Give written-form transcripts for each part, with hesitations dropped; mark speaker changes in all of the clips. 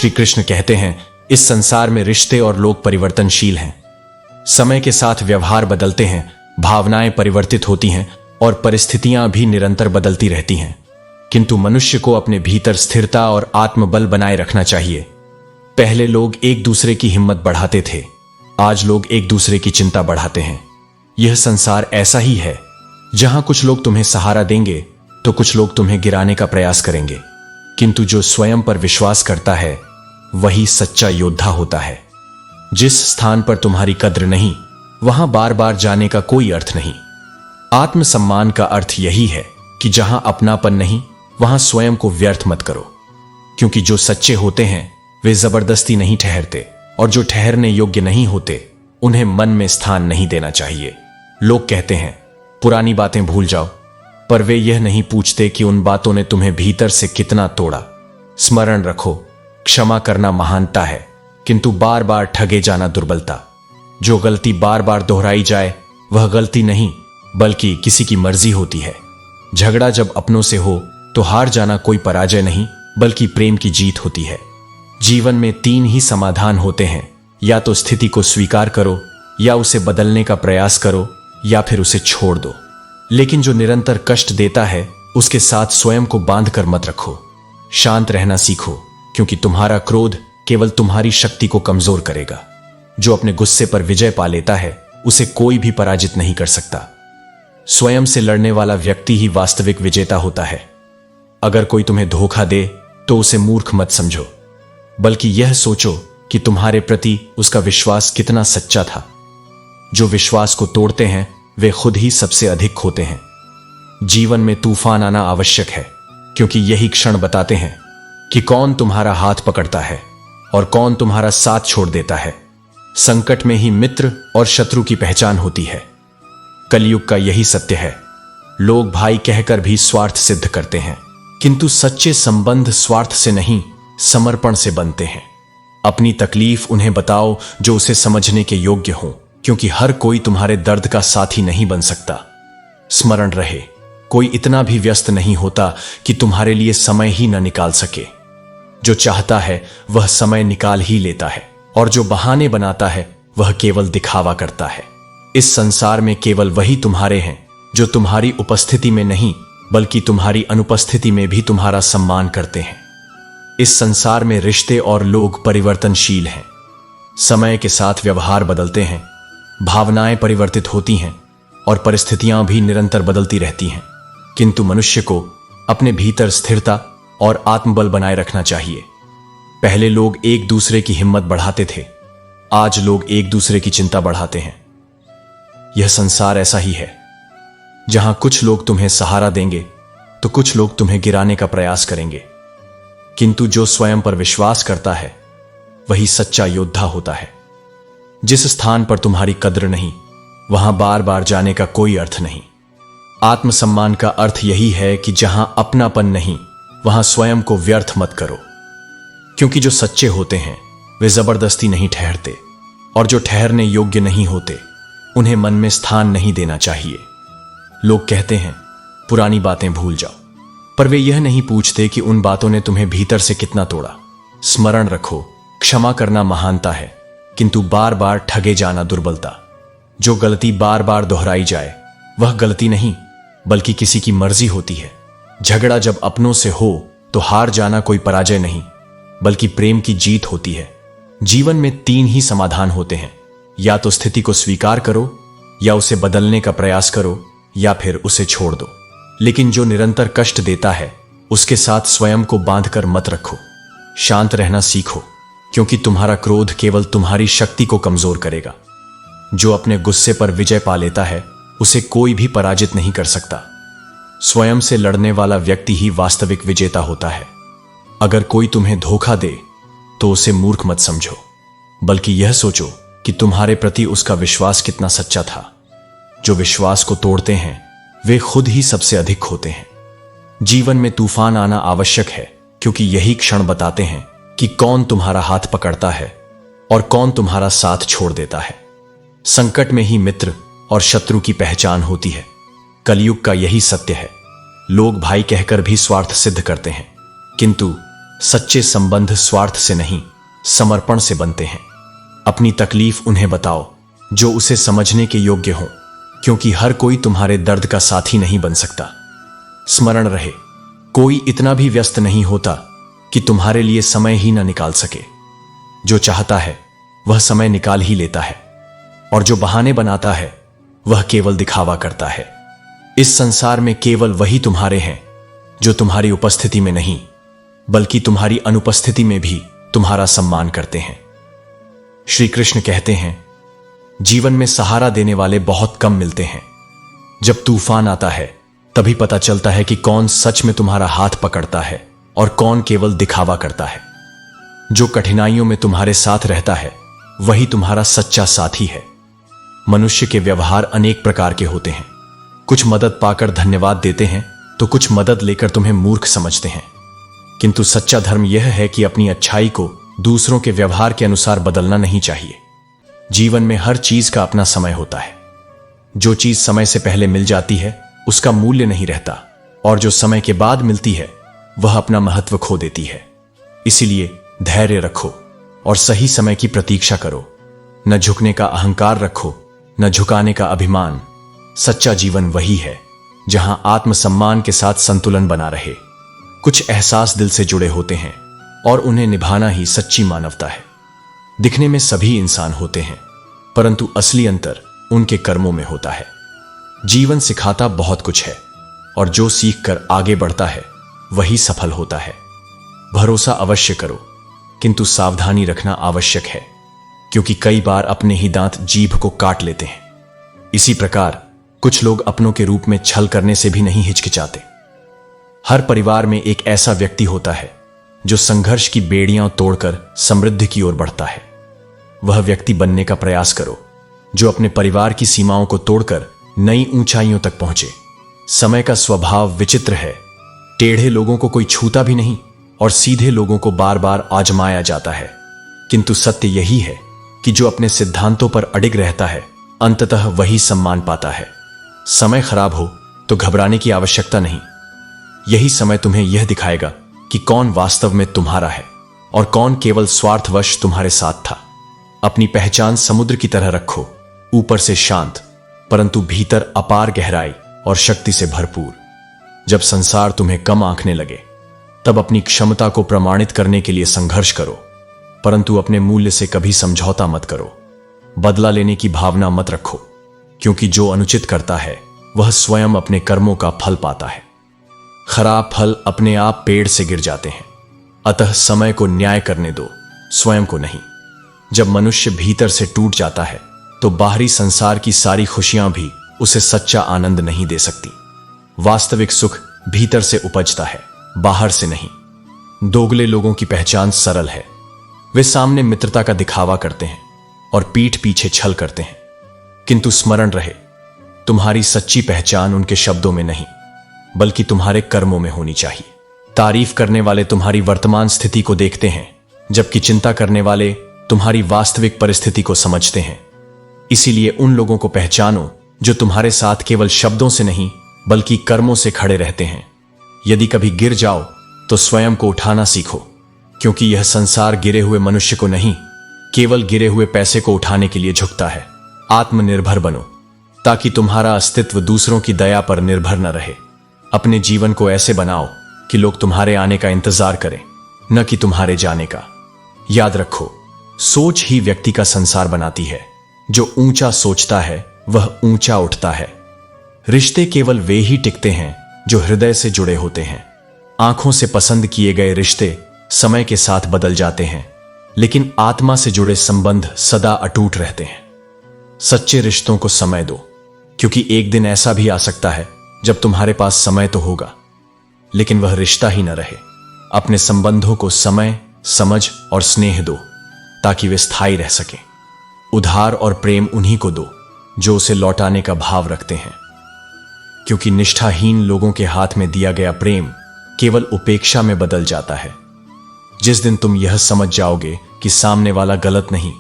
Speaker 1: श्री कृष्ण कहते हैं, इस संसार में रिश्ते और लोग परिवर्तनशील हैं। समय के साथ व्यवहार बदलते हैं, भावनाएं परिवर्तित होती हैं और परिस्थितियां भी निरंतर बदलती रहती हैं। किंतु मनुष्य को अपने भीतर स्थिरता और आत्मबल बनाए रखना चाहिए। पहले लोग एक दूसरे की हिम्मत बढ़ाते थे, आज लोग एक दूसरे की चिंता बढ़ाते हैं। यह संसार ऐसा ही है, जहां कुछ लोग तुम्हें सहारा देंगे तो कुछ लोग तुम्हें गिराने का प्रयास करेंगे। किंतु जो स्वयं पर विश्वास करता है वही सच्चा योद्धा होता है। जिस स्थान पर तुम्हारी कद्र नहीं, वहां बार बार जाने का कोई अर्थ नहीं। आत्मसम्मान का अर्थ यही है कि जहां अपनापन नहीं, वहां स्वयं को व्यर्थ मत करो। क्योंकि जो सच्चे होते हैं वे जबरदस्ती नहीं ठहरते, और जो ठहरने योग्य नहीं होते उन्हें मन में स्थान नहीं देना चाहिए। लोग कहते हैं पुरानी बातें भूल जाओ, पर वे यह नहीं पूछते कि उन बातों ने तुम्हें भीतर से कितना तोड़ा। स्मरण रखो, क्षमा करना महानता है, किंतु बार बार ठगे जाना दुर्बलता। जो गलती बार बार दोहराई जाए वह गलती नहीं बल्कि किसी की मर्जी होती है। झगड़ा जब अपनों से हो तो हार जाना कोई पराजय नहीं बल्कि प्रेम की जीत होती है। जीवन में 3 ही समाधान होते हैं, या तो स्थिति को स्वीकार करो, या उसे बदलने का प्रयास करो, या फिर उसे छोड़ दो। लेकिन जो निरंतर कष्ट देता है उसके साथ स्वयं को बांध कर मत रखो। शांत रहना सीखो, क्योंकि तुम्हारा क्रोध केवल तुम्हारी शक्ति को कमजोर करेगा। जो अपने गुस्से पर विजय पा लेता है उसे कोई भी पराजित नहीं कर सकता। स्वयं से लड़ने वाला व्यक्ति ही वास्तविक विजेता होता है। अगर कोई तुम्हें धोखा दे तो उसे मूर्ख मत समझो, बल्कि यह सोचो कि तुम्हारे प्रति उसका विश्वास कितना सच्चा था। जो विश्वास को तोड़ते हैं वे खुद ही सबसे अधिक खोते हैं। जीवन में तूफान आना आवश्यक है, क्योंकि यही क्षण बताते हैं कि कौन तुम्हारा हाथ पकड़ता है और कौन तुम्हारा साथ छोड़ देता है। संकट में ही मित्र और शत्रु की पहचान होती है। कलयुग का यही सत्य है। लोग भाई कहकर भी स्वार्थ सिद्ध करते हैं, किंतु सच्चे संबंध स्वार्थ से नहीं, समर्पण से बनते हैं। अपनी तकलीफ उन्हें बताओ जो उसे समझने के योग्य हो, क्योंकि हर कोई तुम्हारे दर्द का साथी नहीं बन सकता। स्मरण रहे, कोई इतना भी व्यस्त नहीं होता कि तुम्हारे लिए समय ही न निकाल सके। जो चाहता है वह समय निकाल ही लेता है, और जो बहाने बनाता है वह केवल दिखावा करता है। इस संसार में केवल वही तुम्हारे हैं जो तुम्हारी उपस्थिति में नहीं बल्कि तुम्हारी अनुपस्थिति में भी तुम्हारा सम्मान करते हैं। इस संसार में रिश्ते और लोग परिवर्तनशील हैं। समय के साथ व्यवहार बदलते हैं, भावनाएं परिवर्तित होती हैं और परिस्थितियां भी निरंतर बदलती रहती हैं। किंतु मनुष्य को अपने भीतर स्थिरता और आत्मबल बनाए रखना चाहिए। पहले लोग एक दूसरे की हिम्मत बढ़ाते थे, आज लोग एक दूसरे की चिंता बढ़ाते हैं। यह संसार ऐसा ही है, जहां कुछ लोग तुम्हें सहारा देंगे तो कुछ लोग तुम्हें गिराने का प्रयास करेंगे। किंतु जो स्वयं पर विश्वास करता है वही सच्चा योद्धा होता है। जिस स्थान पर तुम्हारी कद्र नहीं, वहां बार बार जाने का कोई अर्थ नहीं। आत्मसम्मान का अर्थ यही है कि जहां अपनापन नहीं, वहां स्वयं को व्यर्थ मत करो। क्योंकि जो सच्चे होते हैं वे जबरदस्ती नहीं ठहरते, और जो ठहरने योग्य नहीं होते उन्हें मन में स्थान नहीं देना चाहिए। लोग कहते हैं पुरानी बातें भूल जाओ, पर वे यह नहीं पूछते कि उन बातों ने तुम्हें भीतर से कितना तोड़ा। स्मरण रखो, क्षमा करना महानता है, किंतु बार बार ठगे जाना दुर्बलता। जो गलती बार बार दोहराई जाए वह गलती नहीं बल्कि किसी की मर्जी होती है। झगड़ा जब अपनों से हो तो हार जाना कोई पराजय नहीं बल्कि प्रेम की जीत होती है। जीवन में 3 ही समाधान होते हैं, या तो स्थिति को स्वीकार करो, या उसे बदलने का प्रयास करो, या फिर उसे छोड़ दो। लेकिन जो निरंतर कष्ट देता है उसके साथ स्वयं को बांधकर मत रखो। शांत रहना सीखो, क्योंकि तुम्हारा क्रोध केवल तुम्हारी शक्ति को कमजोर करेगा। जो अपने गुस्से पर विजय पा लेता है उसे कोई भी पराजित नहीं कर सकता। स्वयं से लड़ने वाला व्यक्ति ही वास्तविक विजेता होता है। अगर कोई तुम्हें धोखा दे तो उसे मूर्ख मत समझो, बल्कि यह सोचो कि तुम्हारे प्रति उसका विश्वास कितना सच्चा था। जो विश्वास को तोड़ते हैं वे खुद ही सबसे अधिक होते हैं। जीवन में तूफान आना आवश्यक है, क्योंकि यही क्षण बताते हैं कि कौन तुम्हारा हाथ पकड़ता है और कौन तुम्हारा साथ छोड़ देता है। संकट में ही मित्र और शत्रु की पहचान होती है। कलयुग का यही सत्य है। लोग भाई कहकर भी स्वार्थ सिद्ध करते हैं, किंतु सच्चे संबंध स्वार्थ से नहीं, समर्पण से बनते हैं। अपनी तकलीफ उन्हें बताओ जो उसे समझने के योग्य हो, क्योंकि हर कोई तुम्हारे दर्द का साथी नहीं बन सकता। स्मरण रहे, कोई इतना भी व्यस्त नहीं होता कि तुम्हारे लिए समय ही न निकाल सके। जो चाहता है वह समय निकाल ही लेता है, और जो बहाने बनाता है वह केवल दिखावा करता है। इस संसार में केवल वही तुम्हारे हैं जो तुम्हारी उपस्थिति में नहीं, बल्कि तुम्हारी अनुपस्थिति में भी तुम्हारा सम्मान करते हैं। श्री कृष्ण कहते हैं, जीवन में सहारा देने वाले बहुत कम मिलते हैं। जब तूफान आता है तभी पता चलता है कि कौन सच में तुम्हारा हाथ पकड़ता है और कौन केवल दिखावा करता है। जो कठिनाइयों में तुम्हारे साथ रहता है वही तुम्हारा सच्चा साथी है। मनुष्य के व्यवहार अनेक प्रकार के होते हैं। कुछ मदद पाकर धन्यवाद देते हैं तो कुछ मदद लेकर तुम्हें मूर्ख समझते हैं। किंतु सच्चा धर्म यह है कि अपनी अच्छाई को दूसरों के व्यवहार के अनुसार बदलना नहीं चाहिए। जीवन में हर चीज का अपना समय होता है। जो चीज समय से पहले मिल जाती है उसका मूल्य नहीं रहता, और जो समय के बाद मिलती है वह अपना महत्व खो देती है। इसीलिए धैर्य रखो और सही समय की प्रतीक्षा करो। न झुकने का अहंकार रखो, न झुकाने का अभिमान। सच्चा जीवन वही है जहां आत्मसम्मान के साथ संतुलन बना रहे। कुछ एहसास दिल से जुड़े होते हैं और उन्हें निभाना ही सच्ची मानवता है। दिखने में सभी इंसान होते हैं, परंतु असली अंतर उनके कर्मों में होता है। जीवन सिखाता बहुत कुछ है, और जो सीख कर आगे बढ़ता है वही सफल होता है। भरोसा अवश्य करो, किंतु सावधानी रखना आवश्यक है, क्योंकि कई बार अपने ही दांत जीभ को काट लेते हैं। इसी प्रकार कुछ लोग अपनों के रूप में छल करने से भी नहीं हिचकिचाते। हर परिवार में एक ऐसा व्यक्ति होता है जो संघर्ष की बेड़ियां तोड़कर समृद्धि की ओर बढ़ता है। वह व्यक्ति बनने का प्रयास करो जो अपने परिवार की सीमाओं को तोड़कर नई ऊंचाइयों तक पहुंचे। समय का स्वभाव विचित्र है। टेढ़े लोगों को कोई छूता भी नहीं और सीधे लोगों को बार बार आजमाया जाता है। किंतु सत्य यही है कि जो अपने सिद्धांतों पर अडिग रहता है अंततः वही सम्मान पाता है। समय खराब हो तो घबराने की आवश्यकता नहीं। यही समय तुम्हें यह दिखाएगा कि कौन वास्तव में तुम्हारा है और कौन केवल स्वार्थवश तुम्हारे साथ था। अपनी पहचान समुद्र की तरह रखो, ऊपर से शांत परंतु भीतर अपार गहराई और शक्ति से भरपूर। जब संसार तुम्हें कम आंकने लगे तब अपनी क्षमता को प्रमाणित करने के लिए संघर्ष करो, परंतु अपने मूल्य से कभी समझौता मत करो। बदला लेने की भावना मत रखो, क्योंकि जो अनुचित करता है वह स्वयं अपने कर्मों का फल पाता है। खराब फल अपने आप पेड़ से गिर जाते हैं, अतः समय को न्याय करने दो, स्वयं को नहीं। जब मनुष्य भीतर से टूट जाता है तो बाहरी संसार की सारी खुशियां भी उसे सच्चा आनंद नहीं दे सकती। वास्तविक सुख भीतर से उपजता है, बाहर से नहीं। दोगले लोगों की पहचान सरल है। वे सामने मित्रता का दिखावा करते हैं और पीठ पीछे छल करते हैं। किंतु स्मरण रहे, तुम्हारी सच्ची पहचान उनके शब्दों में नहीं बल्कि तुम्हारे कर्मों में होनी चाहिए। तारीफ करने वाले तुम्हारी वर्तमान स्थिति को देखते हैं, जबकि चिंता करने वाले तुम्हारी वास्तविक परिस्थिति को समझते हैं। इसीलिए उन लोगों को पहचानो जो तुम्हारे साथ केवल शब्दों से नहीं बल्कि कर्मों से खड़े रहते हैं। यदि कभी गिर जाओ तो स्वयं को उठाना सीखो, क्योंकि यह संसार गिरे हुए मनुष्य को नहीं, केवल गिरे हुए पैसे को उठाने के लिए झुकता है। आत्मनिर्भर बनो ताकि तुम्हारा अस्तित्व दूसरों की दया पर निर्भर न रहे। अपने जीवन को ऐसे बनाओ कि लोग तुम्हारे आने का इंतजार करें, न कि तुम्हारे जाने का। याद रखो, सोच ही व्यक्ति का संसार बनाती है। जो ऊंचा सोचता है वह ऊंचा उठता है। रिश्ते केवल वे ही टिकते हैं जो हृदय से जुड़े होते हैं। आंखों से पसंद किए गए रिश्ते समय के साथ बदल जाते हैं, लेकिन आत्मा से जुड़े संबंध सदा अटूट रहते हैं। सच्चे रिश्तों को समय दो, क्योंकि एक दिन ऐसा भी आ सकता है जब तुम्हारे पास समय तो होगा लेकिन वह रिश्ता ही न रहे। अपने संबंधों को समय, समझ और स्नेह दो ताकि वे स्थायी रह सकें। उधार और प्रेम उन्हीं को दो जो उसे लौटाने का भाव रखते हैं, क्योंकि निष्ठाहीन लोगों के हाथ में दिया गया प्रेम केवल उपेक्षा में बदल जाता है। जिस दिन तुम यह समझ जाओगे कि सामने वाला गलत नहीं,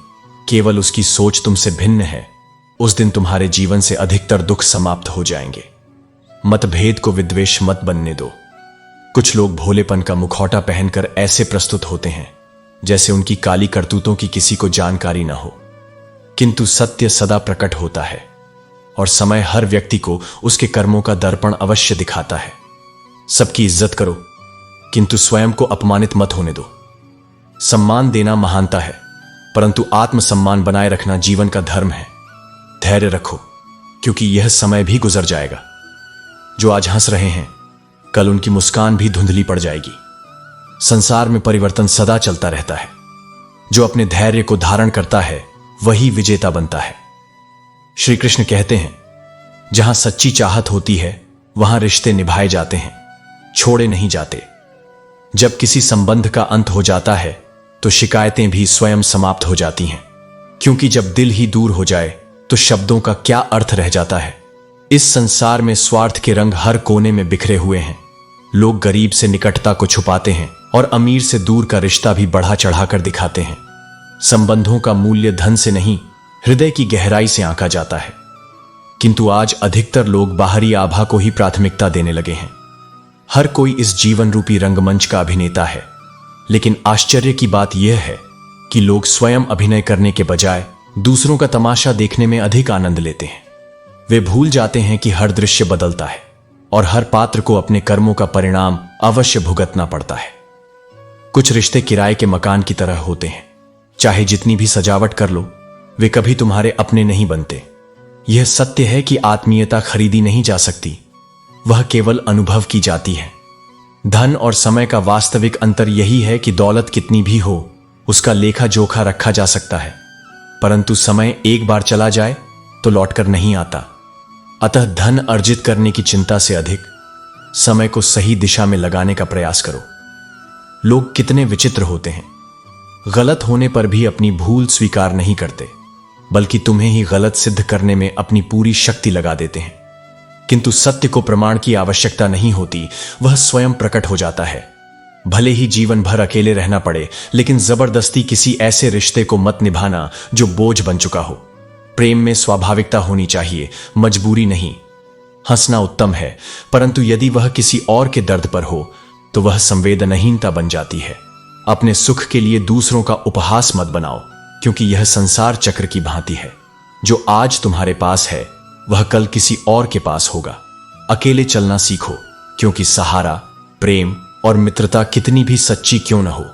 Speaker 1: केवल उसकी सोच तुमसे भिन्न है, उस दिन तुम्हारे जीवन से अधिकतर दुख समाप्त हो जाएंगे। मतभेद को विद्वेष मत बनने दो। कुछ लोग भोलेपन का मुखौटा पहनकर ऐसे प्रस्तुत होते हैं जैसे उनकी काली करतूतों की किसी को जानकारी न हो, किंतु सत्य सदा प्रकट होता है और समय हर व्यक्ति को उसके कर्मों का दर्पण अवश्य दिखाता है। सबकी इज्जत करो, किंतु स्वयं को अपमानित मत होने दो। सम्मान देना महानता है, परंतु आत्मसम्मान बनाए रखना जीवन का धर्म है। धैर्य रखो, क्योंकि यह समय भी गुजर जाएगा। जो आज हंस रहे हैं, कल उनकी मुस्कान भी धुंधली पड़ जाएगी। संसार में परिवर्तन सदा चलता रहता है। जो अपने धैर्य को धारण करता है वही विजेता बनता है। श्री कृष्ण कहते हैं, जहां सच्ची चाहत होती है वहां रिश्ते निभाए जाते हैं, छोड़े नहीं जाते। जब किसी संबंध का अंत हो जाता है तो शिकायतें भी स्वयं समाप्त हो जाती हैं, क्योंकि जब दिल ही दूर हो जाए तो शब्दों का क्या अर्थ रह जाता है। इस संसार में स्वार्थ के रंग हर कोने में बिखरे हुए हैं। लोग गरीब से निकटता को छुपाते हैं और अमीर से दूर का रिश्ता भी बढ़ा चढ़ाकर दिखाते हैं। संबंधों का मूल्य धन से नहीं, हृदय की गहराई से आंका जाता है। किंतु आज अधिकतर लोग बाहरी आभा को ही प्राथमिकता देने लगे हैं। हर कोई इस जीवन रूपी रंगमंच का अभिनेता है, लेकिन आश्चर्य की बात यह है कि लोग स्वयं अभिनय करने के बजाय दूसरों का तमाशा देखने में अधिक आनंद लेते हैं। वे भूल जाते हैं कि हर दृश्य बदलता है और हर पात्र को अपने कर्मों का परिणाम अवश्य भुगतना पड़ता है। कुछ रिश्ते किराए के मकान की तरह होते हैं, चाहे जितनी भी सजावट कर लो, वे कभी तुम्हारे अपने नहीं बनते। यह सत्य है कि आत्मीयता खरीदी नहीं जा सकती, वह केवल अनुभव की जाती है। धन और समय का वास्तविक अंतर यही है कि दौलत कितनी भी हो, उसका लेखा जोखा रखा जा सकता है, परंतु समय एक बार चला जाए तो लौटकर नहीं आता। अतः धन अर्जित करने की चिंता से अधिक समय को सही दिशा में लगाने का प्रयास करो। लोग कितने विचित्र होते हैं, गलत होने पर भी अपनी भूल स्वीकार नहीं करते, बल्कि तुम्हें ही गलत सिद्ध करने में अपनी पूरी शक्ति लगा देते हैं। किंतु सत्य को प्रमाण की आवश्यकता नहीं होती, वह स्वयं प्रकट हो जाता है। भले ही जीवन भर अकेले रहना पड़े, लेकिन जबरदस्ती किसी ऐसे रिश्ते को मत निभाना जो बोझ बन चुका हो। प्रेम में स्वाभाविकता होनी चाहिए, मजबूरी नहीं। हंसना उत्तम है, परंतु यदि वह किसी और के दर्द पर हो तो वह संवेदनहीनता बन जाती है। अपने सुख के लिए दूसरों का उपहास मत बनाओ, क्योंकि यह संसार चक्र की भांति है। जो आज तुम्हारे पास है वह कल किसी और के पास होगा। अकेले चलना सीखो, क्योंकि सहारा, प्रेम और मित्रता कितनी भी सच्ची क्यों न हो,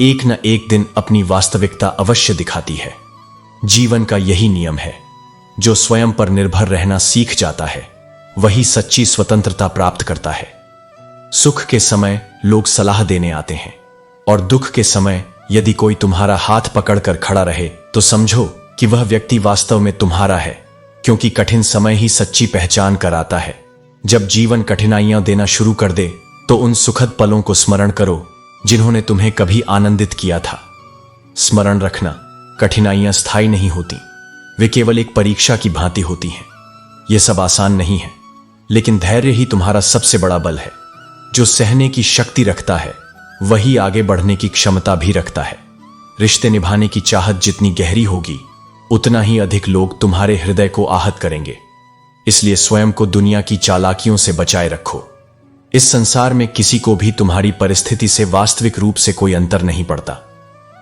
Speaker 1: एक न एक दिन अपनी वास्तविकता अवश्य दिखाती है। जीवन का यही नियम है, जो स्वयं पर निर्भर रहना सीख जाता है वही सच्ची स्वतंत्रता प्राप्त करता है। सुख के समय लोग सलाह देने आते हैं, और दुख के समय यदि कोई तुम्हारा हाथ पकड़कर खड़ा रहे तो समझो कि वह व्यक्ति वास्तव में तुम्हारा है, क्योंकि कठिन समय ही सच्ची पहचान कराता है। जब जीवन कठिनाइयां देना शुरू कर दे तो उन सुखद पलों को स्मरण करो जिन्होंने तुम्हें कभी आनंदित किया था। स्मरण रखना, कठिनाइयां स्थायी नहीं होती, वे केवल एक परीक्षा की भांति होती हैं। यह सब आसान नहीं है, लेकिन धैर्य ही तुम्हारा सबसे बड़ा बल है। जो सहने की शक्ति रखता है वही आगे बढ़ने की क्षमता भी रखता है। रिश्ते निभाने की चाहत जितनी गहरी होगी, उतना ही अधिक लोग तुम्हारे हृदय को आहत करेंगे। इसलिए स्वयं को दुनिया की चालाकियों से बचाए रखो। इस संसार में किसी को भी तुम्हारी परिस्थिति से वास्तविक रूप से कोई अंतर नहीं पड़ता।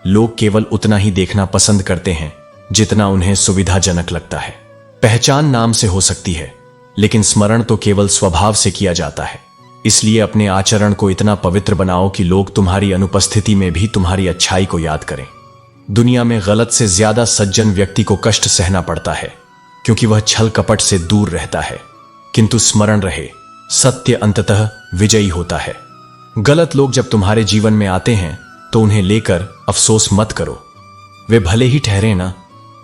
Speaker 1: लोग केवल उतना ही देखना पसंद करते हैं जितना उन्हें सुविधाजनक लगता है। पहचान नाम से हो सकती है, लेकिन स्मरण तो केवल स्वभाव से किया जाता है। इसलिए अपने आचरण को इतना पवित्र बनाओ कि लोग तुम्हारी अनुपस्थिति में भी तुम्हारी अच्छाई को याद करें। दुनिया में गलत से ज्यादा सज्जन व्यक्ति को कष्ट सहना पड़ता है, क्योंकि वह छल कपट से दूर रहता है। किंतु स्मरण रहे, सत्य अंततः विजयी होता है। गलत लोग जब तुम्हारे जीवन में आते हैं तो उन्हें लेकर अफसोस मत करो। वे भले ही ठहरे ना,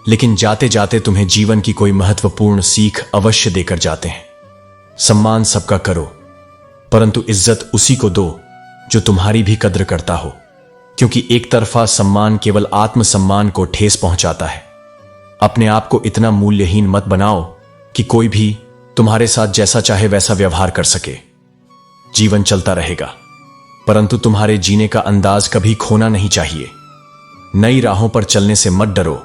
Speaker 1: लेकिन जाते जाते तुम्हें जीवन की कोई महत्वपूर्ण सीख अवश्य देकर जाते हैं। सम्मान सबका करो, परंतु इज्जत उसी को दो जो तुम्हारी भी कद्र करता हो, क्योंकि एक तरफा सम्मान केवल आत्मसम्मान को ठेस पहुंचाता है। अपने आप को इतना मूल्यहीन मत बनाओ कि कोई भी तुम्हारे साथ जैसा चाहे वैसा व्यवहार कर सके। जीवन चलता रहेगा, परंतु तुम्हारे जीने का अंदाज कभी खोना नहीं चाहिए। नई राहों पर चलने से मत डरो।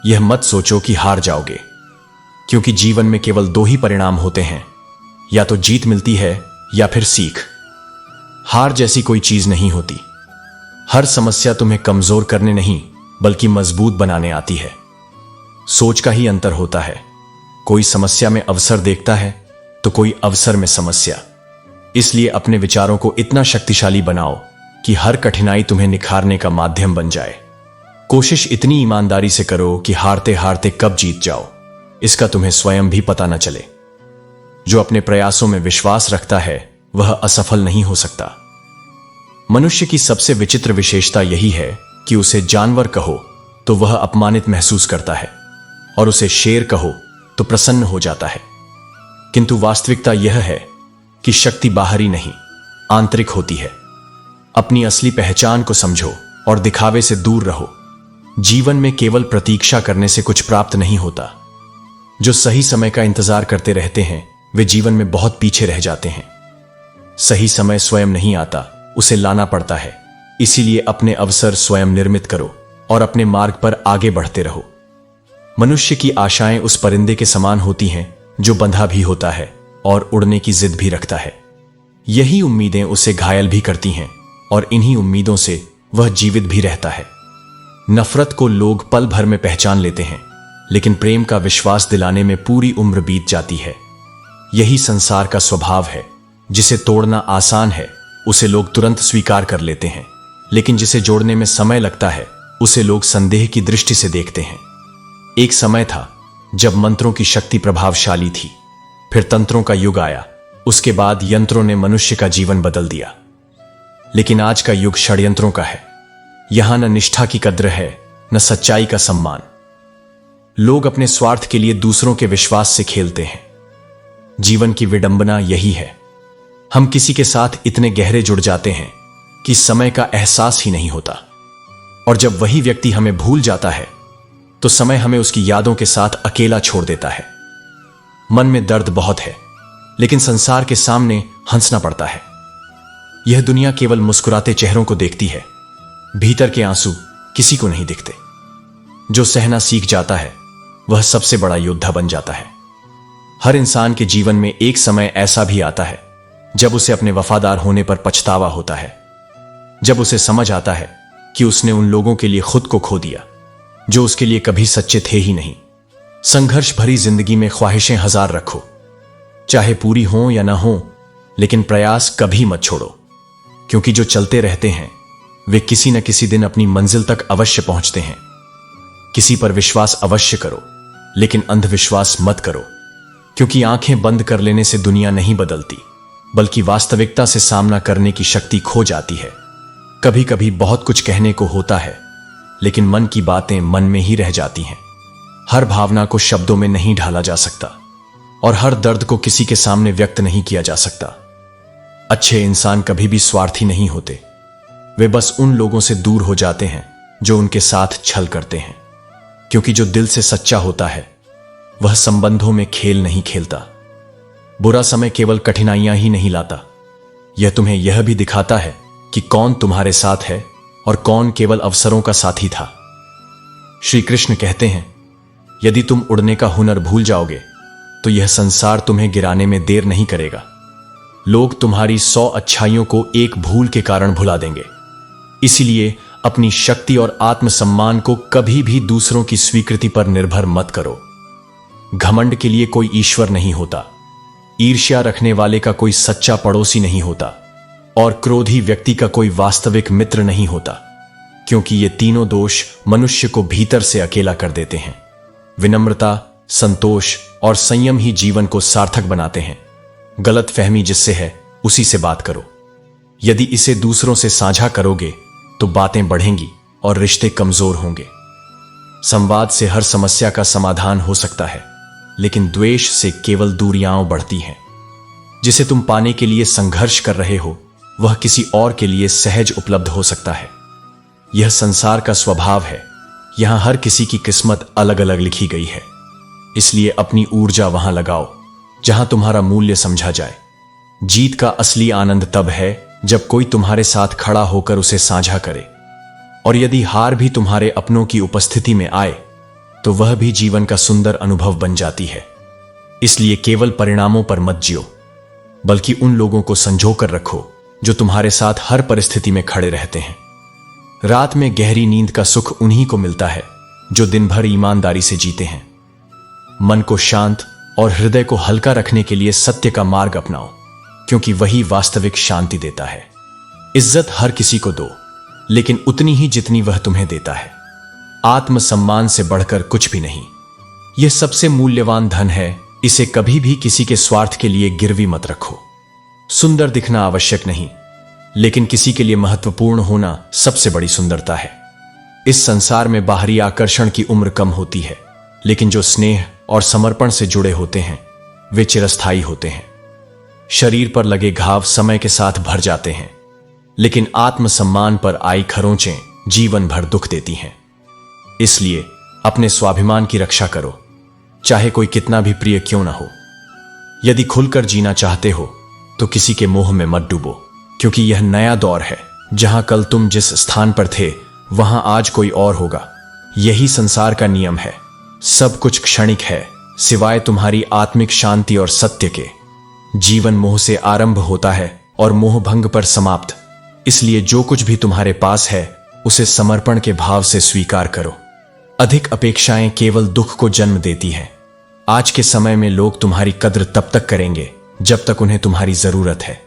Speaker 1: यह मत सोचो कि हार जाओगे, क्योंकि जीवन में केवल दो ही परिणाम होते हैं, या तो जीत मिलती है या फिर सीख। हार जैसी कोई चीज नहीं होती। हर समस्या तुम्हें कमजोर करने नहीं बल्कि मजबूत बनाने आती है। सोच का ही अंतर होता है। कोई समस्या में अवसर देखता है तो कोई अवसर में समस्या। इसलिए अपने विचारों को इतना शक्तिशाली बनाओ कि हर कठिनाई तुम्हें निखारने का माध्यम बन जाए। कोशिश इतनी ईमानदारी से करो कि हारते हारते कब जीत जाओ इसका तुम्हें स्वयं भी पता न चले। जो अपने प्रयासों में विश्वास रखता है वह असफल नहीं हो सकता। मनुष्य की सबसे विचित्र विशेषता यही है कि उसे जानवर कहो तो वह अपमानित महसूस करता है और उसे शेर कहो तो प्रसन्न हो जाता है। किंतु वास्तविकता यह है कि शक्ति बाहरी नहीं आंतरिक होती है। अपनी असली पहचान को समझो और दिखावे से दूर रहो। जीवन में केवल प्रतीक्षा करने से कुछ प्राप्त नहीं होता। जो सही समय का इंतजार करते रहते हैं वे जीवन में बहुत पीछे रह जाते हैं। सही समय स्वयं नहीं आता, उसे लाना पड़ता है। इसीलिए अपने अवसर स्वयं निर्मित करो और अपने मार्ग पर आगे बढ़ते रहो। मनुष्य की आशाएं उस परिंदे के समान होती हैं जो बंधा भी होता है और उड़ने की जिद भी रखता है। यही उम्मीदें उसे घायल भी करती हैं और इन्हीं उम्मीदों से वह जीवित भी रहता है। नफरत को लोग पल भर में पहचान लेते हैं, लेकिन प्रेम का विश्वास दिलाने में पूरी उम्र बीत जाती है। यही संसार का स्वभाव है। जिसे तोड़ना आसान है उसे लोग तुरंत स्वीकार कर लेते हैं, लेकिन जिसे जोड़ने में समय लगता है उसे लोग संदेह की दृष्टि से देखते हैं। एक समय था जब मंत्रों की शक्ति प्रभावशाली थी, फिर तंत्रों का युग आया। उसके बाद यंत्रों ने मनुष्य का जीवन बदल दिया। लेकिन आज का युग षड्यंत्रों का है। यहां न निष्ठा की कद्र है न सच्चाई का सम्मान। लोग अपने स्वार्थ के लिए दूसरों के विश्वास से खेलते हैं। जीवन की विडंबना यही है। हम किसी के साथ इतने गहरे जुड़ जाते हैं कि समय का एहसास ही नहीं होता, और जब वही व्यक्ति हमें भूल जाता है तो समय हमें उसकी यादों के साथ अकेला छोड़ देता है। मन में दर्द बहुत है, लेकिन संसार के सामने हंसना पड़ता है। यह दुनिया केवल मुस्कुराते चेहरों को देखती है, भीतर के आंसू किसी को नहीं दिखते। जो सहना सीख जाता है वह सबसे बड़ा योद्धा बन जाता है। हर इंसान के जीवन में एक समय ऐसा भी आता है जब उसे अपने वफादार होने पर पछतावा होता है। जब उसे समझ आता है कि उसने उन लोगों के लिए खुद को खो दिया जो उसके लिए कभी सच्चे थे ही नहीं। संघर्ष भरी जिंदगी में ख्वाहिशें हजार रखो, चाहे पूरी हो या ना हो, लेकिन प्रयास कभी मत छोड़ो, क्योंकि जो चलते रहते हैं वे किसी न किसी दिन अपनी मंजिल तक अवश्य पहुंचते हैं। किसी पर विश्वास अवश्य करो, लेकिन अंधविश्वास मत करो, क्योंकि आंखें बंद कर लेने से दुनिया नहीं बदलती, बल्कि वास्तविकता से सामना करने की शक्ति खो जाती है। कभी कभी बहुत कुछ कहने को होता है, लेकिन मन की बातें मन में ही रह जाती हैं। हर भावना को शब्दों में नहीं ढाला जा सकता, और हर दर्द को किसी के सामने व्यक्त नहीं किया जा सकता। अच्छे इंसान कभी भी स्वार्थी नहीं होते। वे बस उन लोगों से दूर हो जाते हैं जो उनके साथ छल करते हैं, क्योंकि जो दिल से सच्चा होता है वह संबंधों में खेल नहीं खेलता। बुरा समय केवल कठिनाइयां ही नहीं लाता, यह तुम्हें यह भी दिखाता है कि कौन तुम्हारे साथ है और कौन केवल अवसरों का साथी था। श्री कृष्ण कहते हैं, यदि तुम उड़ने का हुनर भूल जाओगे तो यह संसार तुम्हें गिराने में देर नहीं करेगा। लोग तुम्हारी 100 अच्छाइयों को एक भूल के कारण भुला देंगे। इसीलिए अपनी शक्ति और आत्मसम्मान को कभी भी दूसरों की स्वीकृति पर निर्भर मत करो। घमंड के लिए कोई ईश्वर नहीं होता, ईर्ष्या रखने वाले का कोई सच्चा पड़ोसी नहीं होता, और क्रोधी व्यक्ति का कोई वास्तविक मित्र नहीं होता, क्योंकि ये तीनों दोष मनुष्य को भीतर से अकेला कर देते हैं। विनम्रता, संतोष और संयम ही जीवन को सार्थक बनाते हैं। गलत फहमी जिससे है उसी से बात करो। यदि इसे दूसरों से साझा करोगे तो बातें बढ़ेंगी और रिश्ते कमजोर होंगे। संवाद से हर समस्या का समाधान हो सकता है, लेकिन द्वेष से केवल दूरियां बढ़ती हैं। जिसे तुम पाने के लिए संघर्ष कर रहे हो वह किसी और के लिए सहज उपलब्ध हो सकता है। यह संसार का स्वभाव है। यहां हर किसी की किस्मत अलग अलग लिखी गई है। इसलिए अपनी ऊर्जा वहां लगाओ जहां तुम्हारा मूल्य समझा जाए। जीत का असली आनंद तब है जब कोई तुम्हारे साथ खड़ा होकर उसे साझा करे, और यदि हार भी तुम्हारे अपनों की उपस्थिति में आए तो वह भी जीवन का सुंदर अनुभव बन जाती है। इसलिए केवल परिणामों पर मत जियो, बल्कि उन लोगों को संजो कर रखो जो तुम्हारे साथ हर परिस्थिति में खड़े रहते हैं। रात में गहरी नींद का सुख उन्हीं को मिलता है जो दिन भर ईमानदारी से जीते हैं। मन को शांत और हृदय को हल्का रखने के लिए सत्य का मार्ग अपनाओ, क्योंकि वही वास्तविक शांति देता है। इज्जत हर किसी को दो, लेकिन उतनी ही जितनी वह तुम्हें देता है। आत्मसम्मान से बढ़कर कुछ भी नहीं। यह सबसे मूल्यवान धन है, इसे कभी भी किसी के स्वार्थ के लिए गिरवी मत रखो। सुंदर दिखना आवश्यक नहीं, लेकिन किसी के लिए महत्वपूर्ण होना सबसे बड़ी सुंदरता है। इस संसार में बाहरी आकर्षण की उम्र कम होती है, लेकिन जो स्नेह और समर्पण से जुड़े होते हैं वे चिरस्थायी होते हैं। शरीर पर लगे घाव समय के साथ भर जाते हैं, लेकिन आत्मसम्मान पर आई खरोंचें जीवन भर दुख देती हैं। इसलिए अपने स्वाभिमान की रक्षा करो, चाहे कोई कितना भी प्रिय क्यों ना हो। यदि खुलकर जीना चाहते हो तो किसी के मोह में मत डूबो, क्योंकि यह नया दौर है जहां कल तुम जिस स्थान पर थे वहां आज कोई और होगा। यही संसार का नियम है। सब कुछ क्षणिक है, सिवाय तुम्हारी आत्मिक शांति और सत्य के। जीवन मोह से आरंभ होता है और मोह भंग पर समाप्त। इसलिए जो कुछ भी तुम्हारे पास है उसे समर्पण के भाव से स्वीकार करो। अधिक अपेक्षाएं केवल दुख को जन्म देती हैं। आज के समय में लोग तुम्हारी कद्र तब तक करेंगे जब तक उन्हें तुम्हारी जरूरत है।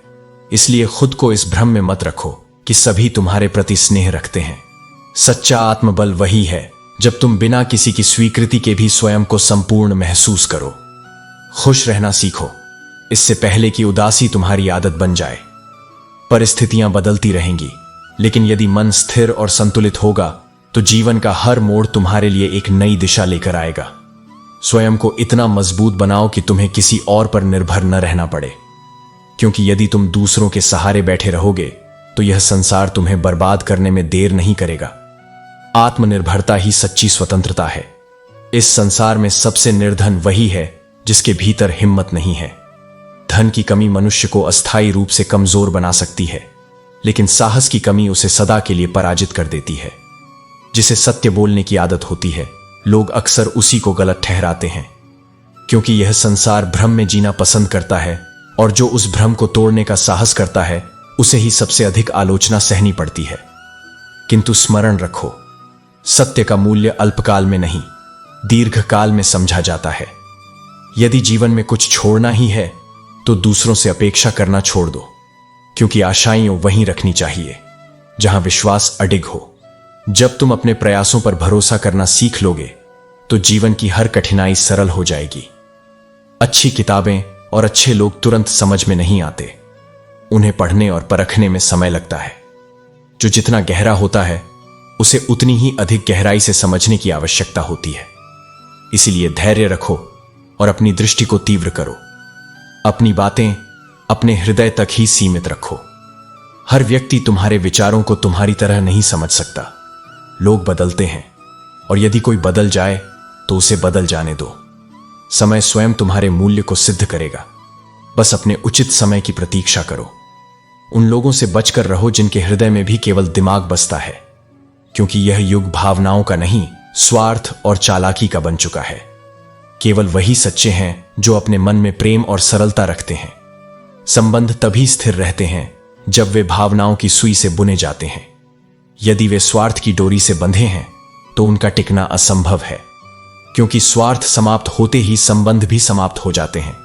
Speaker 1: इसलिए खुद को इस भ्रम में मत रखो कि सभी तुम्हारे प्रति स्नेह रखते हैं। सच्चा आत्मबल वही है जब तुम बिना किसी की स्वीकृति के भी स्वयं को संपूर्ण महसूस करो। खुश रहना सीखो, इससे पहले कि उदासी तुम्हारी आदत बन जाए। परिस्थितियां बदलती रहेंगी, लेकिन यदि मन स्थिर और संतुलित होगा तो जीवन का हर मोड़ तुम्हारे लिए एक नई दिशा लेकर आएगा। स्वयं को इतना मजबूत बनाओ कि तुम्हें किसी और पर निर्भर न रहना पड़े, क्योंकि यदि तुम दूसरों के सहारे बैठे रहोगे तो यह संसार तुम्हें बर्बाद करने में देर नहीं करेगा। आत्मनिर्भरता ही सच्ची स्वतंत्रता है। इस संसार में सबसे निर्धन वही है जिसके भीतर हिम्मत नहीं है। धन की कमी मनुष्य को अस्थायी रूप से कमजोर बना सकती है, लेकिन साहस की कमी उसे सदा के लिए पराजित कर देती है। जिसे सत्य बोलने की आदत होती है, लोग अक्सर उसी को गलत ठहराते हैं, क्योंकि यह संसार भ्रम में जीना पसंद करता है, और जो उस भ्रम को तोड़ने का साहस करता है उसे ही सबसे अधिक आलोचना सहनी पड़ती है। किंतु स्मरण रखो, सत्य का मूल्य अल्पकाल में नहीं, दीर्घकाल में समझा जाता है। यदि जीवन में कुछ छोड़ना ही है तो दूसरों से अपेक्षा करना छोड़ दो, क्योंकि आशाएं वहीं रखनी चाहिए जहां विश्वास अडिग हो। जब तुम अपने प्रयासों पर भरोसा करना सीख लोगे तो जीवन की हर कठिनाई सरल हो जाएगी। अच्छी किताबें और अच्छे लोग तुरंत समझ में नहीं आते, उन्हें पढ़ने और परखने में समय लगता है। जो जितना गहरा होता है उसे उतनी ही अधिक गहराई से समझने की आवश्यकता होती है। इसीलिए धैर्य रखो और अपनी दृष्टि को तीव्र करो। अपनी बातें अपने हृदय तक ही सीमित रखो। हर व्यक्ति तुम्हारे विचारों को तुम्हारी तरह नहीं समझ सकता। लोग बदलते हैं, और यदि कोई बदल जाए तो उसे बदल जाने दो। समय स्वयं तुम्हारे मूल्य को सिद्ध करेगा। बस अपने उचित समय की प्रतीक्षा करो। उन लोगों से बचकर रहो जिनके हृदय में भी केवल दिमाग बसता है, क्योंकि यह युग भावनाओं का नहीं, स्वार्थ और चालाकी का बन चुका है। केवल वही सच्चे हैं जो अपने मन में प्रेम और सरलता रखते हैं। संबंध तभी स्थिर रहते हैं जब वे भावनाओं की सुई से बुने जाते हैं। यदि वे स्वार्थ की डोरी से बंधे हैं तो उनका टिकना असंभव है, क्योंकि स्वार्थ समाप्त होते ही संबंध भी समाप्त हो जाते हैं।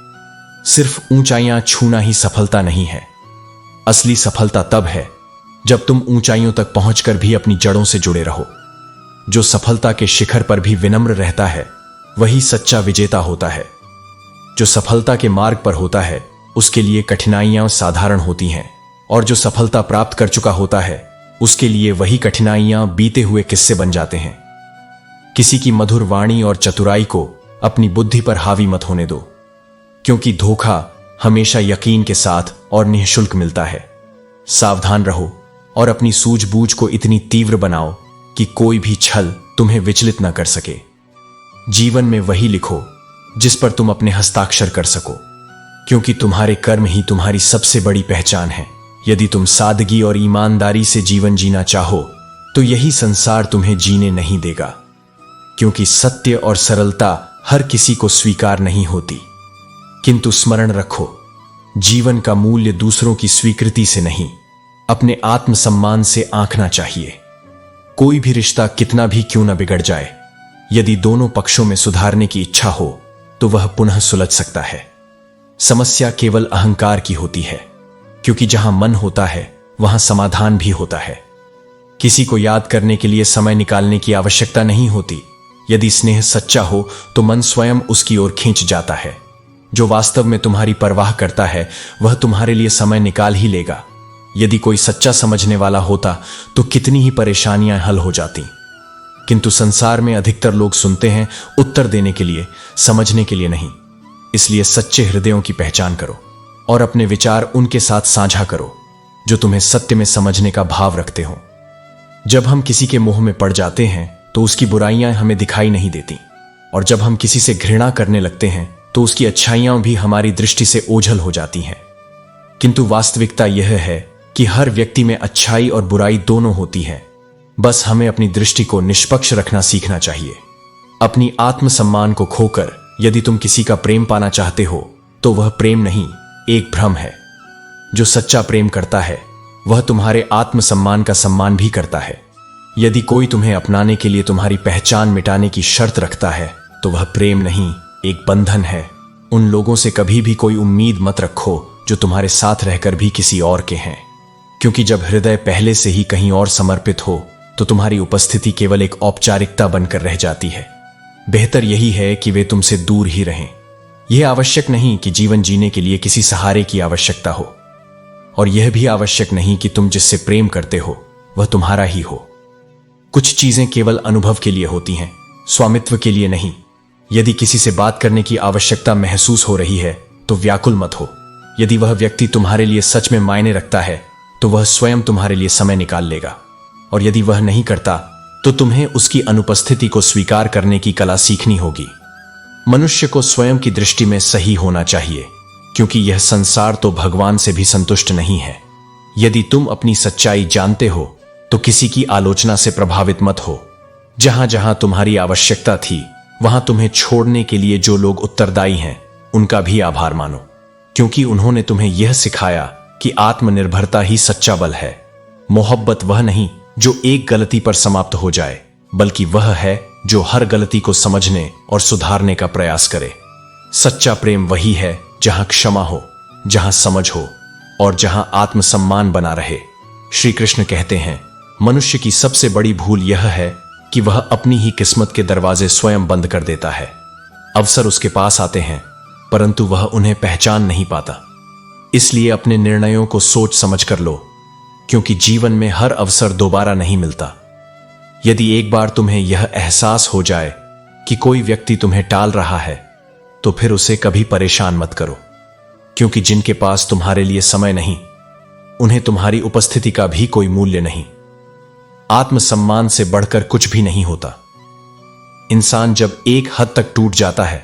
Speaker 1: सिर्फ ऊंचाइयां छूना ही सफलता नहीं है। असली सफलता तब है जब तुम ऊंचाइयों तक पहुंचकर भी अपनी जड़ों से जुड़े रहो। जो सफलता के शिखर पर भी विनम्र रहता है वही सच्चा विजेता होता है। जो सफलता के मार्ग पर होता है उसके लिए कठिनाइयां साधारण होती हैं, और जो सफलता प्राप्त कर चुका होता है उसके लिए वही कठिनाइयां बीते हुए किस्से बन जाते हैं। किसी की मधुर वाणी और चतुराई को अपनी बुद्धि पर हावी मत होने दो, क्योंकि धोखा हमेशा यकीन के साथ और निःशुल्क मिलता है। सावधान रहो और अपनी सूझबूझ को इतनी तीव्र बनाओ कि कोई भी छल तुम्हें विचलित न कर सके। जीवन में वही लिखो जिस पर तुम अपने हस्ताक्षर कर सको, क्योंकि तुम्हारे कर्म ही तुम्हारी सबसे बड़ी पहचान है। यदि तुम सादगी और ईमानदारी से जीवन जीना चाहो तो यही संसार तुम्हें जीने नहीं देगा, क्योंकि सत्य और सरलता हर किसी को स्वीकार नहीं होती। किंतु स्मरण रखो, जीवन का मूल्य दूसरों की स्वीकृति से नहीं, अपने आत्मसम्मान से आंकना चाहिए। कोई भी रिश्ता कितना भी क्यों न बिगड़ जाए, यदि दोनों पक्षों में सुधारने की इच्छा हो तो वह पुनः सुलझ सकता है। समस्या केवल अहंकार की होती है, क्योंकि जहां मन होता है वहां समाधान भी होता है। किसी को याद करने के लिए समय निकालने की आवश्यकता नहीं होती। यदि स्नेह सच्चा हो तो मन स्वयं उसकी ओर खींच जाता है। जो वास्तव में तुम्हारी परवाह करता है वह तुम्हारे लिए समय निकाल ही लेगा। यदि कोई सच्चा समझने वाला होता तो कितनी ही परेशानियां हल हो जाती। किंतु संसार में अधिकतर लोग सुनते हैं उत्तर देने के लिए, समझने के लिए नहीं। इसलिए सच्चे हृदयों की पहचान करो और अपने विचार उनके साथ साझा करो जो तुम्हें सत्य में समझने का भाव रखते हो। जब हम किसी के मोह में पड़ जाते हैं तो उसकी बुराइयां हमें दिखाई नहीं देती, और जब हम किसी से घृणा करने लगते हैं तो उसकी अच्छाइयां भी हमारी दृष्टि से ओझल हो जाती हैं। किंतु वास्तविकता यह है कि हर व्यक्ति में अच्छाई और बुराई दोनों होती है। बस हमें अपनी दृष्टि को निष्पक्ष रखना सीखना चाहिए। अपनी आत्मसम्मान को खोकर यदि तुम किसी का प्रेम पाना चाहते हो तो वह प्रेम नहीं, एक भ्रम है। जो सच्चा प्रेम करता है वह तुम्हारे आत्मसम्मान का सम्मान भी करता है। यदि कोई तुम्हें अपनाने के लिए तुम्हारी पहचान मिटाने की शर्त रखता है तो वह प्रेम नहीं, एक बंधन है। उन लोगों से कभी भी कोई उम्मीद मत रखो जो तुम्हारे साथ रहकर भी किसी और के हैं, क्योंकि जब हृदय पहले से ही कहीं और समर्पित हो तो तुम्हारी उपस्थिति केवल एक औपचारिकता बनकर रह जाती है। बेहतर यही है कि वे तुमसे दूर ही रहें। यह आवश्यक नहीं कि जीवन जीने के लिए किसी सहारे की आवश्यकता हो, और यह भी आवश्यक नहीं कि तुम जिससे प्रेम करते हो वह तुम्हारा ही हो। कुछ चीजें केवल अनुभव के लिए होती हैं, स्वामित्व के लिए नहीं। यदि किसी से बात करने की आवश्यकता महसूस हो रही है तो व्याकुल मत हो। यदि वह व्यक्ति तुम्हारे लिए सच में मायने रखता है तो वह स्वयं तुम्हारे लिए समय निकाल लेगा, और यदि वह नहीं करता तो तुम्हें उसकी अनुपस्थिति को स्वीकार करने की कला सीखनी होगी। मनुष्य को स्वयं की दृष्टि में सही होना चाहिए, क्योंकि यह संसार तो भगवान से भी संतुष्ट नहीं है। यदि तुम अपनी सच्चाई जानते हो तो किसी की आलोचना से प्रभावित मत हो। जहां जहां तुम्हारी आवश्यकता थी वहां तुम्हें छोड़ने के लिए जो लोग उत्तरदायी हैं उनका भी आभार मानो, क्योंकि उन्होंने तुम्हें यह सिखाया कि आत्मनिर्भरता ही सच्चा बल है। मोहब्बत वह नहीं जो एक गलती पर समाप्त हो जाए, बल्कि वह है जो हर गलती को समझने और सुधारने का प्रयास करे। सच्चा प्रेम वही है जहां क्षमा हो, जहां समझ हो और जहां आत्मसम्मान बना रहे। श्री कृष्ण कहते हैं, मनुष्य की सबसे बड़ी भूल यह है कि वह अपनी ही किस्मत के दरवाजे स्वयं बंद कर देता है। अवसर उसके पास आते हैं परंतु वह उन्हें पहचान नहीं पाता। इसलिए अपने निर्णयों को सोच समझ कर लो, क्योंकि जीवन में हर अवसर दोबारा नहीं मिलता। यदि एक बार तुम्हें यह एहसास हो जाए कि कोई व्यक्ति तुम्हें टाल रहा है तो फिर उसे कभी परेशान मत करो, क्योंकि जिनके पास तुम्हारे लिए समय नहीं उन्हें तुम्हारी उपस्थिति का भी कोई मूल्य नहीं। आत्मसम्मान से बढ़कर कुछ भी नहीं होता। इंसान जब एक हद तक टूट जाता है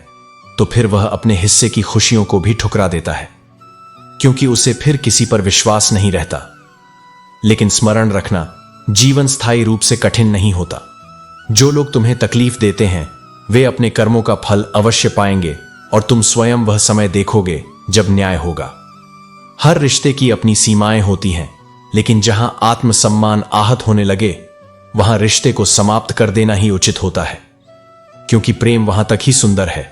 Speaker 1: तो फिर वह अपने हिस्से की खुशियों को भी ठुकरा देता है, क्योंकि उसे फिर किसी पर विश्वास नहीं रहता। लेकिन स्मरण रखना, जीवन स्थायी रूप से कठिन नहीं होता। जो लोग तुम्हें तकलीफ देते हैं वे अपने कर्मों का फल अवश्य पाएंगे, और तुम स्वयं वह समय देखोगे जब न्याय होगा। हर रिश्ते की अपनी सीमाएं होती हैं, लेकिन जहां आत्मसम्मान आहत होने लगे वहां रिश्ते को समाप्त कर देना ही उचित होता है, क्योंकि प्रेम वहां तक ही सुंदर है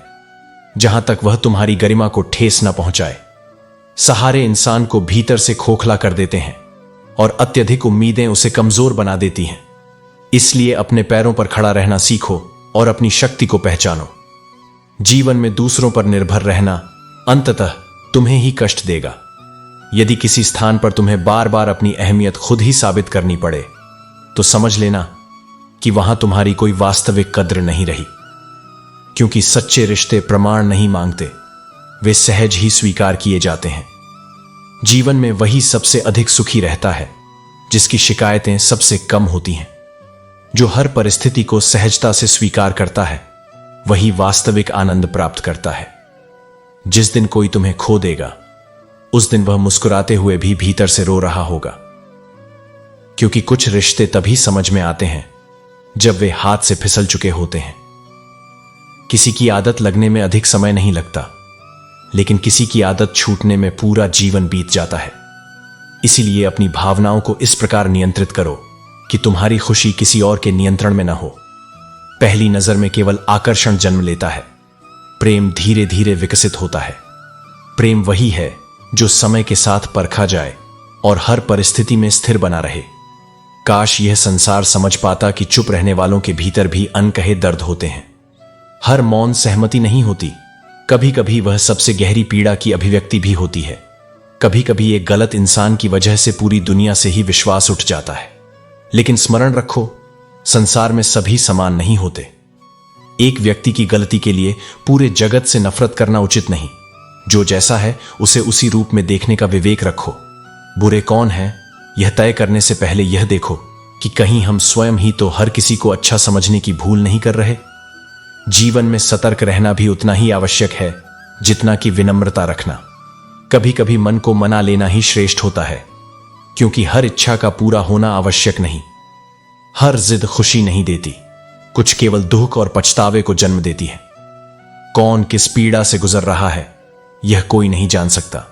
Speaker 1: जहां तक वह तुम्हारी गरिमा को ठेस न पहुंचाए। सहारे इंसान को भीतर से खोखला कर देते हैं और अत्यधिक उम्मीदें उसे कमजोर बना देती हैं। इसलिए अपने पैरों पर खड़ा रहना सीखो और अपनी शक्ति को पहचानो। जीवन में दूसरों पर निर्भर रहना अंततः तुम्हें ही कष्ट देगा। यदि किसी स्थान पर तुम्हें बार बार अपनी अहमियत खुद ही साबित करनी पड़े तो समझ लेना कि वहां तुम्हारी कोई वास्तविक कद्र नहीं रही, क्योंकि सच्चे रिश्ते प्रमाण नहीं मांगते, वे सहज ही स्वीकार किए जाते हैं। जीवन में वही सबसे अधिक सुखी रहता है जिसकी शिकायतें सबसे कम होती हैं। जो हर परिस्थिति को सहजता से स्वीकार करता है वही वास्तविक आनंद प्राप्त करता है। जिस दिन कोई तुम्हें खो देगा उस दिन वह मुस्कुराते हुए भी भीतर से रो रहा होगा, क्योंकि कुछ रिश्ते तभी समझ में आते हैं जब वे हाथ से फिसल चुके होते हैं। किसी की आदत लगने में अधिक समय नहीं लगता, लेकिन किसी की आदत छूटने में पूरा जीवन बीत जाता है। इसीलिए अपनी भावनाओं को इस प्रकार नियंत्रित करो कि तुम्हारी खुशी किसी और के नियंत्रण में न हो। पहली नजर में केवल आकर्षण जन्म लेता है, प्रेम धीरे धीरे विकसित होता है। प्रेम वही है जो समय के साथ परखा जाए और हर परिस्थिति में स्थिर बना रहे। काश यह संसार समझ पाता कि चुप रहने वालों के भीतर भी अनकहे दर्द होते हैं। हर मौन सहमति नहीं होती, कभी कभी वह सबसे गहरी पीड़ा की अभिव्यक्ति भी होती है। कभी कभी एक गलत इंसान की वजह से पूरी दुनिया से ही विश्वास उठ जाता है। लेकिन स्मरण रखो, संसार में सभी समान नहीं होते। एक व्यक्ति की गलती के लिए पूरे जगत से नफरत करना उचित नहीं। जो जैसा है उसे उसी रूप में देखने का विवेक रखो। बुरे कौन हैं, यह तय करने से पहले यह देखो कि कहीं हम स्वयं ही तो हर किसी को अच्छा समझने की भूल नहीं कर रहे। जीवन में सतर्क रहना भी उतना ही आवश्यक है जितना कि विनम्रता रखना। कभी कभी मन को मना लेना ही श्रेष्ठ होता है, क्योंकि हर इच्छा का पूरा होना आवश्यक नहीं। हर जिद खुशी नहीं देती, कुछ केवल दुख और पछतावे को जन्म देती है। कौन किस पीड़ा से गुजर रहा है यह कोई नहीं जान सकता।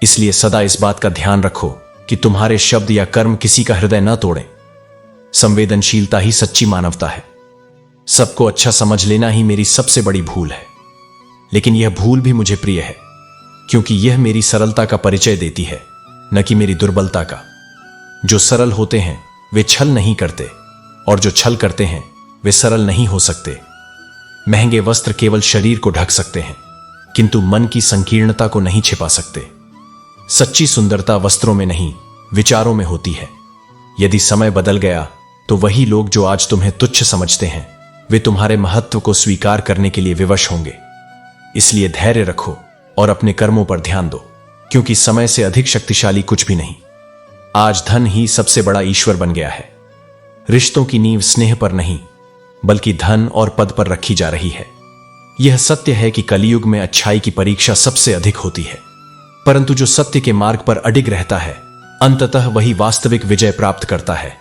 Speaker 1: इसलिए सदा इस बात का ध्यान रखो कि तुम्हारे शब्द या कर्म किसी का हृदय न तोड़ें। संवेदनशीलता ही सच्ची मानवता है। सबको अच्छा समझ लेना ही मेरी सबसे बड़ी भूल है, लेकिन यह भूल भी मुझे प्रिय है, क्योंकि यह मेरी सरलता का परिचय देती है, न कि मेरी दुर्बलता का। जो सरल होते हैं वे छल नहीं करते, और जो छल करते हैं वे सरल नहीं हो सकते। महंगे वस्त्र केवल शरीर को ढक सकते हैं, किंतु मन की संकीर्णता को नहीं छिपा सकते। सच्ची सुंदरता वस्त्रों में नहीं, विचारों में होती है। यदि समय बदल गया तो वही लोग जो आज तुम्हें तुच्छ समझते हैं वे तुम्हारे महत्व को स्वीकार करने के लिए विवश होंगे। इसलिए धैर्य रखो और अपने कर्मों पर ध्यान दो, क्योंकि समय से अधिक शक्तिशाली कुछ भी नहीं। आज धन ही सबसे बड़ा ईश्वर बन गया है। रिश्तों की नींव स्नेह पर नहीं, बल्कि धन और पद पर रखी जा रही है। यह सत्य है कि कलयुग में अच्छाई की परीक्षा सबसे अधिक होती है, परंतु जो सत्य के मार्ग पर अडिग रहता है अंततः वही वास्तविक विजय प्राप्त करता है।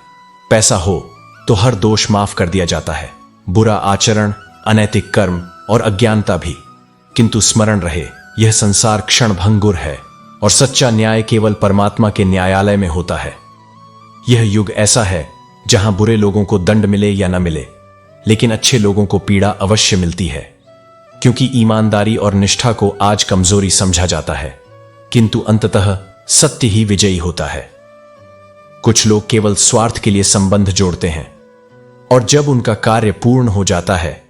Speaker 1: पैसा हो तो हर दोष माफ कर दिया जाता है, बुरा आचरण, अनैतिक कर्म और अज्ञानता भी। किंतु स्मरण रहे, यह संसार क्षण भंगुर है और सच्चा न्याय केवल परमात्मा के न्यायालय में होता है। यह युग ऐसा है जहां बुरे लोगों को दंड मिले या न मिले, लेकिन अच्छे लोगों को पीड़ा अवश्य मिलती है, क्योंकि ईमानदारी और निष्ठा को आज कमजोरी समझा जाता है, किंतु अंततः सत्य ही विजयी होता है। कुछ लोग केवल स्वार्थ के लिए संबंध जोड़ते हैं, और जब उनका कार्य पूर्ण हो जाता है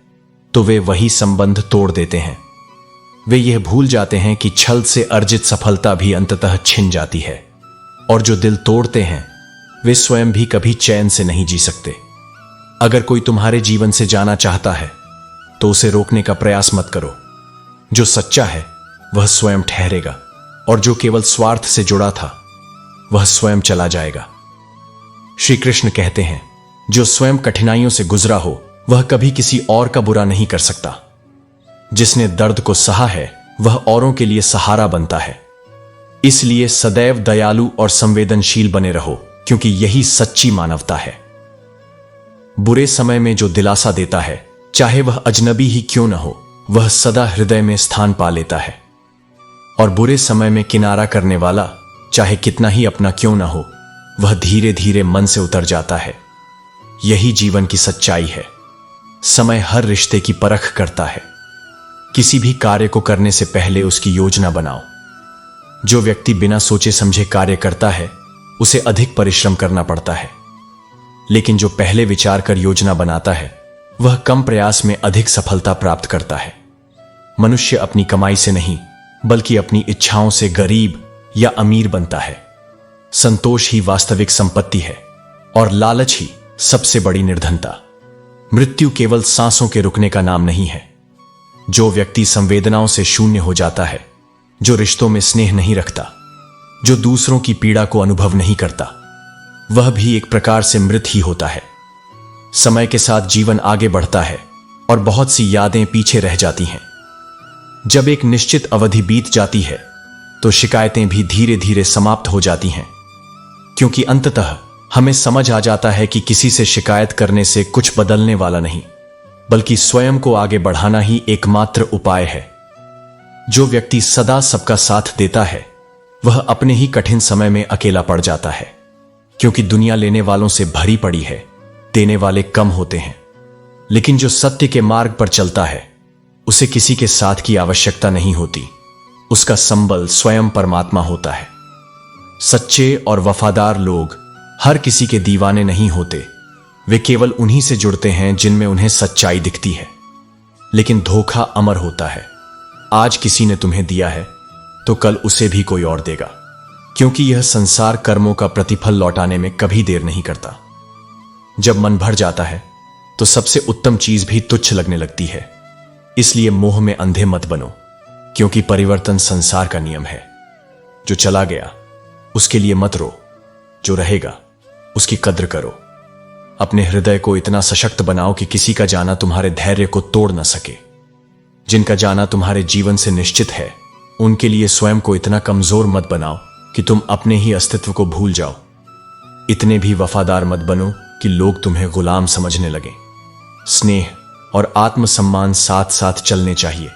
Speaker 1: तो वे वही संबंध तोड़ देते हैं। वे यह भूल जाते हैं कि छल से अर्जित सफलता भी अंततः छिन जाती है, और जो दिल तोड़ते हैं वे स्वयं भी कभी चैन से नहीं जी सकते। अगर कोई तुम्हारे जीवन से जाना चाहता है तो उसे रोकने का प्रयास मत करो। जो सच्चा है वह स्वयं ठहरेगा, और जो केवल स्वार्थ से जुड़ा था वह स्वयं चला जाएगा। श्री कृष्ण कहते हैं, जो स्वयं कठिनाइयों से गुजरा हो वह कभी किसी और का बुरा नहीं कर सकता। जिसने दर्द को सहा है वह औरों के लिए सहारा बनता है। इसलिए सदैव दयालु और संवेदनशील बने रहो, क्योंकि यही सच्ची मानवता है। बुरे समय में जो दिलासा देता है, चाहे वह अजनबी ही क्यों न हो, वह सदा हृदय में स्थान पा लेता है। और बुरे समय में किनारा करने वाला, चाहे कितना ही अपना क्यों न हो, वह धीरे धीरे मन से उतर जाता है। यही जीवन की सच्चाई है। समय हर रिश्ते की परख करता है। किसी भी कार्य को करने से पहले उसकी योजना बनाओ। जो व्यक्ति बिना सोचे समझे कार्य करता है उसे अधिक परिश्रम करना पड़ता है, लेकिन जो पहले विचार कर योजना बनाता है वह कम प्रयास में अधिक सफलता प्राप्त करता है। मनुष्य अपनी कमाई से नहीं, बल्कि अपनी इच्छाओं से गरीब या अमीर बनता है। संतोष ही वास्तविक संपत्ति है, और लालच ही सबसे बड़ी निर्धनता। मृत्यु केवल सांसों के रुकने का नाम नहीं है। जो व्यक्ति संवेदनाओं से शून्य हो जाता है, जो रिश्तों में स्नेह नहीं रखता, जो दूसरों की पीड़ा को अनुभव नहीं करता, वह भी एक प्रकार से मृत ही होता है। समय के साथ जीवन आगे बढ़ता है और बहुत सी यादें पीछे रह जाती हैं। जब एक निश्चित अवधि बीत जाती है तो शिकायतें भी धीरे धीरे समाप्त हो जाती हैं, क्योंकि अंततः हमें समझ आ जाता है कि किसी से शिकायत करने से कुछ बदलने वाला नहीं, बल्कि स्वयं को आगे बढ़ाना ही एकमात्र उपाय है। जो व्यक्ति सदा सबका साथ देता है वह अपने ही कठिन समय में अकेला पड़ जाता है, क्योंकि दुनिया लेने वालों से भरी पड़ी है, देने वाले कम होते हैं। लेकिन जो सत्य के मार्ग पर चलता है उसे किसी के साथ की आवश्यकता नहीं होती, उसका संबल स्वयं परमात्मा होता है। सच्चे और वफादार लोग हर किसी के दीवाने नहीं होते, वे केवल उन्हीं से जुड़ते हैं जिनमें उन्हें सच्चाई दिखती है। लेकिन धोखा अमर होता है, आज किसी ने तुम्हें दिया है तो कल उसे भी कोई और देगा, क्योंकि यह संसार कर्मों का प्रतिफल लौटाने में कभी देर नहीं करता। जब मन भर जाता है तो सबसे उत्तम चीज भी तुच्छ लगने लगती है। इसलिए मोह में अंधे मत बनो, क्योंकि परिवर्तन संसार का नियम है। जो चला गया उसके लिए मत रो, जो रहेगा उसकी कद्र करो। अपने हृदय को इतना सशक्त बनाओ कि किसी का जाना तुम्हारे धैर्य को तोड़ न सके। जिनका जाना तुम्हारे जीवन से निश्चित है उनके लिए स्वयं को इतना कमजोर मत बनाओ कि तुम अपने ही अस्तित्व को भूल जाओ। इतने भी वफादार मत बनो कि लोग तुम्हें गुलाम समझने लगें। स्नेह और आत्मसम्मान साथ साथ चलने चाहिए।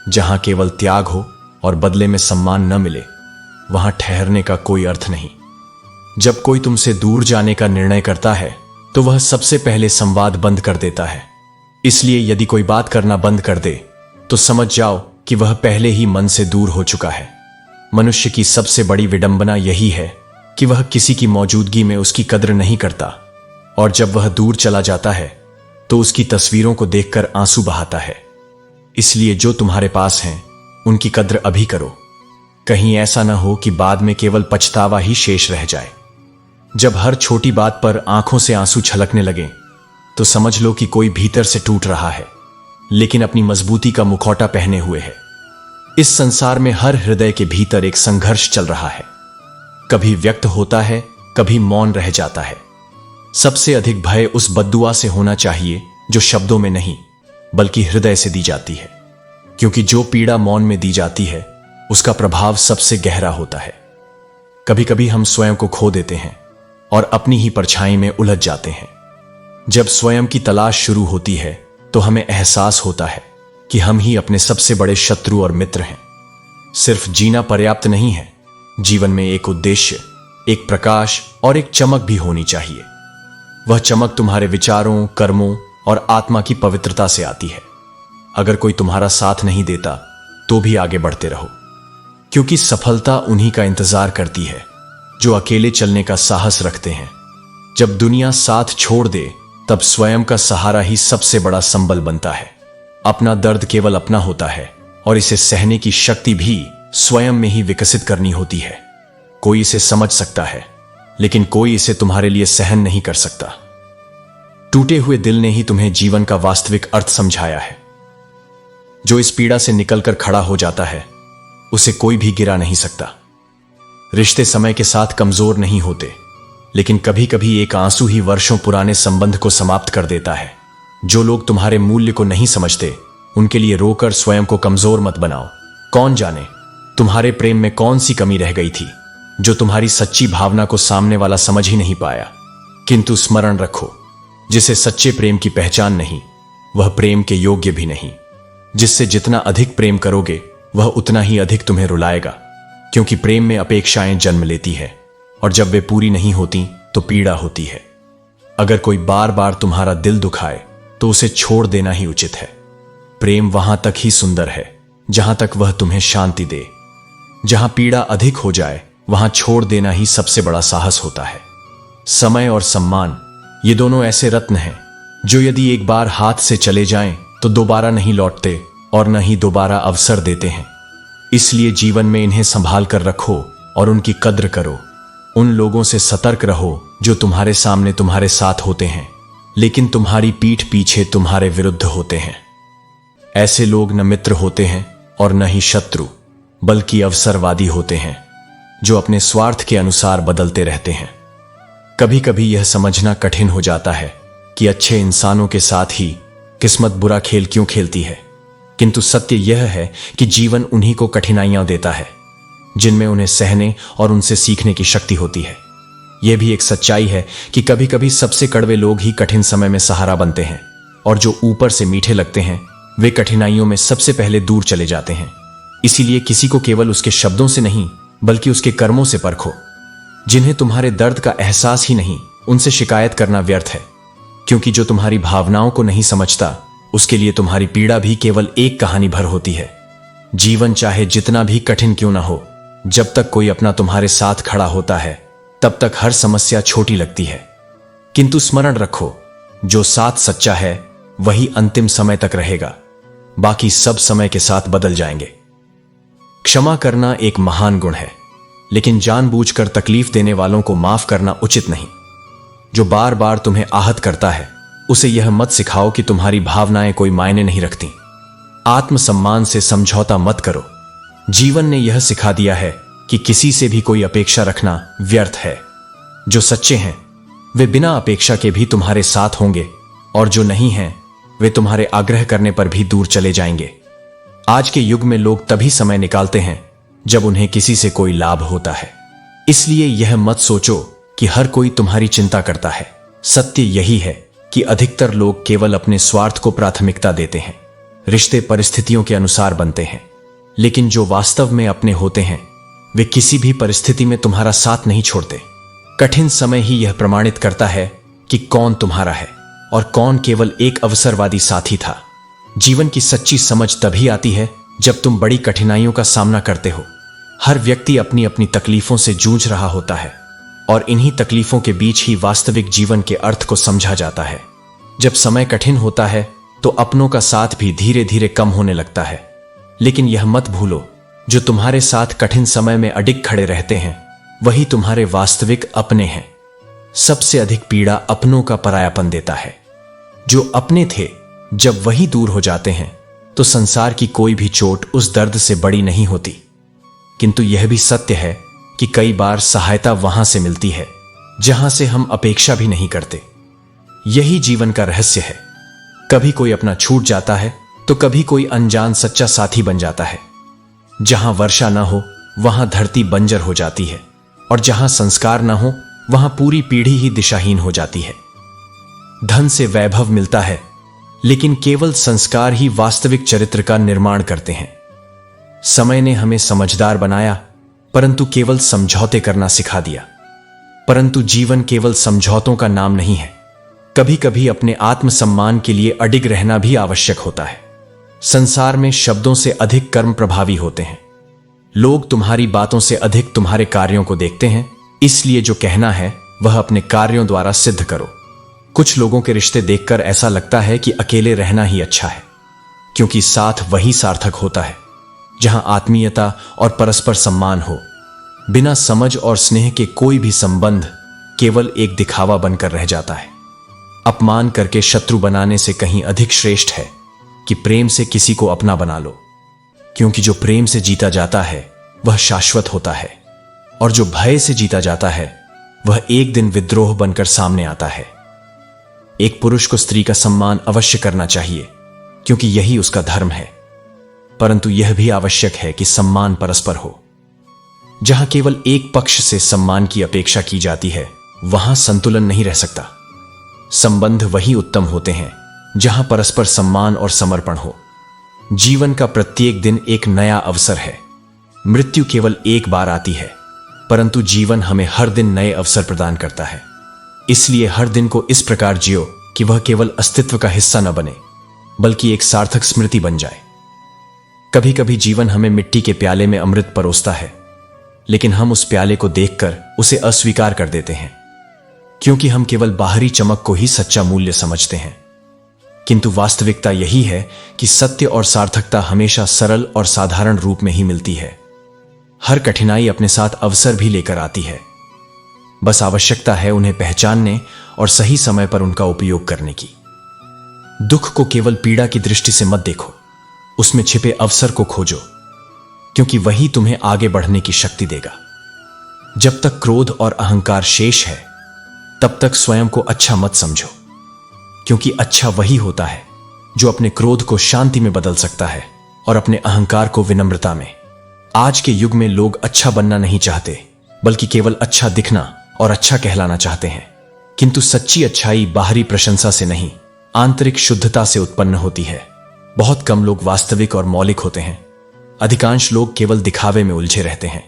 Speaker 1: जहां केवल त्याग हो और बदले में सम्मान न मिले वहां ठहरने का कोई अर्थ नहीं। जब कोई तुमसे दूर जाने का निर्णय करता है तो वह सबसे पहले संवाद बंद कर देता है। इसलिए यदि कोई बात करना बंद कर दे तो समझ जाओ कि वह पहले ही मन से दूर हो चुका है। मनुष्य की सबसे बड़ी विडंबना यही है कि वह किसी की मौजूदगी में उसकी कद्र नहीं करता, और जब वह दूर चला जाता है तो उसकी तस्वीरों को देखकर आंसू बहाता है। इसलिए जो तुम्हारे पास हैं उनकी कद्र अभी करो, कहीं ऐसा ना हो कि बाद में केवल पछतावा ही शेष रह जाए। जब हर छोटी बात पर आंखों से आंसू छलकने लगे तो समझ लो कि कोई भीतर से टूट रहा है, लेकिन अपनी मजबूती का मुखौटा पहने हुए है। इस संसार में हर हृदय के भीतर एक संघर्ष चल रहा है, कभी व्यक्त होता है, कभी मौन रह जाता है। सबसे अधिक भय उस बद्दुआ से होना चाहिए जो शब्दों में नहीं बल्कि हृदय से दी जाती है, क्योंकि जो पीड़ा मौन में दी जाती है उसका प्रभाव सबसे गहरा होता है। कभी कभी हम स्वयं को खो देते हैं और अपनी ही परछाई में उलझ जाते हैं। जब स्वयं की तलाश शुरू होती है तो हमें एहसास होता है कि हम ही अपने सबसे बड़े शत्रु और मित्र हैं। सिर्फ जीना पर्याप्त नहीं है, जीवन में एक उद्देश्य, एक प्रकाश और एक चमक भी होनी चाहिए। वह चमक तुम्हारे विचारों, कर्मों और आत्मा की पवित्रता से आती है। अगर कोई तुम्हारा साथ नहीं देता तो भी आगे बढ़ते रहो, क्योंकि सफलता उन्हीं का इंतजार करती है जो अकेले चलने का साहस रखते हैं। जब दुनिया साथ छोड़ दे तब स्वयं का सहारा ही सबसे बड़ा संबल बनता है। अपना दर्द केवल अपना होता है और इसे सहने की शक्ति भी स्वयं में ही विकसित करनी होती है। कोई इसे समझ सकता है लेकिन कोई इसे तुम्हारे लिए सहन नहीं कर सकता। टूटे हुए दिल ने ही तुम्हें जीवन का वास्तविक अर्थ समझाया है। जो इस पीड़ा से निकलकर खड़ा हो जाता है उसे कोई भी गिरा नहीं सकता। रिश्ते समय के साथ कमजोर नहीं होते, लेकिन कभी कभी एक आंसू ही वर्षों पुराने संबंध को समाप्त कर देता है। जो लोग तुम्हारे मूल्य को नहीं समझते उनके लिए रोकर स्वयं को कमजोर मत बनाओ। कौन जाने तुम्हारे प्रेम में कौन सी कमी रह गई थी जो तुम्हारी सच्ची भावना को सामने वाला समझ ही नहीं पाया। किंतु स्मरण रखो, जिसे सच्चे प्रेम की पहचान नहीं वह प्रेम के योग्य भी नहीं। जिससे जितना अधिक प्रेम करोगे वह उतना ही अधिक तुम्हें रुलाएगा, क्योंकि प्रेम में अपेक्षाएं जन्म लेती है और जब वे पूरी नहीं होती तो पीड़ा होती है। अगर कोई बार बार तुम्हारा दिल दुखाए तो उसे छोड़ देना ही उचित है। प्रेम वहां तक ही सुंदर है जहां तक वह तुम्हें शांति दे। जहां पीड़ा अधिक हो जाए वहां छोड़ देना ही सबसे बड़ा साहस होता है। समय और सम्मान, ये दोनों ऐसे रत्न हैं जो यदि एक बार हाथ से चले जाएं तो दोबारा नहीं लौटते और न ही दोबारा अवसर देते हैं। इसलिए जीवन में इन्हें संभाल कर रखो और उनकी कद्र करो। उन लोगों से सतर्क रहो जो तुम्हारे सामने तुम्हारे साथ होते हैं लेकिन तुम्हारी पीठ पीछे तुम्हारे विरुद्ध होते हैं। ऐसे लोग न मित्र होते हैं और न ही शत्रु, बल्कि अवसरवादी होते हैं जो अपने स्वार्थ के अनुसार बदलते रहते हैं। कभी कभी यह समझना कठिन हो जाता है कि अच्छे इंसानों के साथ ही किस्मत बुरा खेल क्यों खेलती है, किंतु सत्य यह है कि जीवन उन्हीं को कठिनाइयां देता है जिनमें उन्हें सहने और उनसे सीखने की शक्ति होती है। यह भी एक सच्चाई है कि कभी कभी सबसे कड़वे लोग ही कठिन समय में सहारा बनते हैं, और जो ऊपर से मीठे लगते हैं वे कठिनाइयों में सबसे पहले दूर चले जाते हैं। इसीलिए किसी को केवल उसके शब्दों से नहीं बल्कि उसके कर्मों से परखो। जिन्हें तुम्हारे दर्द का एहसास ही नहीं, उनसे शिकायत करना व्यर्थ है, क्योंकि जो तुम्हारी भावनाओं को नहीं समझता उसके लिए तुम्हारी पीड़ा भी केवल एक कहानी भर होती है। जीवन चाहे जितना भी कठिन क्यों ना हो, जब तक कोई अपना तुम्हारे साथ खड़ा होता है तब तक हर समस्या छोटी लगती है। किंतु स्मरण रखो, जो साथ सच्चा है वही अंतिम समय तक रहेगा, बाकी सब समय के साथ बदल जाएंगे। क्षमा करना एक महान गुण है, लेकिन जानबूझकर तकलीफ देने वालों को माफ करना उचित नहीं। जो बार बार तुम्हें आहत करता है उसे यह मत सिखाओ कि तुम्हारी भावनाएं कोई मायने नहीं रखती। आत्मसम्मान से समझौता मत करो। जीवन ने यह सिखा दिया है कि किसी से भी कोई अपेक्षा रखना व्यर्थ है। जो सच्चे हैं वे बिना अपेक्षा के भी तुम्हारे साथ होंगे, और जो नहीं हैं वे तुम्हारे आग्रह करने पर भी दूर चले जाएंगे। आज के युग में लोग तभी समय निकालते हैं जब उन्हें किसी से कोई लाभ होता है। इसलिए यह मत सोचो कि हर कोई तुम्हारी चिंता करता है। सत्य यही है कि अधिकतर लोग केवल अपने स्वार्थ को प्राथमिकता देते हैं। रिश्ते परिस्थितियों के अनुसार बनते हैं, लेकिन जो वास्तव में अपने होते हैं वे किसी भी परिस्थिति में तुम्हारा साथ नहीं छोड़ते। कठिन समय ही यह प्रमाणित करता है कि कौन तुम्हारा है और कौन केवल एक अवसरवादी साथी था। जीवन की सच्ची समझ तभी आती है जब तुम बड़ी कठिनाइयों का सामना करते हो। हर व्यक्ति अपनी अपनी तकलीफों से जूझ रहा होता है, और इन्हीं तकलीफों के बीच ही वास्तविक जीवन के अर्थ को समझा जाता है। जब समय कठिन होता है तो अपनों का साथ भी धीरे धीरे कम होने लगता है, लेकिन यह मत भूलो, जो तुम्हारे साथ कठिन समय में अडिग खड़े रहते हैं वही तुम्हारे वास्तविक अपने हैं। सबसे अधिक पीड़ा अपनों का परायापन देता है। जो अपने थे जब वही दूर हो जाते हैं तो संसार की कोई भी चोट उस दर्द से बड़ी नहीं होती। किंतु यह भी सत्य है कि कई बार सहायता वहां से मिलती है जहां से हम अपेक्षा भी नहीं करते। यही जीवन का रहस्य है। कभी कोई अपना छूट जाता है तो कभी कोई अनजान सच्चा साथी बन जाता है। जहां वर्षा न हो वहां धरती बंजर हो जाती है, और जहां संस्कार न हो वहां पूरी पीढ़ी ही दिशाहीन हो जाती है। धन से वैभव मिलता है, लेकिन केवल संस्कार ही वास्तविक चरित्र का निर्माण करते हैं। समय ने हमें समझदार बनाया, परंतु केवल समझौते करना सिखा दिया। परंतु जीवन केवल समझौतों का नाम नहीं है। कभी कभी अपने आत्मसम्मान के लिए अडिग रहना भी आवश्यक होता है। संसार में शब्दों से अधिक कर्म प्रभावी होते हैं। लोग तुम्हारी बातों से अधिक तुम्हारे कार्यों को देखते हैं, इसलिए जो कहना है वह अपने कार्यों द्वारा सिद्ध करो। कुछ लोगों के रिश्ते देखकर ऐसा लगता है कि अकेले रहना ही अच्छा है, क्योंकि साथ वही सार्थक होता है जहां आत्मीयता और परस्पर सम्मान हो। बिना समझ और स्नेह के कोई भी संबंध केवल एक दिखावा बनकर रह जाता है। अपमान करके शत्रु बनाने से कहीं अधिक श्रेष्ठ है कि प्रेम से किसी को अपना बना लो, क्योंकि जो प्रेम से जीता जाता है वह शाश्वत होता है, और जो भय से जीता जाता है वह एक दिन विद्रोह बनकर सामने आता है। एक पुरुष को स्त्री का सम्मान अवश्य करना चाहिए, क्योंकि यही उसका धर्म है, परंतु यह भी आवश्यक है कि सम्मान परस्पर हो। जहां केवल एक पक्ष से सम्मान की अपेक्षा की जाती है वहां संतुलन नहीं रह सकता। संबंध वही उत्तम होते हैं जहां परस्पर सम्मान और समर्पण हो। जीवन का प्रत्येक दिन एक नया अवसर है। मृत्यु केवल एक बार आती है, परंतु जीवन हमें हर दिन नए अवसर प्रदान करता है। इसलिए हर दिन को इस प्रकार जियो कि वह केवल अस्तित्व का हिस्सा न बने, बल्कि एक सार्थक स्मृति बन जाए। कभी कभी जीवन हमें मिट्टी के प्याले में अमृत परोसता है, लेकिन हम उस प्याले को देखकर उसे अस्वीकार कर देते हैं, क्योंकि हम केवल बाहरी चमक को ही सच्चा मूल्य समझते हैं। किंतु वास्तविकता यही है कि सत्य और सार्थकता हमेशा सरल और साधारण रूप में ही मिलती है। हर कठिनाई अपने साथ अवसर भी लेकर आती है। बस आवश्यकता है उन्हें पहचानने और सही समय पर उनका उपयोग करने की। दुख को केवल पीड़ा की दृष्टि से मत देखो, उसमें छिपे अवसर को खोजो, क्योंकि वही तुम्हें आगे बढ़ने की शक्ति देगा। जब तक क्रोध और अहंकार शेष है तब तक स्वयं को अच्छा मत समझो, क्योंकि अच्छा वही होता है जो अपने क्रोध को शांति में बदल सकता है और अपने अहंकार को विनम्रता में। आज के युग में लोग अच्छा बनना नहीं चाहते, बल्कि केवल अच्छा दिखना और अच्छा कहलाना चाहते हैं। किंतु सच्ची अच्छाई बाहरी प्रशंसा से नहीं, आंतरिक शुद्धता से उत्पन्न होती है। बहुत कम लोग वास्तविक और मौलिक होते हैं। अधिकांश लोग केवल दिखावे में उलझे रहते हैं,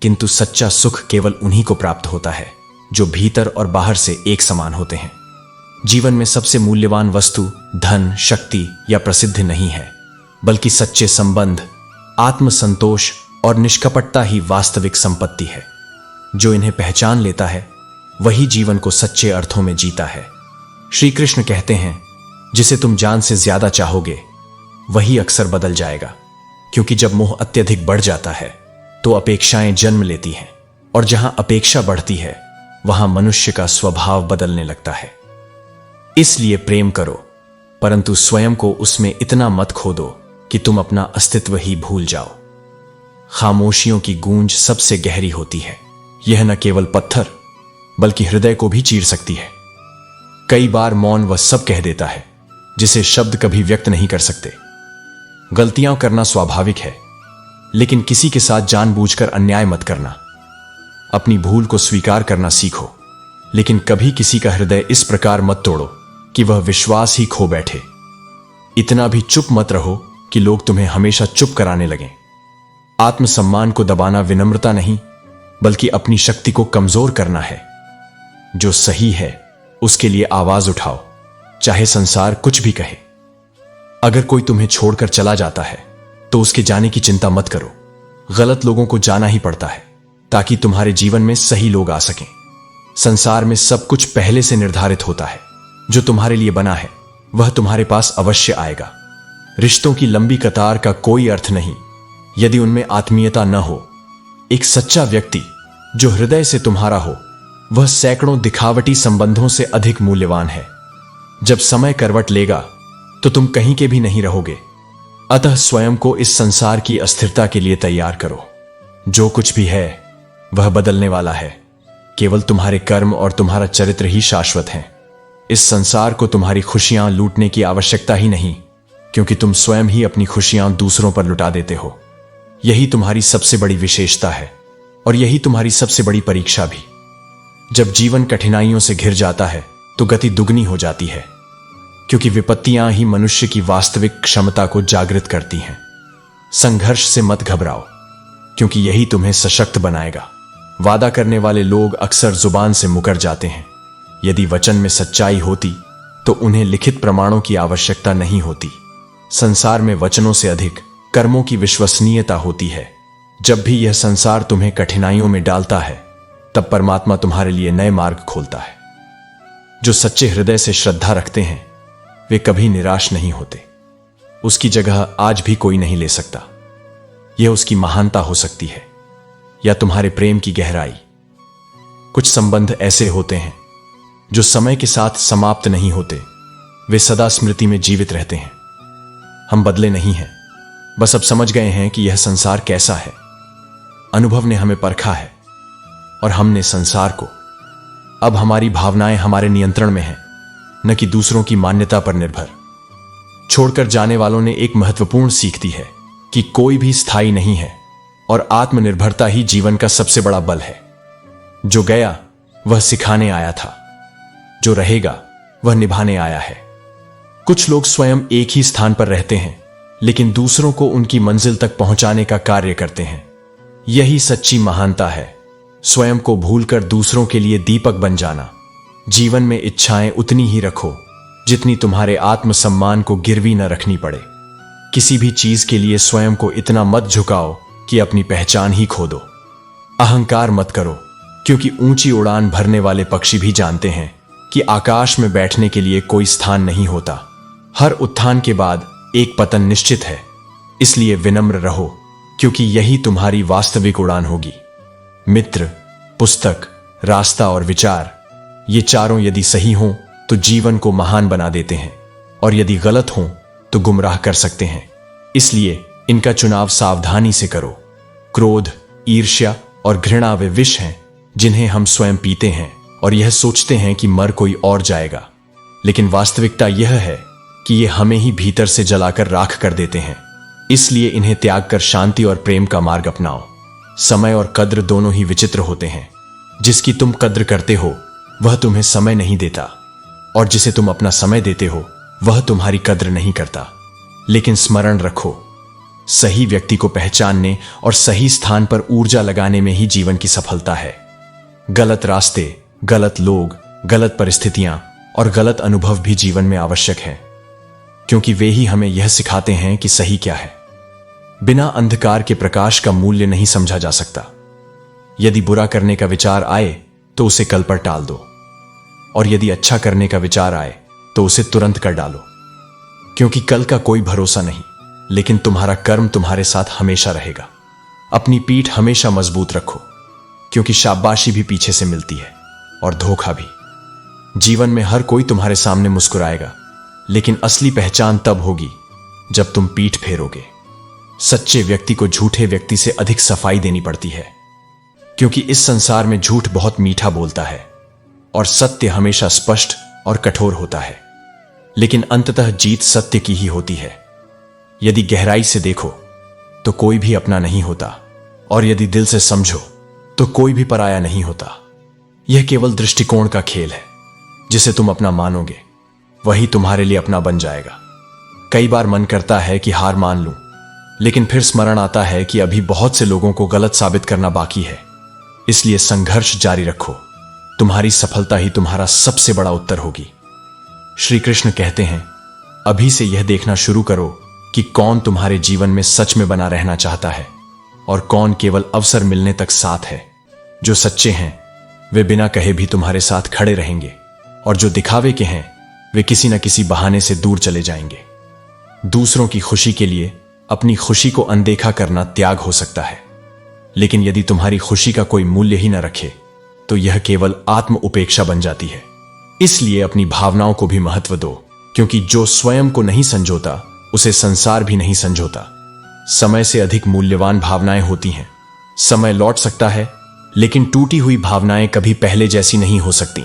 Speaker 1: किंतु सच्चा सुख केवल उन्हीं को प्राप्त होता है जो भीतर और बाहर से एक समान होते हैं। जीवन में सबसे मूल्यवान वस्तु धन, शक्ति या प्रसिद्धि नहीं है, बल्कि सच्चे संबंध, आत्मसंतोष और निष्कपटता ही वास्तविक संपत्ति है। जो इन्हें पहचान लेता है वही जीवन को सच्चे अर्थों में जीता है। श्री कृष्ण कहते हैं, जिसे तुम जान से ज्यादा चाहोगे वही अक्सर बदल जाएगा, क्योंकि जब मोह अत्यधिक बढ़ जाता है तो अपेक्षाएं जन्म लेती हैं, और जहां अपेक्षा बढ़ती है वहां मनुष्य का स्वभाव बदलने लगता है। इसलिए प्रेम करो, परंतु स्वयं को उसमें इतना मत खो दो कि तुम अपना अस्तित्व ही भूल जाओ। खामोशियों की गूंज सबसे गहरी होती है। यह न केवल पत्थर बल्कि हृदय को भी चीर सकती है। कई बार मौन वह सब कह देता है जिसे शब्द कभी व्यक्त नहीं कर सकते। गलतियां करना स्वाभाविक है, लेकिन किसी के साथ जानबूझकर अन्याय मत करना। अपनी भूल को स्वीकार करना सीखो, लेकिन कभी किसी का हृदय इस प्रकार मत तोड़ो कि वह विश्वास ही खो बैठे। इतना भी चुप मत रहो कि लोग तुम्हें हमेशा चुप कराने लगें। आत्मसम्मान को दबाना विनम्रता नहीं, बल्कि अपनी शक्ति को कमजोर करना है। जो सही है उसके लिए आवाज उठाओ, चाहे संसार कुछ भी कहे। अगर कोई तुम्हें छोड़कर चला जाता है तो उसके जाने की चिंता मत करो। गलत लोगों को जाना ही पड़ता है ताकि तुम्हारे जीवन में सही लोग आ सकें। संसार में सब कुछ पहले से निर्धारित होता है। जो तुम्हारे लिए बना है वह तुम्हारे पास अवश्य आएगा। रिश्तों की लंबी कतार का कोई अर्थ नहीं यदि उनमें आत्मीयता न हो। एक सच्चा व्यक्ति जो हृदय से तुम्हारा हो वह सैकड़ों दिखावटी संबंधों से अधिक मूल्यवान है। जब समय करवट लेगा तो तुम कहीं के भी नहीं रहोगे। अतः स्वयं को इस संसार की अस्थिरता के लिए तैयार करो। जो कुछ भी है वह बदलने वाला है। केवल तुम्हारे कर्म और तुम्हारा चरित्र ही शाश्वत हैं। इस संसार को तुम्हारी खुशियां लूटने की आवश्यकता ही नहीं, क्योंकि तुम स्वयं ही अपनी खुशियां दूसरों पर लुटा देते हो। यही तुम्हारी सबसे बड़ी विशेषता है और यही तुम्हारी सबसे बड़ी परीक्षा भी। जब जीवन कठिनाइयों से घिर जाता है तो गति दुगनी हो जाती है, क्योंकि विपत्तियां ही मनुष्य की वास्तविक क्षमता को जागृत करती हैं। संघर्ष से मत घबराओ, क्योंकि यही तुम्हें सशक्त बनाएगा। वादा करने वाले लोग अक्सर जुबान से मुकर जाते हैं। यदि वचन में सच्चाई होती तो उन्हें लिखित प्रमाणों की आवश्यकता नहीं होती। संसार में वचनों से अधिक कर्मों की विश्वसनीयता होती है। जब भी यह संसार तुम्हें कठिनाइयों में डालता है तब परमात्मा तुम्हारे लिए नए मार्ग खोलता है। जो सच्चे हृदय से श्रद्धा रखते हैं वे कभी निराश नहीं होते। उसकी जगह आज भी कोई नहीं ले सकता। यह उसकी महानता हो सकती है या तुम्हारे प्रेम की गहराई। कुछ संबंध ऐसे होते हैं जो समय के साथ समाप्त नहीं होते, वे सदा स्मृति में जीवित रहते हैं। हम बदले नहीं हैं, बस अब समझ गए हैं कि यह संसार कैसा है। अनुभव ने हमें परखा है और हमने संसार को। अब हमारी भावनाएं हमारे नियंत्रण में हैं, न कि दूसरों की मान्यता पर निर्भर। छोड़कर जाने वालों ने एक महत्वपूर्ण सीख दी है कि कोई भी स्थायी नहीं है और आत्मनिर्भरता ही जीवन का सबसे बड़ा बल है। जो गया वह सिखाने आया था, जो रहेगा वह निभाने आया है। कुछ लोग स्वयं एक ही स्थान पर रहते हैं, लेकिन दूसरों को उनकी मंजिल तक पहुंचाने का कार्य करते हैं। यही सच्ची महानता है, स्वयं को भूलकर दूसरों के लिए दीपक बन जाना। जीवन में इच्छाएं उतनी ही रखो जितनी तुम्हारे आत्मसम्मान को गिरवी न रखनी पड़े। किसी भी चीज के लिए स्वयं को इतना मत झुकाओ कि अपनी पहचान ही खो दो। अहंकार मत करो, क्योंकि ऊंची उड़ान भरने वाले पक्षी भी जानते हैं कि आकाश में बैठने के लिए कोई स्थान नहीं होता। हर उत्थान के बाद एक पतन निश्चित है। इसलिए विनम्र रहो, क्योंकि यही तुम्हारी वास्तविक उड़ान होगी। मित्र, पुस्तक, रास्ता और विचार, ये चारों यदि सही हों तो जीवन को महान बना देते हैं, और यदि गलत हों तो गुमराह कर सकते हैं। इसलिए इनका चुनाव सावधानी से करो। क्रोध, ईर्ष्या और घृणा वे विष हैं जिन्हें हम स्वयं पीते हैं और यह सोचते हैं कि मर कोई और जाएगा, लेकिन वास्तविकता यह है कि ये हमें ही भीतर से जलाकर राख कर देते हैं। इसलिए इन्हें त्याग कर शांति और प्रेम का मार्ग अपनाओ। समय और कद्र दोनों ही विचित्र होते हैं। जिसकी तुम कद्र करते हो वह तुम्हें समय नहीं देता, और जिसे तुम अपना समय देते हो वह तुम्हारी कद्र नहीं करता। लेकिन स्मरण रखो, सही व्यक्ति को पहचानने और सही स्थान पर ऊर्जा लगाने में ही जीवन की सफलता है। गलत रास्ते, गलत लोग, गलत परिस्थितियां और गलत अनुभव भी जीवन में आवश्यक हैं, क्योंकि वे ही हमें यह सिखाते हैं कि सही क्या है। बिना अंधकार के प्रकाश का मूल्य नहीं समझा जा सकता। यदि बुरा करने का विचार आए तो उसे कल पर टाल दो, और यदि अच्छा करने का विचार आए तो उसे तुरंत कर डालो, क्योंकि कल का कोई भरोसा नहीं, लेकिन तुम्हारा कर्म तुम्हारे साथ हमेशा रहेगा। अपनी पीठ हमेशा मजबूत रखो, क्योंकि शाबाशी भी पीछे से मिलती है और धोखा भी। जीवन में हर कोई तुम्हारे सामने मुस्कुराएगा, लेकिन असली पहचान तब होगी जब तुम पीठ फेरोगे। सच्चे व्यक्ति को झूठे व्यक्ति से अधिक सफाई देनी पड़ती है, क्योंकि इस संसार में झूठ बहुत मीठा बोलता है और सत्य हमेशा स्पष्ट और कठोर होता है, लेकिन अंततः जीत सत्य की ही होती है। यदि गहराई से देखो तो कोई भी अपना नहीं होता, और यदि दिल से समझो तो कोई भी पराया नहीं होता। यह केवल दृष्टिकोण का खेल है। जिसे तुम अपना मानोगे वही तुम्हारे लिए अपना बन जाएगा। कई बार मन करता है कि हार मान लूं, लेकिन फिर स्मरण आता है कि अभी बहुत से लोगों को गलत साबित करना बाकी है। इसलिए संघर्ष जारी रखो। तुम्हारी सफलता ही तुम्हारा सबसे बड़ा उत्तर होगी। श्री कृष्ण कहते हैं, अभी से यह देखना शुरू करो कि कौन तुम्हारे जीवन में सच में बना रहना चाहता है और कौन केवल अवसर मिलने तक साथ है। जो सच्चे हैं वे बिना कहे भी तुम्हारे साथ खड़े रहेंगे, और जो दिखावे के हैं वे किसी न किसी बहाने से दूर चले जाएंगे। दूसरों की खुशी के लिए अपनी खुशी को अनदेखा करना त्याग हो सकता है, लेकिन यदि तुम्हारी खुशी का कोई मूल्य ही न रखे तो यह केवल आत्म उपेक्षा बन जाती है। इसलिए अपनी भावनाओं को भी महत्व दो, क्योंकि जो स्वयं को नहीं संजोता उसे संसार भी नहीं संजोता। समय से अधिक मूल्यवान भावनाएं होती हैं। समय लौट सकता है, लेकिन टूटी हुई भावनाएं कभी पहले जैसी नहीं हो सकती।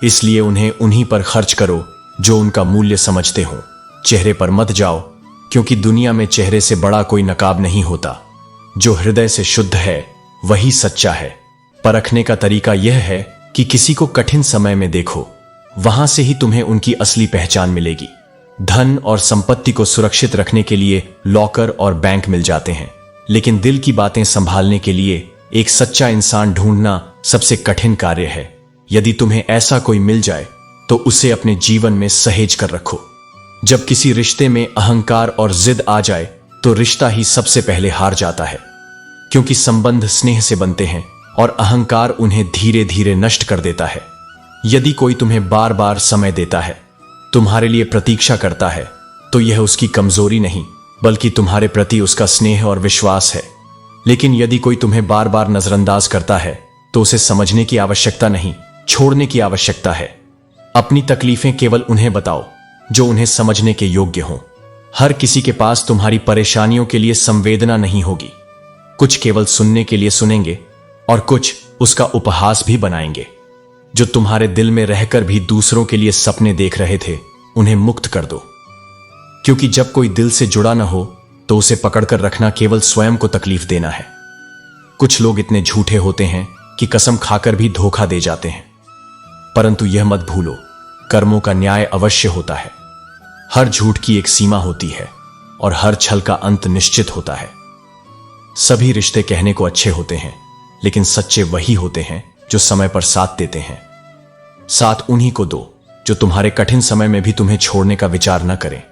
Speaker 1: इसलिए उन्हें उन्हीं पर खर्च करो जो उनका मूल्य समझते हो। चेहरे पर मत जाओ, क्योंकि दुनिया में चेहरे से बड़ा कोई नकाब नहीं होता। जो हृदय से शुद्ध है वही सच्चा है। परखने का तरीका यह है कि किसी को कठिन समय में देखो, वहां से ही तुम्हें उनकी असली पहचान मिलेगी। धन और संपत्ति को सुरक्षित रखने के लिए लॉकर और बैंक मिल जाते हैं, लेकिन दिल की बातें संभालने के लिए एक सच्चा इंसान ढूंढना सबसे कठिन कार्य है। यदि तुम्हें ऐसा कोई मिल जाए तो उसे अपने जीवन में सहेज कर रखो। जब किसी रिश्ते में अहंकार और जिद आ जाए तो रिश्ता ही सबसे पहले हार जाता है, क्योंकि संबंध स्नेह से बनते हैं और अहंकार उन्हें धीरे धीरे नष्ट कर देता है। यदि कोई तुम्हें बार बार समय देता है, तुम्हारे लिए प्रतीक्षा करता है, तो यह उसकी कमजोरी नहीं बल्कि तुम्हारे प्रति उसका स्नेह और विश्वास है। लेकिन यदि कोई तुम्हें बार बार नजरअंदाज करता है तो उसे समझने की आवश्यकता नहीं, छोड़ने की आवश्यकता है। अपनी तकलीफें केवल उन्हें बताओ जो उन्हें समझने के योग्य हों। हर किसी के पास तुम्हारी परेशानियों के लिए संवेदना नहीं होगी। कुछ केवल सुनने के लिए सुनेंगे और कुछ उसका उपहास भी बनाएंगे। जो तुम्हारे दिल में रहकर भी दूसरों के लिए सपने देख रहे थे, उन्हें मुक्त कर दो, क्योंकि जब कोई दिल से जुड़ा न हो तो उसे पकड़कर रखना केवल स्वयं को तकलीफ देना है। कुछ लोग इतने झूठे होते हैं कि कसम खाकर भी धोखा दे जाते हैं, परंतु यह मत भूलो, कर्मों का न्याय अवश्य होता है। हर झूठ की एक सीमा होती है और हर छल का अंत निश्चित होता है। सभी रिश्ते कहने को अच्छे होते हैं, लेकिन सच्चे वही होते हैं जो समय पर साथ देते हैं। साथ उन्हीं को दो जो तुम्हारे कठिन समय में भी तुम्हें छोड़ने का विचार न करें।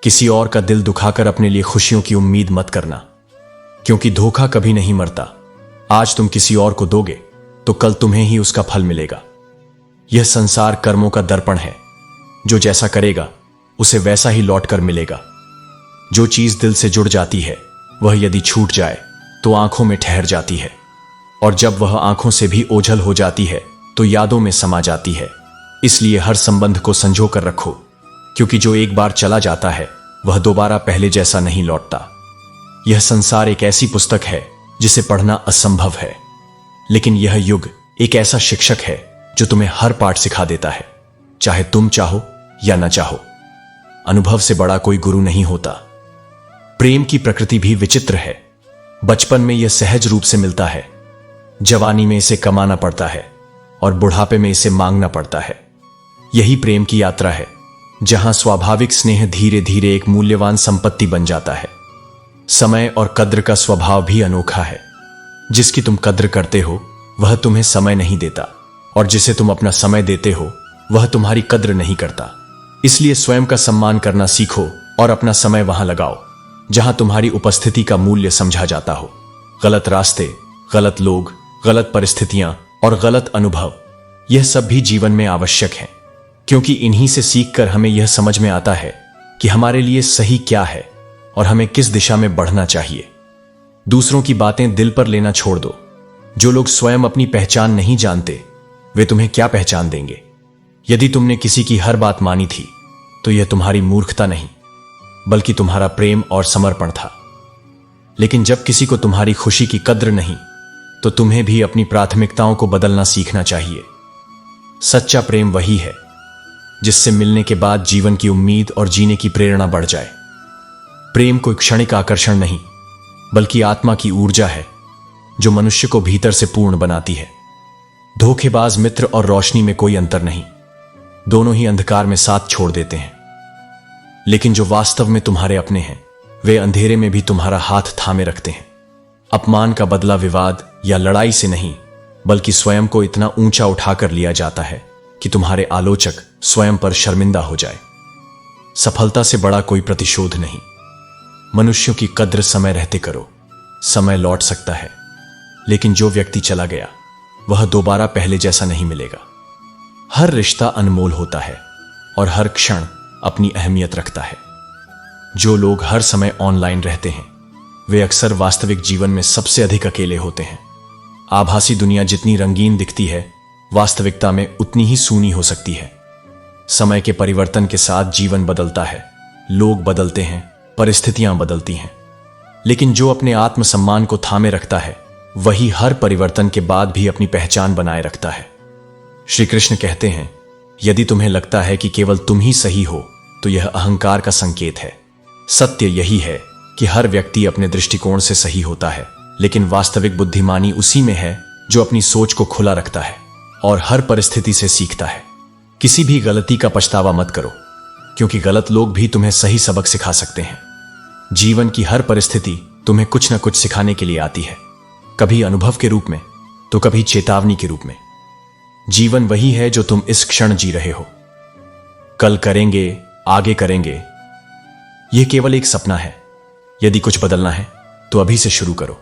Speaker 1: किसी और का दिल दुखाकर अपने लिए खुशियों की उम्मीद मत करना, क्योंकि धोखा कभी नहीं मरता। आज तुम किसी और को दोगे तो कल तुम्हें ही उसका फल मिलेगा। यह संसार कर्मों का दर्पण है। जो जैसा करेगा उसे वैसा ही लौट कर मिलेगा। जो चीज दिल से जुड़ जाती है वह यदि छूट जाए तो आंखों में ठहर जाती है, और जब वह आंखों से भी ओझल हो जाती है तो यादों में समा जाती है। इसलिए हर संबंध को संजो कर रखो, क्योंकि जो एक बार चला जाता है वह दोबारा पहले जैसा नहीं लौटता। यह संसार एक ऐसी पुस्तक है जिसे पढ़ना असंभव है, लेकिन यह युग एक ऐसा शिक्षक है जो तुम्हें हर पाठ सिखा देता है, चाहे तुम चाहो या न चाहो। अनुभव से बड़ा कोई गुरु नहीं होता। प्रेम की प्रकृति भी विचित्र है। बचपन में यह सहज रूप से मिलता है, जवानी में इसे कमाना पड़ता है और बुढ़ापे में इसे मांगना पड़ता है। यही प्रेम की यात्रा है, जहां स्वाभाविक स्नेह धीरे धीरे एक मूल्यवान संपत्ति बन जाता है। समय और कद्र का स्वभाव भी अनोखा है। जिसकी तुम कद्र करते हो वह तुम्हें समय नहीं देता, और जिसे तुम अपना समय देते हो वह तुम्हारी कद्र नहीं करता। इसलिए स्वयं का सम्मान करना सीखो और अपना समय वहां लगाओ जहां तुम्हारी उपस्थिति का मूल्य समझा जाता हो। गलत रास्ते, गलत लोग, गलत परिस्थितियां और गलत अनुभव, यह सब भी जीवन में आवश्यक है, क्योंकि इन्हीं से सीखकर हमें यह समझ में आता है कि हमारे लिए सही क्या है और हमें किस दिशा में बढ़ना चाहिए। दूसरों की बातें दिल पर लेना छोड़ दो। जो लोग स्वयं अपनी पहचान नहीं जानते वे तुम्हें क्या पहचान देंगे। यदि तुमने किसी की हर बात मानी थी तो यह तुम्हारी मूर्खता नहीं बल्कि तुम्हारा प्रेम और समर्पण था। लेकिन जब किसी को तुम्हारी खुशी की कद्र नहीं तो तुम्हें भी अपनी प्राथमिकताओं को बदलना सीखना चाहिए। सच्चा प्रेम वही है जिससे मिलने के बाद जीवन की उम्मीद और जीने की प्रेरणा बढ़ जाए। प्रेम कोई क्षणिक आकर्षण नहीं बल्कि आत्मा की ऊर्जा है जो मनुष्य को भीतर से पूर्ण बनाती है। धोखेबाज मित्र और रोशनी में कोई अंतर नहीं, दोनों ही अंधकार में साथ छोड़ देते हैं। लेकिन जो वास्तव में तुम्हारे अपने हैं वे अंधेरे में भी तुम्हारा हाथ थामे रखते हैं। अपमान का बदला विवाद या लड़ाई से नहीं बल्कि स्वयं को इतना ऊंचा उठाकर लिया जाता है कि तुम्हारे आलोचक स्वयं पर शर्मिंदा हो जाए। सफलता से बड़ा कोई प्रतिशोध नहीं। मनुष्यों की कद्र समय रहते करो। समय लौट सकता है, लेकिन जो व्यक्ति चला गया वह दोबारा पहले जैसा नहीं मिलेगा। हर रिश्ता अनमोल होता है और हर क्षण अपनी अहमियत रखता है। जो लोग हर समय ऑनलाइन रहते हैं वे अक्सर वास्तविक जीवन में सबसे अधिक अकेले होते हैं। आभासी दुनिया जितनी रंगीन दिखती है वास्तविकता में उतनी ही सूनी हो सकती है। समय के परिवर्तन के साथ जीवन बदलता है, लोग बदलते हैं, परिस्थितियां बदलती हैं, लेकिन जो अपने आत्मसम्मान को थामे रखता है वही हर परिवर्तन के बाद भी अपनी पहचान बनाए रखता है। श्री कृष्ण कहते हैं, यदि तुम्हें लगता है कि केवल तुम ही सही हो तो यह अहंकार का संकेत है। सत्य यही है कि हर व्यक्ति अपने दृष्टिकोण से सही होता है, लेकिन वास्तविक बुद्धिमानी उसी में है जो अपनी सोच को खुला रखता है और हर परिस्थिति से सीखता है। किसी भी गलती का पछतावा मत करो, क्योंकि गलत लोग भी तुम्हें सही सबक सिखा सकते हैं। जीवन की हर परिस्थिति तुम्हें कुछ न कुछ सिखाने के लिए आती है, कभी अनुभव के रूप में तो कभी चेतावनी के रूप में। जीवन वही है जो तुम इस क्षण जी रहे हो। कल करेंगे, आगे करेंगे, यह केवल एक सपना है। यदि कुछ बदलना है तो अभी से शुरू करो।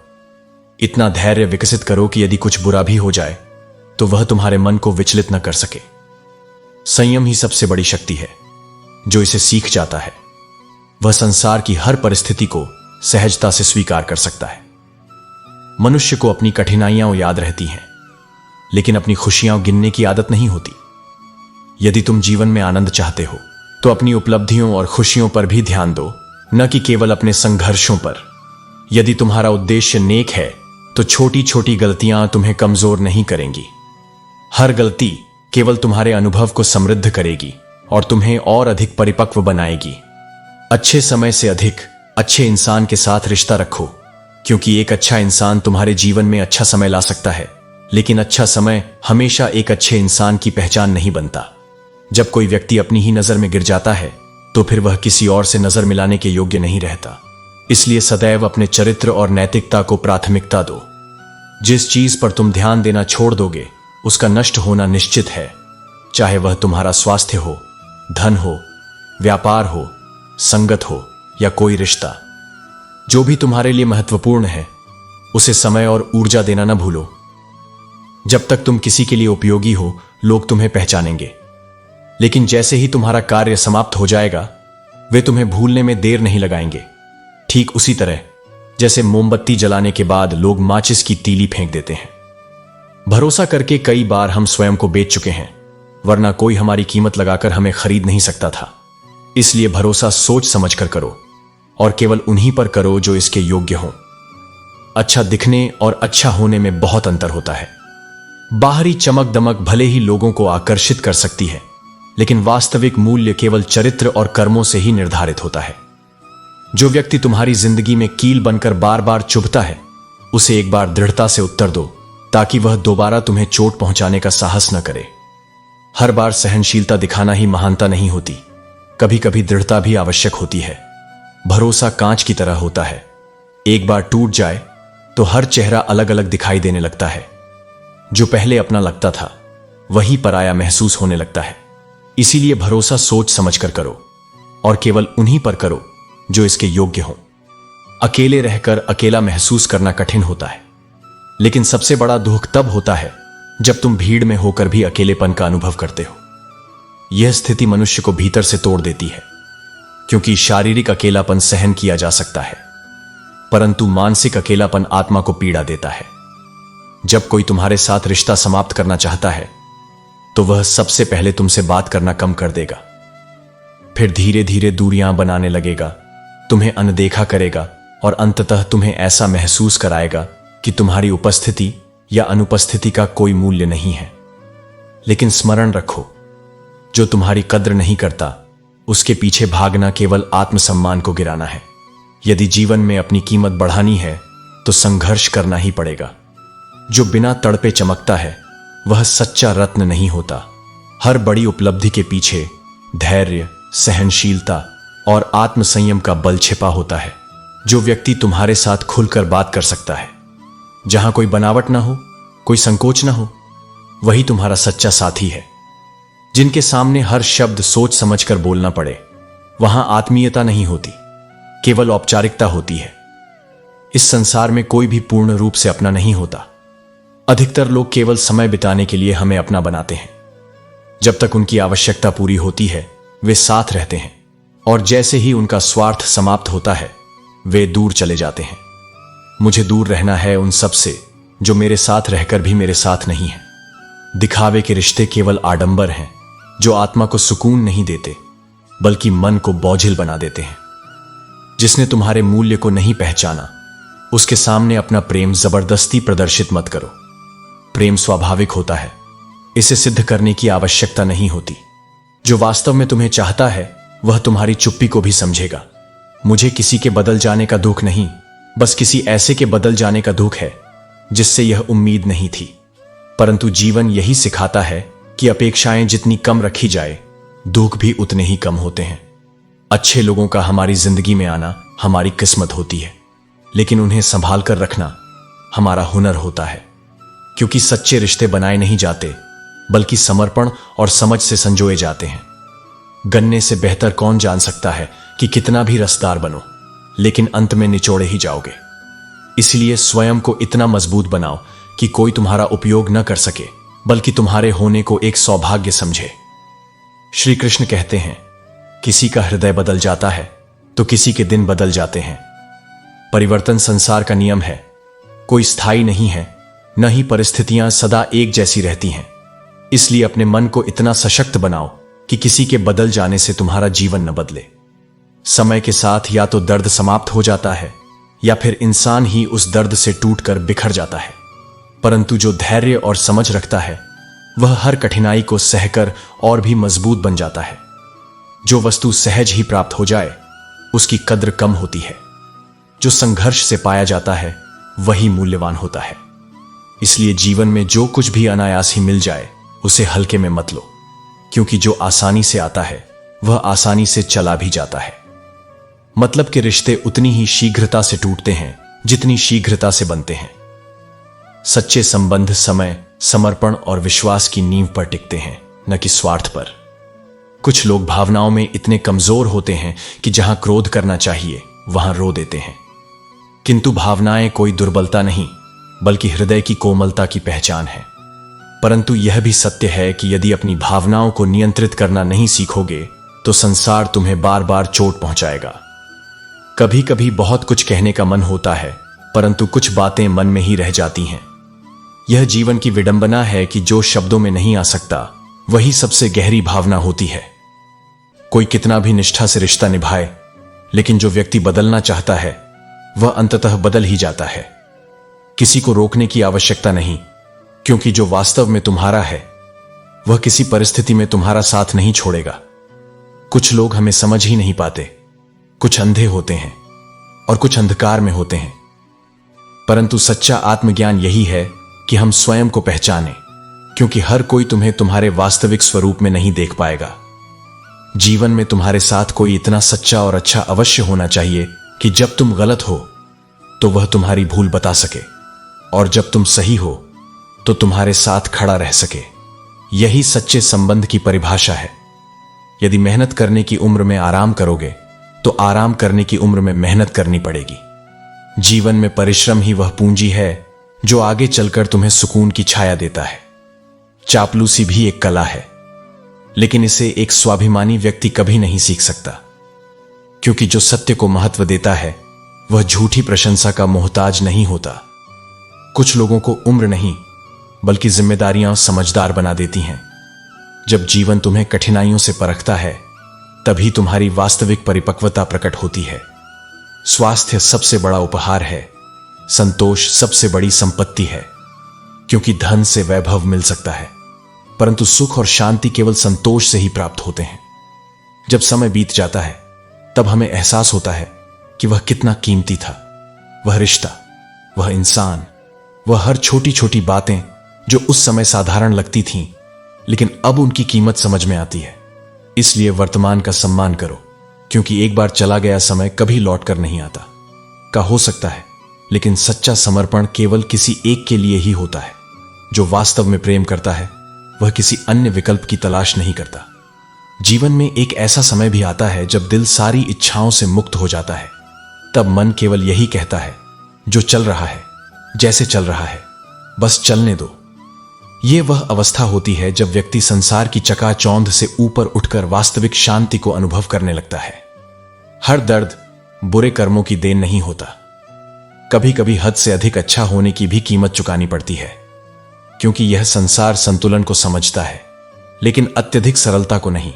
Speaker 1: इतना धैर्य विकसित करो कि यदि कुछ बुरा भी हो जाए तो वह तुम्हारे मन को विचलित न कर सके। संयम ही सबसे बड़ी शक्ति है। जो इसे सीख जाता है वह संसार की हर परिस्थिति को सहजता से स्वीकार कर सकता है। मनुष्य को अपनी कठिनाइयां याद रहती हैं, लेकिन अपनी खुशियां गिनने की आदत नहीं होती। यदि तुम जीवन में आनंद चाहते हो तो अपनी उपलब्धियों और खुशियों पर भी ध्यान दो, न कि केवल अपने संघर्षों पर। यदि तुम्हारा उद्देश्य नेक है तो छोटी छोटी गलतियां तुम्हें कमजोर नहीं करेंगी। हर गलती केवल तुम्हारे अनुभव को समृद्ध करेगी और तुम्हें और अधिक परिपक्व बनाएगी। अच्छे समय से अधिक अच्छे इंसान के साथ रिश्ता रखो, क्योंकि एक अच्छा इंसान तुम्हारे जीवन में अच्छा समय ला सकता है, लेकिन अच्छा समय हमेशा एक अच्छे इंसान की पहचान नहीं बनता। जब कोई व्यक्ति अपनी ही नजर में गिर जाता है तो फिर वह किसी और से नजर मिलाने के योग्य नहीं रहता। इसलिए सदैव अपने चरित्र और नैतिकता को प्राथमिकता दो। जिस चीज पर तुम ध्यान देना छोड़ दोगे उसका नष्ट होना निश्चित है, चाहे वह तुम्हारा स्वास्थ्य हो, धन हो, व्यापार हो, संगत हो या कोई रिश्ता। जो भी तुम्हारे लिए महत्वपूर्ण है उसे समय और ऊर्जा देना न भूलो। जब तक तुम किसी के लिए उपयोगी हो लोग तुम्हें पहचानेंगे, लेकिन जैसे ही तुम्हारा कार्य समाप्त हो जाएगा वे तुम्हें भूलने में देर नहीं लगाएंगे। ठीक उसी तरह जैसे मोमबत्ती जलाने के बाद लोग माचिस की तीली फेंक देते हैं। भरोसा करके कई बार हम स्वयं को बेच चुके हैं, वरना कोई हमारी कीमत लगाकर हमें खरीद नहीं सकता था। इसलिए भरोसा सोच समझकर करो और केवल उन्हीं पर करो जो इसके योग्य हों। अच्छा दिखने और अच्छा होने में बहुत अंतर होता है। बाहरी चमक दमक भले ही लोगों को आकर्षित कर सकती है, लेकिन वास्तविक मूल्य केवल चरित्र और कर्मों से ही निर्धारित होता है। जो व्यक्ति तुम्हारी जिंदगी में कील बनकर बार बार चुभता है उसे एक बार दृढ़ता से उत्तर दो, ताकि वह दोबारा तुम्हें चोट पहुंचाने का साहस न करे। हर बार सहनशीलता दिखाना ही महानता नहीं होती, कभी कभी दृढ़ता भी आवश्यक होती है। भरोसा कांच की तरह होता है, एक बार टूट जाए तो हर चेहरा अलग अलग दिखाई देने लगता है। जो पहले अपना लगता था वही पराया महसूस होने लगता है। इसीलिए भरोसा सोच समझकर करो और केवल उन्हीं पर करो जो इसके योग्य हो। अकेले रहकर अकेला महसूस करना कठिन होता है, लेकिन सबसे बड़ा दुख तब होता है जब तुम भीड़ में होकर भी अकेलेपन का अनुभव करते हो। यह स्थिति मनुष्य को भीतर से तोड़ देती है, क्योंकि शारीरिक अकेलापन सहन किया जा सकता है, परंतु मानसिक अकेलापन आत्मा को पीड़ा देता है। जब कोई तुम्हारे साथ रिश्ता समाप्त करना चाहता है तो वह सबसे पहले तुमसे बात करना कम कर देगा, फिर धीरे धीरे दूरियां बनाने लगेगा, तुम्हें अनदेखा करेगा और अंततः तुम्हें ऐसा महसूस कराएगा कि तुम्हारी उपस्थिति या अनुपस्थिति का कोई मूल्य नहीं है। लेकिन स्मरण रखो, जो तुम्हारी कद्र नहीं करता उसके पीछे भागना केवल आत्मसम्मान को गिराना है। यदि जीवन में अपनी कीमत बढ़ानी है तो संघर्ष करना ही पड़ेगा। जो बिना तड़पे चमकता है वह सच्चा रत्न नहीं होता। हर बड़ी उपलब्धि के पीछे धैर्य, सहनशीलता और आत्मसंयम का बल छिपा होता है। जो व्यक्ति तुम्हारे साथ खुलकर बात कर सकता है, जहां कोई बनावट ना हो, कोई संकोच ना हो, वही तुम्हारा सच्चा साथी है। जिनके सामने हर शब्द सोच समझकर बोलना पड़े, वहां आत्मीयता नहीं होती, केवल औपचारिकता होती है। इस संसार में कोई भी पूर्ण रूप से अपना नहीं होता। अधिकतर लोग केवल समय बिताने के लिए हमें अपना बनाते हैं। जब तक उनकी आवश्यकता पूरी होती है वे साथ रहते हैं, और जैसे ही उनका स्वार्थ समाप्त होता है वे दूर चले जाते हैं। मुझे दूर रहना है उन सब से जो मेरे साथ रहकर भी मेरे साथ नहीं है। दिखावे के रिश्ते केवल आडंबर हैं जो आत्मा को सुकून नहीं देते बल्कि मन को बोझिल बना देते हैं। जिसने तुम्हारे मूल्य को नहीं पहचाना उसके सामने अपना प्रेम जबरदस्ती प्रदर्शित मत करो। प्रेम स्वाभाविक होता है, इसे सिद्ध करने की आवश्यकता नहीं होती। जो वास्तव में तुम्हें चाहता है वह तुम्हारी चुप्पी को भी समझेगा। मुझे किसी के बदल जाने का दुख नहीं, बस किसी ऐसे के बदल जाने का दुख है जिससे यह उम्मीद नहीं थी। परंतु जीवन यही सिखाता है कि अपेक्षाएं जितनी कम रखी जाए दुख भी उतने ही कम होते हैं। अच्छे लोगों का हमारी जिंदगी में आना हमारी किस्मत होती है, लेकिन उन्हें संभाल कर रखना हमारा हुनर होता है। क्योंकि सच्चे रिश्ते बनाए नहीं जाते बल्कि समर्पण और समझ से संजोए जाते हैं। गन्ने से बेहतर कौन जान सकता है कि कितना भी रसदार बनो, लेकिन अंत में निचोड़े ही जाओगे। इसलिए स्वयं को इतना मजबूत बनाओ कि कोई तुम्हारा उपयोग न कर सके, बल्कि तुम्हारे होने को एक सौभाग्य समझे। श्री कृष्ण कहते हैं, किसी का हृदय बदल जाता है तो किसी के दिन बदल जाते हैं। परिवर्तन संसार का नियम है, कोई स्थायी नहीं है, न ही परिस्थितियां सदा एक जैसी रहती हैं। इसलिए अपने मन को इतना सशक्त बनाओ कि किसी के बदल जाने से तुम्हारा जीवन न बदले। समय के साथ या तो दर्द समाप्त हो जाता है या फिर इंसान ही उस दर्द से टूटकर बिखर जाता है। परंतु जो धैर्य और समझ रखता है वह हर कठिनाई को सहकर और भी मजबूत बन जाता है। जो वस्तु सहज ही प्राप्त हो जाए उसकी कद्र कम होती है। जो संघर्ष से पाया जाता है वही मूल्यवान होता है। इसलिए जीवन में जो कुछ भी अनायास ही मिल जाए उसे हल्के में मत लो, क्योंकि जो आसानी से आता है वह आसानी से चला भी जाता है। मतलब के रिश्ते उतनी ही शीघ्रता से टूटते हैं जितनी शीघ्रता से बनते हैं। सच्चे संबंध समय, समर्पण और विश्वास की नींव पर टिकते हैं, न कि स्वार्थ पर। कुछ लोग भावनाओं में इतने कमजोर होते हैं कि जहां क्रोध करना चाहिए वहां रो देते हैं। किंतु भावनाएं कोई दुर्बलता नहीं बल्कि हृदय की कोमलता की पहचान है। परंतु यह भी सत्य है कि यदि अपनी भावनाओं को नियंत्रित करना नहीं सीखोगे तो संसार तुम्हें बार बार चोट पहुंचाएगा। कभी कभी बहुत कुछ कहने का मन होता है, परंतु कुछ बातें मन में ही रह जाती हैं। यह जीवन की विडंबना है कि जो शब्दों में नहीं आ सकता वही सबसे गहरी भावना होती है। कोई कितना भी निष्ठा से रिश्ता निभाए, लेकिन जो व्यक्ति बदलना चाहता है वह अंततः बदल ही जाता है। किसी को रोकने की आवश्यकता नहीं, क्योंकि जो वास्तव में तुम्हारा है वह किसी परिस्थिति में तुम्हारा साथ नहीं छोड़ेगा। कुछ लोग हमें समझ ही नहीं पाते, कुछ अंधे होते हैं और कुछ अंधकार में होते हैं। परंतु सच्चा आत्मज्ञान यही है कि हम स्वयं को पहचानें, क्योंकि हर कोई तुम्हें तुम्हारे वास्तविक स्वरूप में नहीं देख पाएगा। जीवन में तुम्हारे साथ कोई इतना सच्चा और अच्छा अवश्य होना चाहिए कि जब तुम गलत हो तो वह तुम्हारी भूल बता सके, और जब तुम सही हो तो तुम्हारे साथ खड़ा रह सके। यही सच्चे संबंध की परिभाषा है। यदि मेहनत करने की उम्र में आराम करोगे तो आराम करने की उम्र में मेहनत करनी पड़ेगी। जीवन में परिश्रम ही वह पूंजी है जो आगे चलकर तुम्हें सुकून की छाया देता है। चापलूसी भी एक कला है, लेकिन इसे एक स्वाभिमानी व्यक्ति कभी नहीं सीख सकता, क्योंकि जो सत्य को महत्व देता है वह झूठी प्रशंसा का मोहताज नहीं होता। कुछ लोगों को उम्र नहीं बल्कि जिम्मेदारियां समझदार बना देती हैं। जब जीवन तुम्हें कठिनाइयों से परखता है तभी तुम्हारी वास्तविक परिपक्वता प्रकट होती है। स्वास्थ्य सबसे बड़ा उपहार है, संतोष सबसे बड़ी संपत्ति है, क्योंकि धन से वैभव मिल सकता है, परंतु सुख और शांति केवल संतोष से ही प्राप्त होते हैं। जब समय बीत जाता है तब हमें एहसास होता है कि वह कितना कीमती था। वह रिश्ता, वह इंसान, वह हर छोटी छोटी बातें जो उस समय साधारण लगती थीं, लेकिन अब उनकी कीमत समझ में आती है। इसलिए वर्तमान का सम्मान करो, क्योंकि एक बार चला गया समय कभी लौट कर नहीं आता। का हो सकता है, लेकिन सच्चा समर्पण केवल किसी एक के लिए ही होता है। जो वास्तव में प्रेम करता है वह किसी अन्य विकल्प की तलाश नहीं करता। जीवन में एक ऐसा समय भी आता है जब दिल सारी इच्छाओं से मुक्त हो जाता है। तब मन केवल यही कहता है, जो चल रहा है, जैसे चल रहा है, बस चलने दो। यह वह अवस्था होती है जब व्यक्ति संसार की चकाचौंध से ऊपर उठकर वास्तविक शांति को अनुभव करने लगता है। हर दर्द बुरे कर्मों की देन नहीं होता। कभी कभी हद से अधिक अच्छा होने की भी कीमत चुकानी पड़ती है, क्योंकि यह संसार संतुलन को समझता है, लेकिन अत्यधिक सरलता को नहीं।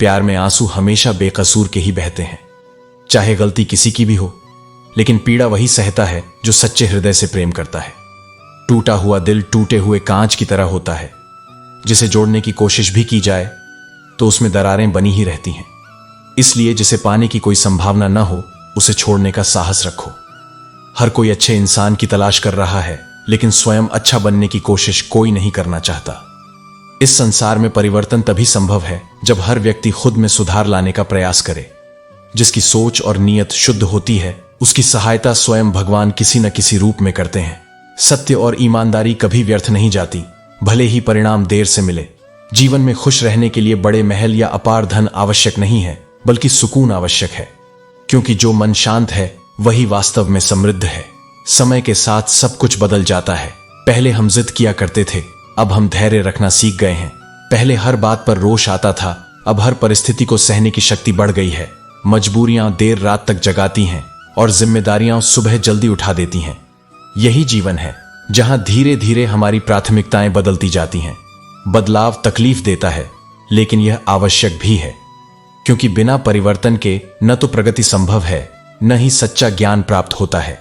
Speaker 1: प्यार में आंसू हमेशा बेकसूर के ही बहते हैं, चाहे गलती किसी की भी हो, लेकिन पीड़ा वही सहता है जो सच्चे हृदय से प्रेम करता है। टूटा हुआ दिल टूटे हुए कांच की तरह होता है, जिसे जोड़ने की कोशिश भी की जाए तो उसमें दरारें बनी ही रहती हैं। इसलिए जिसे पाने की कोई संभावना न हो उसे छोड़ने का साहस रखो। हर कोई अच्छे इंसान की तलाश कर रहा है, लेकिन स्वयं अच्छा बनने की कोशिश कोई नहीं करना चाहता। इस संसार में परिवर्तन तभी संभव है जब हर व्यक्ति खुद में सुधार लाने का प्रयास करे। जिसकी सोच और नीयत शुद्ध होती है उसकी सहायता स्वयं भगवान किसी न किसी रूप में करते हैं। सत्य और ईमानदारी कभी व्यर्थ नहीं जाती, भले ही परिणाम देर से मिले। जीवन में खुश रहने के लिए बड़े महल या अपार धन आवश्यक नहीं है, बल्कि सुकून आवश्यक है, क्योंकि जो मन शांत है वही वास्तव में समृद्ध है। समय के साथ सब कुछ बदल जाता है। पहले हम जिद किया करते थे, अब हम धैर्य रखना सीख गए हैं। पहले हर बात पर रोष आता था, अब हर परिस्थिति को सहने की शक्ति बढ़ गई है। मजबूरियां देर रात तक जगाती हैं और जिम्मेदारियां सुबह जल्दी उठा देती हैं। यही जीवन है जहां धीरे धीरे हमारी प्राथमिकताएं बदलती जाती हैं। बदलाव तकलीफ देता है, लेकिन यह आवश्यक भी है, क्योंकि बिना परिवर्तन के न तो प्रगति संभव है, न ही सच्चा ज्ञान प्राप्त होता है।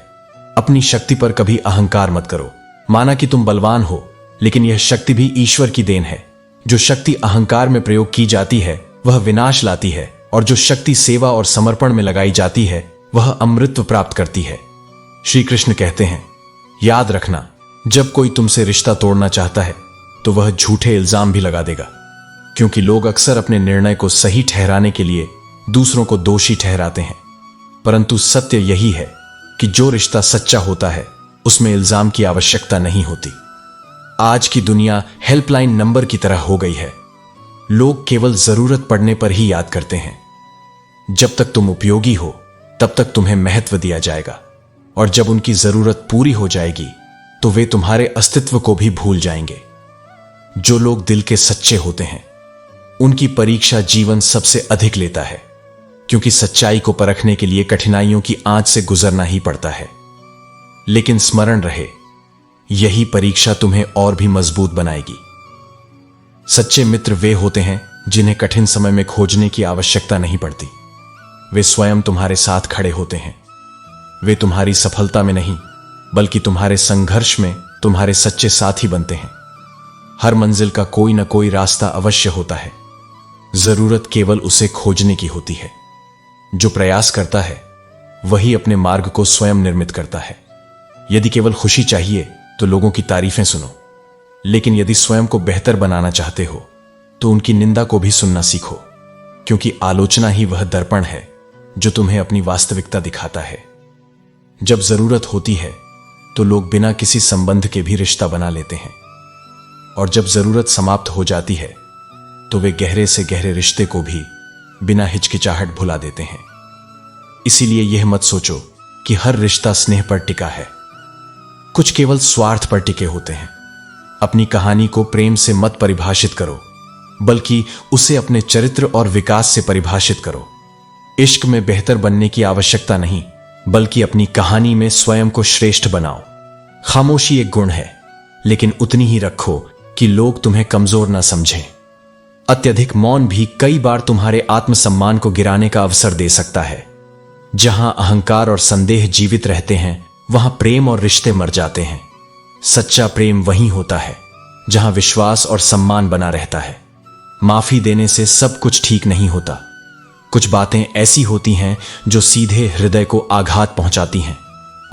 Speaker 1: अपनी शक्ति पर कभी अहंकार मत करो। माना कि तुम बलवान हो, लेकिन यह शक्ति भी ईश्वर की देन है। जो शक्ति अहंकार में प्रयोग की जाती है वह विनाश लाती है, और जो शक्ति सेवा और समर्पण में लगाई जाती है वह अमृतत्व प्राप्त करती है। श्री कृष्ण कहते हैं, याद रखना, जब कोई तुमसे रिश्ता तोड़ना चाहता है तो वह झूठे इल्जाम भी लगा देगा, क्योंकि लोग अक्सर अपने निर्णय को सही ठहराने के लिए दूसरों को दोषी ठहराते हैं। परंतु सत्य यही है कि जो रिश्ता सच्चा होता है उसमें इल्जाम की आवश्यकता नहीं होती। आज की दुनिया हेल्पलाइन नंबर की तरह हो गई है। लोग केवल जरूरत पड़ने पर ही याद करते हैं। जब तक तुम उपयोगी हो तब तक तुम्हें महत्व दिया जाएगा, और जब उनकी जरूरत पूरी हो जाएगी तो वे तुम्हारे अस्तित्व को भी भूल जाएंगे। जो लोग दिल के सच्चे होते हैं उनकी परीक्षा जीवन सबसे अधिक लेता है, क्योंकि सच्चाई को परखने के लिए कठिनाइयों की आंच से गुजरना ही पड़ता है। लेकिन स्मरण रहे, यही परीक्षा तुम्हें और भी मजबूत बनाएगी। सच्चे मित्र वे होते हैं जिन्हें कठिन समय में खोजने की आवश्यकता नहीं पड़ती। वे स्वयं तुम्हारे साथ खड़े होते हैं। वे तुम्हारी सफलता में नहीं, बल्कि तुम्हारे संघर्ष में तुम्हारे सच्चे साथी बनते हैं। हर मंजिल का कोई न कोई रास्ता अवश्य होता है, जरूरत केवल उसे खोजने की होती है। जो प्रयास करता है वही अपने मार्ग को स्वयं निर्मित करता है। यदि केवल खुशी चाहिए तो लोगों की तारीफें सुनो, लेकिन यदि स्वयं को बेहतर बनाना चाहते हो तो उनकी निंदा को भी सुनना सीखो, क्योंकि आलोचना ही वह दर्पण है जो तुम्हें अपनी वास्तविकता दिखाता है। जब जरूरत होती है तो लोग बिना किसी संबंध के भी रिश्ता बना लेते हैं, और जब जरूरत समाप्त हो जाती है तो वे गहरे से गहरे रिश्ते को भी बिना हिचकिचाहट भुला देते हैं। इसीलिए यह मत सोचो कि हर रिश्ता स्नेह पर टिका है। कुछ केवल स्वार्थ पर टिके होते हैं। अपनी कहानी को प्रेम से मत परिभाषित करो, बल्कि उसे अपने चरित्र और विकास से परिभाषित करो। इश्क में बेहतर बनने की आवश्यकता नहीं, बल्कि अपनी कहानी में स्वयं को श्रेष्ठ बनाओ। खामोशी एक गुण है, लेकिन उतनी ही रखो कि लोग तुम्हें कमजोर ना समझें। अत्यधिक मौन भी कई बार तुम्हारे आत्मसम्मान को गिराने का अवसर दे सकता है। जहां अहंकार और संदेह जीवित रहते हैं, वहां प्रेम और रिश्ते मर जाते हैं। सच्चा प्रेम वहीं होता है जहां विश्वास और सम्मान बना रहता है। माफी देने से सब कुछ ठीक नहीं होता। कुछ बातें ऐसी होती हैं जो सीधे हृदय को आघात पहुंचाती हैं,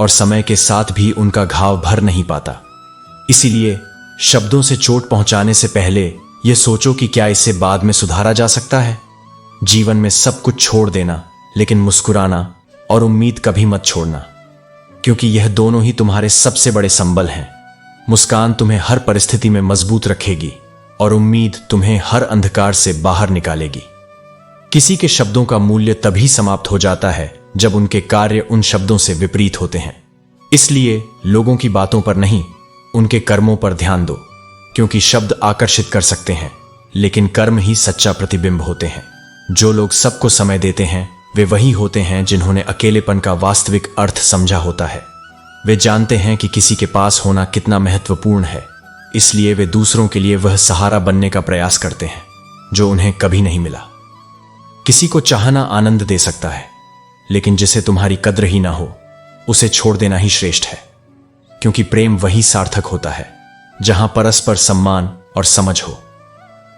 Speaker 1: और समय के साथ भी उनका घाव भर नहीं पाता। इसीलिए शब्दों से चोट पहुंचाने से पहले यह सोचो कि क्या इसे बाद में सुधारा जा सकता है। जीवन में सब कुछ छोड़ देना, लेकिन मुस्कुराना और उम्मीद कभी मत छोड़ना, क्योंकि यह दोनों ही तुम्हारे सबसे बड़े संबल हैं। मुस्कान तुम्हें हर परिस्थिति में मजबूत रखेगी, और उम्मीद तुम्हें हर अंधकार से बाहर निकालेगी। किसी के शब्दों का मूल्य तभी समाप्त हो जाता है जब उनके कार्य उन शब्दों से विपरीत होते हैं। इसलिए लोगों की बातों पर नहीं, उनके कर्मों पर ध्यान दो, क्योंकि शब्द आकर्षित कर सकते हैं, लेकिन कर्म ही सच्चा प्रतिबिंब होते हैं। जो लोग सबको समय देते हैं, वे वही होते हैं जिन्होंने अकेलेपन का वास्तविक अर्थ समझा होता है। वे जानते हैं कि किसी के पास होना कितना महत्वपूर्ण है, इसलिए वे दूसरों के लिए वह सहारा बनने का प्रयास करते हैं जो उन्हें कभी नहीं मिला। किसी को चाहना आनंद दे सकता है, लेकिन जिसे तुम्हारी कद्र ही ना हो, उसे छोड़ देना ही श्रेष्ठ है। क्योंकि प्रेम वही सार्थक होता है जहां परस्पर सम्मान और समझ हो।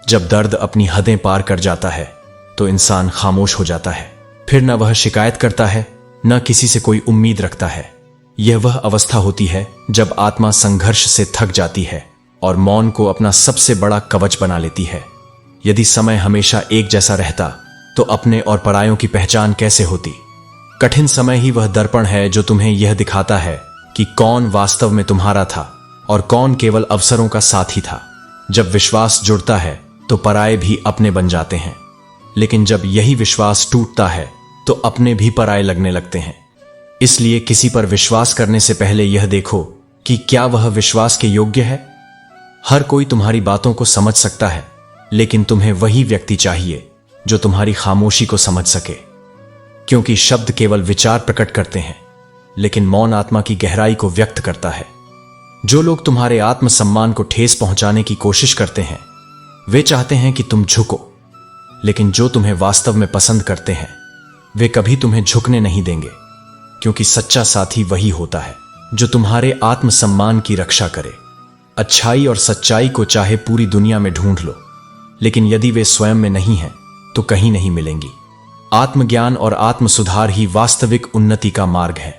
Speaker 1: जब दर्द अपनी हदें पार कर जाता है तो इंसान खामोश हो जाता है। फिर न वह शिकायत करता है, न किसी से कोई उम्मीद रखता है। यह वह अवस्था होती है जब आत्मा संघर्ष से थक जाती है और मौन को अपना सबसे बड़ा कवच बना लेती है। यदि समय हमेशा एक जैसा रहता तो अपने और परायों की पहचान कैसे होती। कठिन समय ही वह दर्पण है जो तुम्हें यह दिखाता है कि कौन वास्तव में तुम्हारा था और कौन केवल अवसरों का साथी था। जब विश्वास जुड़ता है तो पराये भी अपने बन जाते हैं, लेकिन जब यही विश्वास टूटता है तो अपने भी पराये लगने लगते हैं। इसलिए किसी पर विश्वास करने से पहले यह देखो कि क्या वह विश्वास के योग्य है। हर कोई तुम्हारी बातों को समझ सकता है, लेकिन तुम्हें वही व्यक्ति चाहिए जो तुम्हारी खामोशी को समझ सके। क्योंकि शब्द केवल विचार प्रकट करते हैं, लेकिन मौन आत्मा की गहराई को व्यक्त करता है। जो लोग तुम्हारे आत्मसम्मान को ठेस पहुंचाने की कोशिश करते हैं, वे चाहते हैं कि तुम झुको, लेकिन जो तुम्हें वास्तव में पसंद करते हैं, वे कभी तुम्हें झुकने नहीं देंगे। क्योंकि सच्चा साथी वही होता है जो तुम्हारे आत्मसम्मान की रक्षा करे। अच्छाई और सच्चाई को चाहे पूरी दुनिया में ढूंढ लो, लेकिन यदि वे स्वयं में नहीं हैं तो कहीं नहीं मिलेंगी। आत्मज्ञान और आत्मसुधार ही वास्तविक उन्नति का मार्ग है।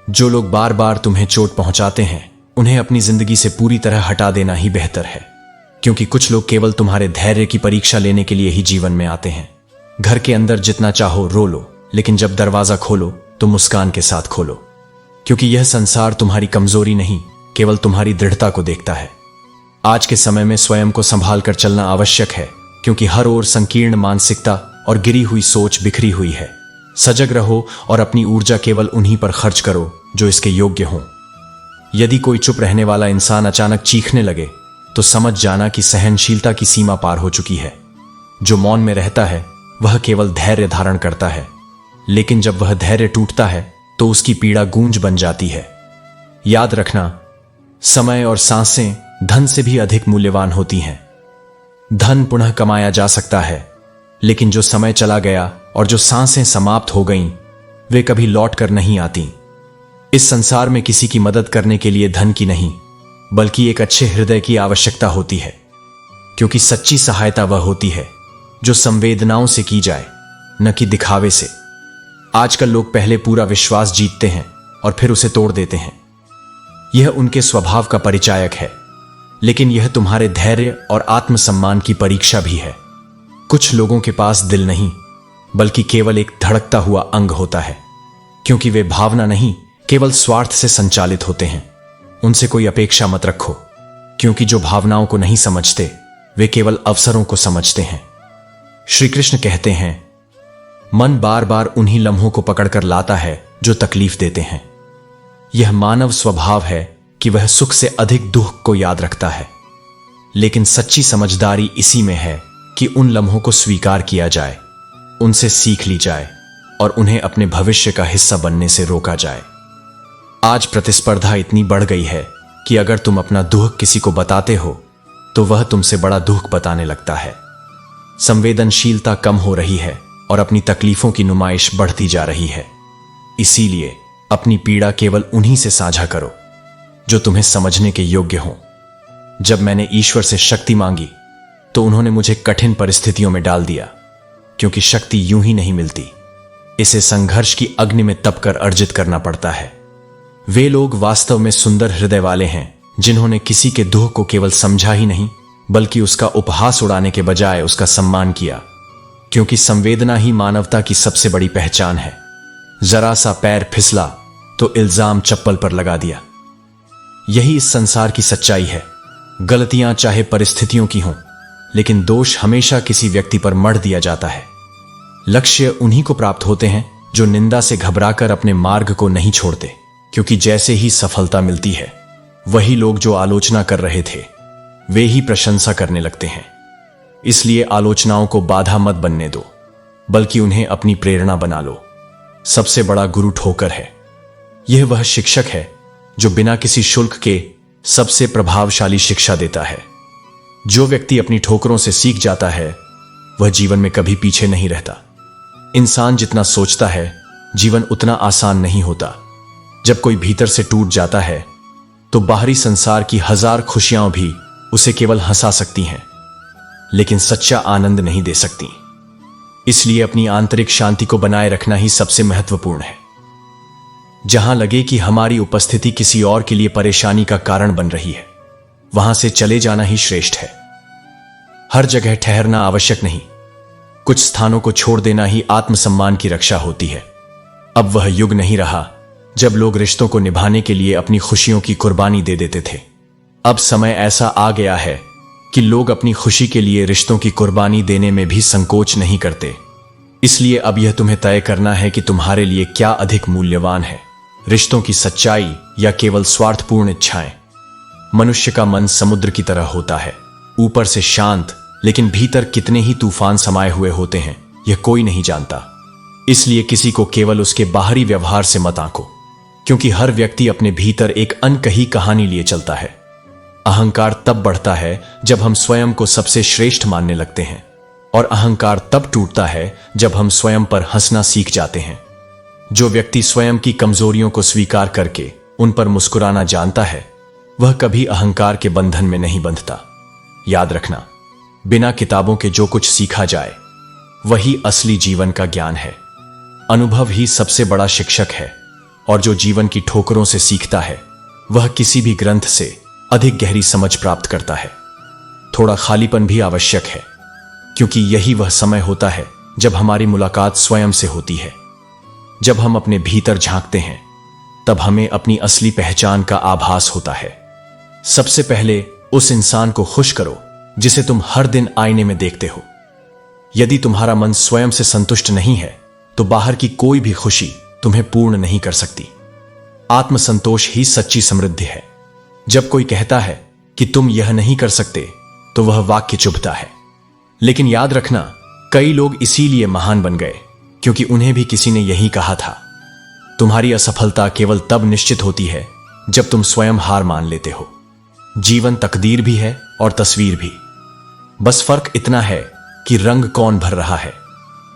Speaker 1: जो लोग बार बार तुम्हें चोट पहुंचाते हैं, उन्हें अपनी जिंदगी से पूरी तरह हटा देना ही बेहतर है। क्योंकि कुछ लोग केवल तुम्हारे धैर्य की परीक्षा लेने के लिए ही जीवन में आते हैं। घर के अंदर जितना चाहो रो लो, लेकिन जब दरवाजा खोलो तो मुस्कान के साथ खोलो। क्योंकि यह संसार तुम्हारी कमजोरी नहीं, केवल तुम्हारी दृढ़ता को देखता है। आज के समय में स्वयं को संभाल कर चलना आवश्यक है, क्योंकि हर ओर संकीर्ण मानसिकता और गिरी हुई सोच बिखरी हुई है। सजग रहो और अपनी ऊर्जा केवल उन्हीं पर खर्च करो जो इसके योग्य हों। यदि कोई चुप रहने वाला इंसान अचानक चीखने लगे तो समझ जाना कि सहनशीलता की सीमा पार हो चुकी है। जो मौन में रहता है वह केवल धैर्य धारण करता है, लेकिन जब वह धैर्य टूटता है तो उसकी पीड़ा गूंज बन जाती है। याद रखना, समय और सांसें धन से भी अधिक मूल्यवान होती हैं। धन पुनः कमाया जा सकता है, लेकिन जो समय चला गया और जो सांसें समाप्त हो गईं, वे कभी लौट कर नहीं आती। इस संसार में किसी की मदद करने के लिए धन की नहीं, बल्कि एक अच्छे हृदय की आवश्यकता होती है। क्योंकि सच्ची सहायता वह होती है जो संवेदनाओं से की जाए, न कि दिखावे से। आजकल लोग पहले पूरा विश्वास जीतते हैं और फिर उसे तोड़ देते हैं। यह उनके स्वभाव का परिचायक है, लेकिन यह तुम्हारे धैर्य और आत्मसम्मान की परीक्षा भी है। कुछ लोगों के पास दिल नहीं, बल्कि केवल एक धड़कता हुआ अंग होता है, क्योंकि वे भावना नहीं, केवल स्वार्थ से संचालित होते हैं। उनसे कोई अपेक्षा मत रखो, क्योंकि जो भावनाओं को नहीं समझते वे केवल अवसरों को समझते हैं। श्री कृष्ण कहते हैं, मन बार बार उन्हीं लम्हों को पकड़कर लाता है जो तकलीफ देते हैं। यह मानव स्वभाव है कि वह सुख से अधिक दुख को याद रखता है, लेकिन सच्ची समझदारी इसी में है कि उन लम्हों को स्वीकार किया जाए, उनसे सीख ली जाए और उन्हें अपने भविष्य का हिस्सा बनने से रोका जाए। आज प्रतिस्पर्धा इतनी बढ़ गई है कि अगर तुम अपना दुख किसी को बताते हो तो वह तुमसे बड़ा दुख बताने लगता है। संवेदनशीलता कम हो रही है और अपनी तकलीफों की नुमाइश बढ़ती जा रही है। इसीलिए अपनी पीड़ा केवल उन्हीं से साझा करो जो तुम्हें समझने के योग्य हों। जब मैंने ईश्वर से शक्ति मांगी तो उन्होंने मुझे कठिन परिस्थितियों में डाल दिया, क्योंकि शक्ति यूं ही नहीं मिलती, इसे संघर्ष की अग्नि में तपकर अर्जित करना पड़ता है। वे लोग वास्तव में सुंदर हृदय वाले हैं जिन्होंने किसी के दुख को केवल समझा ही नहीं बल्कि उसका उपहास उड़ाने के बजाय उसका सम्मान किया, क्योंकि संवेदना ही मानवता की सबसे बड़ी पहचान है। जरा सा पैर फिसला तो इल्जाम चप्पल पर लगा दिया। यही इस संसार की सच्चाई है। गलतियां चाहे परिस्थितियों की हों, लेकिन दोष हमेशा किसी व्यक्ति पर मढ़ दिया जाता है। लक्ष्य उन्हीं को प्राप्त होते हैं जो निंदा से घबराकर अपने मार्ग को नहीं छोड़ते, क्योंकि जैसे ही सफलता मिलती है वही लोग जो आलोचना कर रहे थे वे ही प्रशंसा करने लगते हैं। इसलिए आलोचनाओं को बाधा मत बनने दो, बल्कि उन्हें अपनी प्रेरणा बना लो। सबसे बड़ा गुरु ठोकर है। यह वह शिक्षक है जो बिना किसी शुल्क के सबसे प्रभावशाली शिक्षा देता है। जो व्यक्ति अपनी ठोकरों से सीख जाता है वह जीवन में कभी पीछे नहीं रहता। इंसान जितना सोचता है जीवन उतना आसान नहीं होता। जब कोई भीतर से टूट जाता है तो बाहरी संसार की हजार खुशियां भी उसे केवल हंसा सकती हैं, लेकिन सच्चा आनंद नहीं दे सकती। इसलिए अपनी आंतरिक शांति को बनाए रखना ही सबसे महत्वपूर्ण है। जहां लगे कि हमारी उपस्थिति किसी और के लिए परेशानी का कारण बन रही है, वहां से चले जाना ही श्रेष्ठ है। हर जगह ठहरना आवश्यक नहीं। कुछ स्थानों को छोड़ देना ही आत्मसम्मान की रक्षा होती है। अब वह युग नहीं रहा जब लोग रिश्तों को निभाने के लिए अपनी खुशियों की कुर्बानी दे देते थे। अब समय ऐसा आ गया है कि लोग अपनी खुशी के लिए रिश्तों की कुर्बानी देने में भी संकोच नहीं करते। इसलिए अब यह तुम्हें तय करना है कि तुम्हारे लिए क्या अधिक मूल्यवान है, रिश्तों की सच्चाई या केवल स्वार्थपूर्ण इच्छाएं। मनुष्य का मन समुद्र की तरह होता है, ऊपर से शांत, लेकिन भीतर कितने ही तूफान समाये हुए होते हैं यह कोई नहीं जानता। इसलिए किसी को केवल उसके बाहरी व्यवहार से मत आंको, क्योंकि हर व्यक्ति अपने भीतर एक अनकही कहानी लिए चलता है। अहंकार तब बढ़ता है जब हम स्वयं को सबसे श्रेष्ठ मानने लगते हैं, और अहंकार तब टूटता है जब हम स्वयं पर हंसना सीख जाते हैं। जो व्यक्ति स्वयं की कमजोरियों को स्वीकार करके उन पर मुस्कुराना जानता है वह कभी अहंकार के बंधन में नहीं बंधता। याद रखना, बिना किताबों के जो कुछ सीखा जाए वही असली जीवन का ज्ञान है। अनुभव ही सबसे बड़ा शिक्षक है, और जो जीवन की ठोकरों से सीखता है वह किसी भी ग्रंथ से अधिक गहरी समझ प्राप्त करता है। थोड़ा खालीपन भी आवश्यक है, क्योंकि यही वह समय होता है जब हमारी मुलाकात स्वयं से होती है। जब हम अपने भीतर झांकते हैं तब हमें अपनी असली पहचान का आभास होता है। सबसे पहले उस इंसान को खुश करो जिसे तुम हर दिन आईने में देखते हो। यदि तुम्हारा मन स्वयं से संतुष्ट नहीं है तो बाहर की कोई भी खुशी तुम्हें पूर्ण नहीं कर सकती। आत्मसंतोष ही सच्ची समृद्धि है। जब कोई कहता है कि तुम यह नहीं कर सकते तो वह वाक्य चुभता है, लेकिन याद रखना, कई लोग इसीलिए महान बन गए क्योंकि उन्हें भी किसी ने यही कहा था। तुम्हारी असफलता केवल तब निश्चित होती है जब तुम स्वयं हार मान लेते हो। जीवन तकदीर भी है और तस्वीर भी, बस फर्क इतना है कि रंग कौन भर रहा है।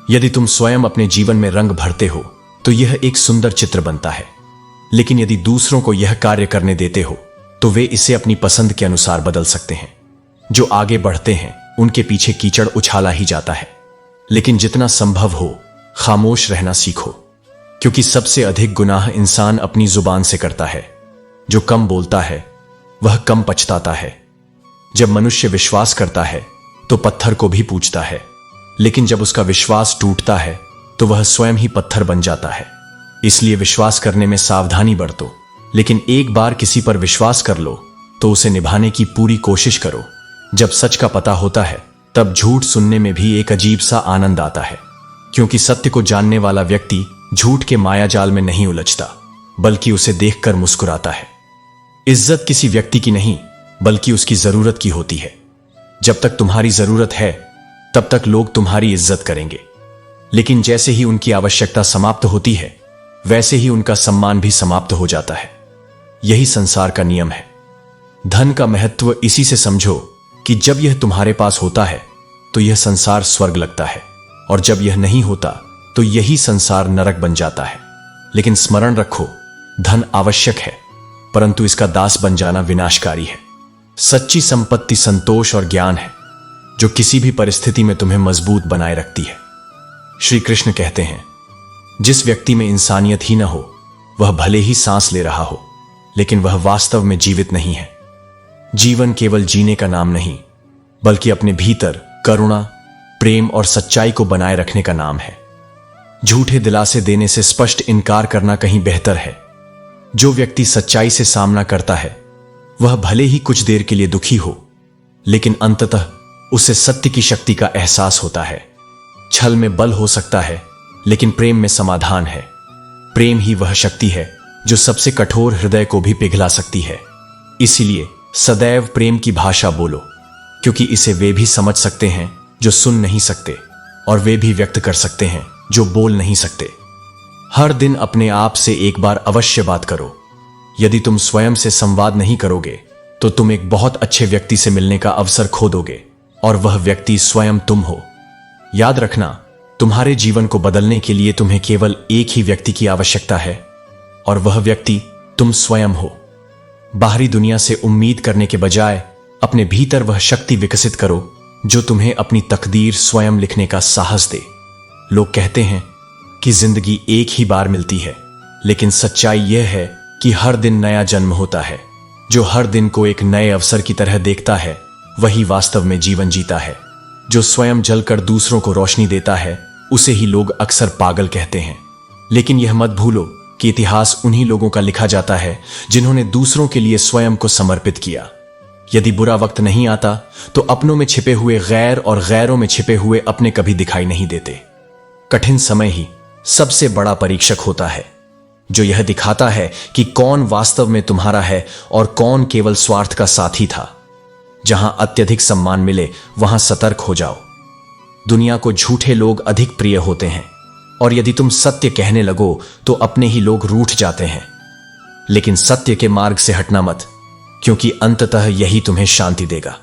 Speaker 1: यदि तुम स्वयं अपने जीवन में रंग भरते हो तो यह एक सुंदर चित्र बनता है, लेकिन यदि दूसरों को यह कार्य करने देते हो तो वे इसे अपनी पसंद के अनुसार बदल सकते हैं। जो आगे बढ़ते हैं उनके पीछे कीचड़ उछाला ही जाता है, लेकिन जितना संभव हो खामोश रहना सीखो, क्योंकि सबसे अधिक गुनाह इंसान अपनी जुबान से करता है। जो कम बोलता है वह कम पछताता है। जब मनुष्य विश्वास करता है तो पत्थर को भी पूजता है, लेकिन जब उसका विश्वास टूटता है तो वह स्वयं ही पत्थर बन जाता है। इसलिए विश्वास करने में सावधानी बरतो। लेकिन एक बार किसी पर विश्वास कर लो तो उसे निभाने की पूरी कोशिश करो। जब सच का पता होता है तब झूठ सुनने में भी एक अजीब सा आनंद आता है, क्योंकि सत्य को जानने वाला व्यक्ति झूठ के मायाजाल में नहीं उलझता, बल्कि उसे देखकर मुस्कुराता है। इज्जत किसी व्यक्ति की नहीं, बल्कि उसकी जरूरत की होती है। जब तक तुम्हारी जरूरत है तब तक लोग तुम्हारी इज्जत करेंगे, लेकिन जैसे ही उनकी आवश्यकता समाप्त होती है वैसे ही उनका सम्मान भी समाप्त हो जाता है। यही संसार का नियम है। धन का महत्व इसी से समझो कि जब यह तुम्हारे पास होता है तो यह संसार स्वर्ग लगता है, और जब यह नहीं होता तो यही संसार नरक बन जाता है। लेकिन स्मरण रखो, धन आवश्यक है, परंतु इसका दास बन जाना विनाशकारी है। सच्ची संपत्ति संतोष और ज्ञान है, जो किसी भी परिस्थिति में तुम्हें मजबूत बनाए रखती है। श्री कृष्ण कहते हैं, जिस व्यक्ति में इंसानियत ही न हो वह भले ही सांस ले रहा हो, लेकिन वह वास्तव में जीवित नहीं है। जीवन केवल जीने का नाम नहीं, बल्कि अपने भीतर करुणा, प्रेम और सच्चाई को बनाए रखने का नाम है। झूठे दिलासे देने से स्पष्ट इनकार करना कहीं बेहतर है। जो व्यक्ति सच्चाई से सामना करता है वह भले ही कुछ देर के लिए दुखी हो, लेकिन अंततः उसे सत्य की शक्ति का एहसास होता है। छल में बल हो सकता है, लेकिन प्रेम में समाधान है। प्रेम ही वह शक्ति है जो सबसे कठोर हृदय को भी पिघला सकती है। इसीलिए सदैव प्रेम की भाषा बोलो, क्योंकि इसे वे भी समझ सकते हैं जो सुन नहीं सकते, और वे भी व्यक्त कर सकते हैं जो बोल नहीं सकते। हर दिन अपने आप से एक बार अवश्य बात करो। यदि तुम स्वयं से संवाद नहीं करोगे तो तुम एक बहुत अच्छे व्यक्ति से मिलने का अवसर खो दोगे, और वह व्यक्ति स्वयं तुम हो। याद रखना, तुम्हारे जीवन को बदलने के लिए तुम्हें केवल एक ही व्यक्ति की आवश्यकता है, और वह व्यक्ति तुम स्वयं हो। बाहरी दुनिया से उम्मीद करने के बजाय अपने भीतर वह शक्ति विकसित करो जो तुम्हें अपनी तकदीर स्वयं लिखने का साहस दे। लोग कहते हैं कि जिंदगी एक ही बार मिलती है, लेकिन सच्चाई यह है कि हर दिन नया जन्म होता है। जो हर दिन को एक नए अवसर की तरह देखता है वही वास्तव में जीवन जीता है। जो स्वयं जलकर दूसरों को रोशनी देता है उसे ही लोग अक्सर पागल कहते हैं। लेकिन यह मत भूलो कि इतिहास उन्हीं लोगों का लिखा जाता है जिन्होंने दूसरों के लिए स्वयं को समर्पित किया। यदि बुरा वक्त नहीं आता तो अपनों में छिपे हुए गैर और गैरों में छिपे हुए अपने कभी दिखाई नहीं देते। कठिन समय ही सबसे बड़ा परीक्षक होता है, जो यह दिखाता है कि कौन वास्तव में तुम्हारा है और कौन केवल स्वार्थ का साथी था। जहां अत्यधिक सम्मान मिले वहां सतर्क हो जाओ। दुनिया को झूठे लोग अधिक प्रिय होते हैं, और यदि तुम सत्य कहने लगो तो अपने ही लोग रूठ जाते हैं। लेकिन सत्य के मार्ग से हटना मत, क्योंकि अंततः यही तुम्हें शांति देगा।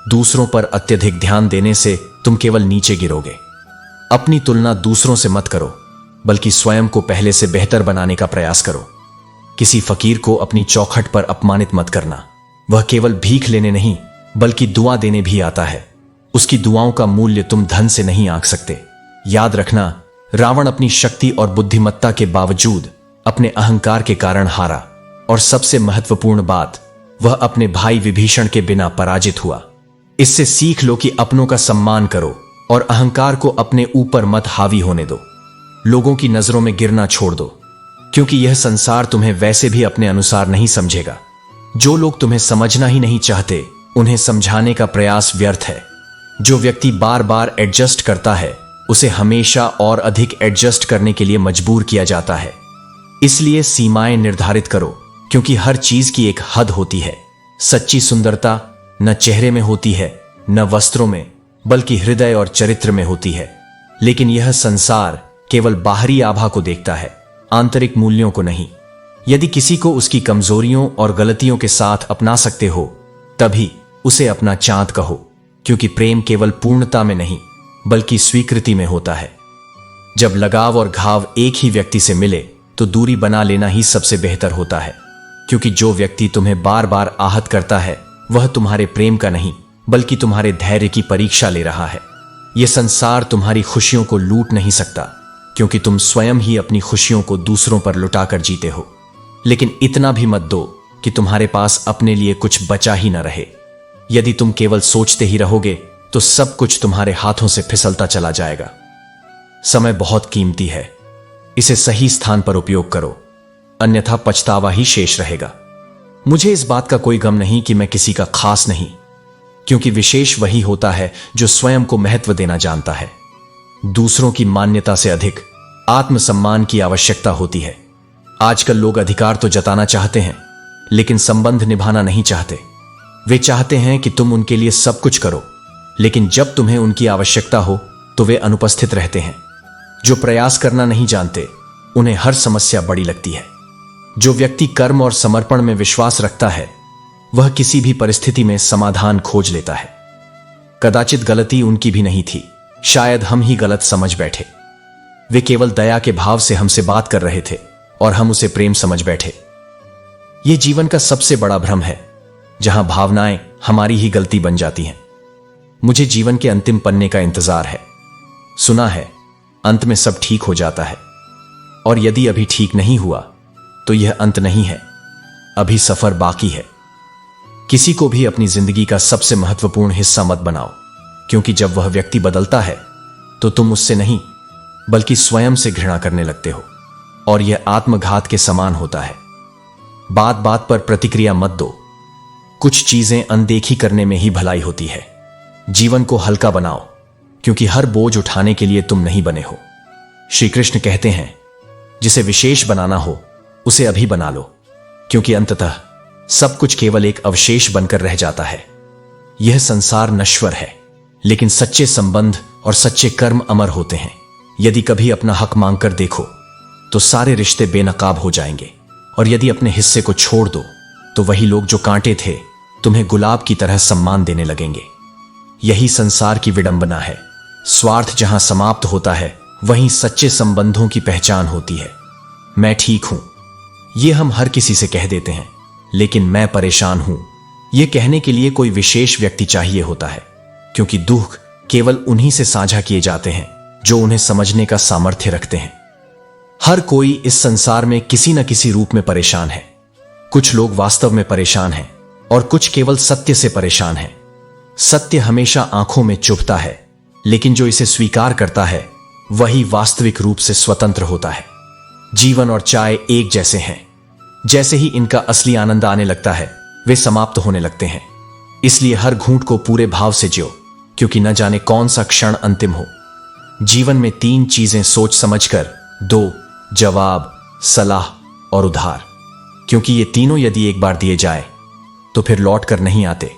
Speaker 1: दूसरों पर अत्यधिक ध्यान देने से तुम केवल नीचे गिरोगे। अपनी तुलना दूसरों से मत करो, बल्कि स्वयं को पहले से बेहतर बनाने का प्रयास करो। किसी फकीर को अपनी चौखट पर अपमानित मत करना। वह केवल भीख लेने नहीं बल्कि दुआ देने भी आता है। उसकी दुआओं का मूल्य तुम धन से नहीं आंक सकते। याद रखना, रावण अपनी शक्ति और बुद्धिमत्ता के बावजूद अपने अहंकार के कारण हारा, और सबसे महत्वपूर्ण बात, वह अपने भाई विभीषण के बिना पराजित हुआ। इससे सीख लो कि अपनों का सम्मान करो और अहंकार को अपने ऊपर मत हावी होने दो। लोगों की नजरों में गिरना छोड़ दो, क्योंकि यह संसार तुम्हें वैसे भी अपने अनुसार नहीं समझेगा। जो लोग तुम्हें समझना ही नहीं चाहते उन्हें समझाने का प्रयास व्यर्थ है। जो व्यक्ति बार बार एडजस्ट करता है उसे हमेशा और अधिक एडजस्ट करने के लिए मजबूर किया जाता है। इसलिए सीमाएं निर्धारित करो, क्योंकि हर चीज की एक हद होती है। सच्ची सुंदरता न चेहरे में होती है, न वस्त्रों में, बल्कि हृदय और चरित्र में होती है। लेकिन यह संसार केवल बाहरी आभा को देखता है, आंतरिक मूल्यों को नहीं। यदि किसी को उसकी कमजोरियों और गलतियों के साथ अपना सकते हो, तभी उसे अपना चांद कहो, क्योंकि प्रेम केवल पूर्णता में नहीं बल्कि स्वीकृति में होता है। जब लगाव और घाव एक ही व्यक्ति से मिले तो दूरी बना लेना ही सबसे बेहतर होता है, क्योंकि जो व्यक्ति तुम्हें बार बार आहत करता है वह तुम्हारे प्रेम का नहीं बल्कि तुम्हारे धैर्य की परीक्षा ले रहा है। यह संसार तुम्हारी खुशियों को लूट नहीं सकता, क्योंकि तुम स्वयं ही अपनी खुशियों को दूसरों पर लुटाकर जीते हो। लेकिन इतना भी मत दो कि तुम्हारे पास अपने लिए कुछ बचा ही न रहे। यदि तुम केवल सोचते ही रहोगे तो सब कुछ तुम्हारे हाथों से फिसलता चला जाएगा। समय बहुत कीमती है। इसे सही स्थान पर उपयोग करो, अन्यथा पछतावा ही शेष रहेगा। मुझे इस बात का कोई गम नहीं कि मैं किसी का खास नहीं, क्योंकि विशेष वही होता है जो स्वयं को महत्व देना जानता है। दूसरों की मान्यता से अधिक आत्मसम्मान की आवश्यकता होती है। आजकल लोग अधिकार तो जताना चाहते हैं, लेकिन संबंध निभाना नहीं चाहते। वे चाहते हैं कि तुम उनके लिए सब कुछ करो, लेकिन जब तुम्हें उनकी आवश्यकता हो तो वे अनुपस्थित रहते हैं। जो प्रयास करना नहीं जानते, उन्हें हर समस्या बड़ी लगती है। जो व्यक्ति कर्म और समर्पण में विश्वास रखता है, वह किसी भी परिस्थिति में समाधान खोज लेता है। कदाचित गलती उनकी भी नहीं थी, शायद हम ही गलत समझ बैठे। वे केवल दया के भाव से हमसे बात कर रहे थे और हम उसे प्रेम समझ बैठे। यह जीवन का सबसे बड़ा भ्रम है, जहां भावनाएं हमारी ही गलती बन जाती हैं। मुझे जीवन के अंतिम पन्ने का इंतजार है। सुना है अंत में सब ठीक हो जाता है, और यदि अभी ठीक नहीं हुआ तो यह अंत नहीं है, अभी सफर बाकी है। किसी को भी अपनी जिंदगी का सबसे महत्वपूर्ण हिस्सा मत बनाओ, क्योंकि जब वह व्यक्ति बदलता है तो तुम उससे नहीं बल्कि स्वयं से घृणा करने लगते हो, और यह आत्मघात के समान होता है। बात बात पर प्रतिक्रिया मत दो। कुछ चीजें अनदेखी करने में ही भलाई होती है। जीवन को हल्का बनाओ, क्योंकि हर बोझ उठाने के लिए तुम नहीं बने हो। श्री कृष्ण कहते हैं, जिसे विशेष बनाना हो उसे अभी बना लो, क्योंकि अंततः सब कुछ केवल एक अवशेष बनकर रह जाता है। यह संसार नश्वर है, लेकिन सच्चे संबंध और सच्चे कर्म अमर होते हैं। यदि कभी अपना हक मांगकर देखो तो सारे रिश्ते बेनकाब हो जाएंगे, और यदि अपने हिस्से को छोड़ दो तो वही लोग जो कांटे थे तुम्हें गुलाब की तरह सम्मान देने लगेंगे। यही संसार की विडंबना है। स्वार्थ जहां समाप्त होता है, वहीं सच्चे संबंधों की पहचान होती है। मैं ठीक हूं, यह हम हर किसी से कह देते हैं, लेकिन मैं परेशान हूं, यह कहने के लिए कोई विशेष व्यक्ति चाहिए होता है, क्योंकि दुख केवल उन्हीं से साझा किए जाते हैं जो उन्हें समझने का सामर्थ्य रखते हैं। हर कोई इस संसार में किसी न किसी रूप में परेशान है। कुछ लोग वास्तव में परेशान हैं और कुछ केवल सत्य से परेशान हैं। सत्य हमेशा आंखों में चुभता है, लेकिन जो इसे स्वीकार करता है वही वास्तविक रूप से स्वतंत्र होता है। जीवन और चाय एक जैसे हैं। जैसे ही इनका असली आनंद आने लगता है, वे समाप्त होने लगते हैं। इसलिए हर घूंट को पूरे भाव से जियो, क्योंकि न जाने कौन सा क्षण अंतिम हो। जीवन में 3 चीजें सोच समझकर दो: जवाब, सलाह और उधार, क्योंकि ये तीनों यदि एक बार दिए जाए तो फिर लौट कर नहीं आते।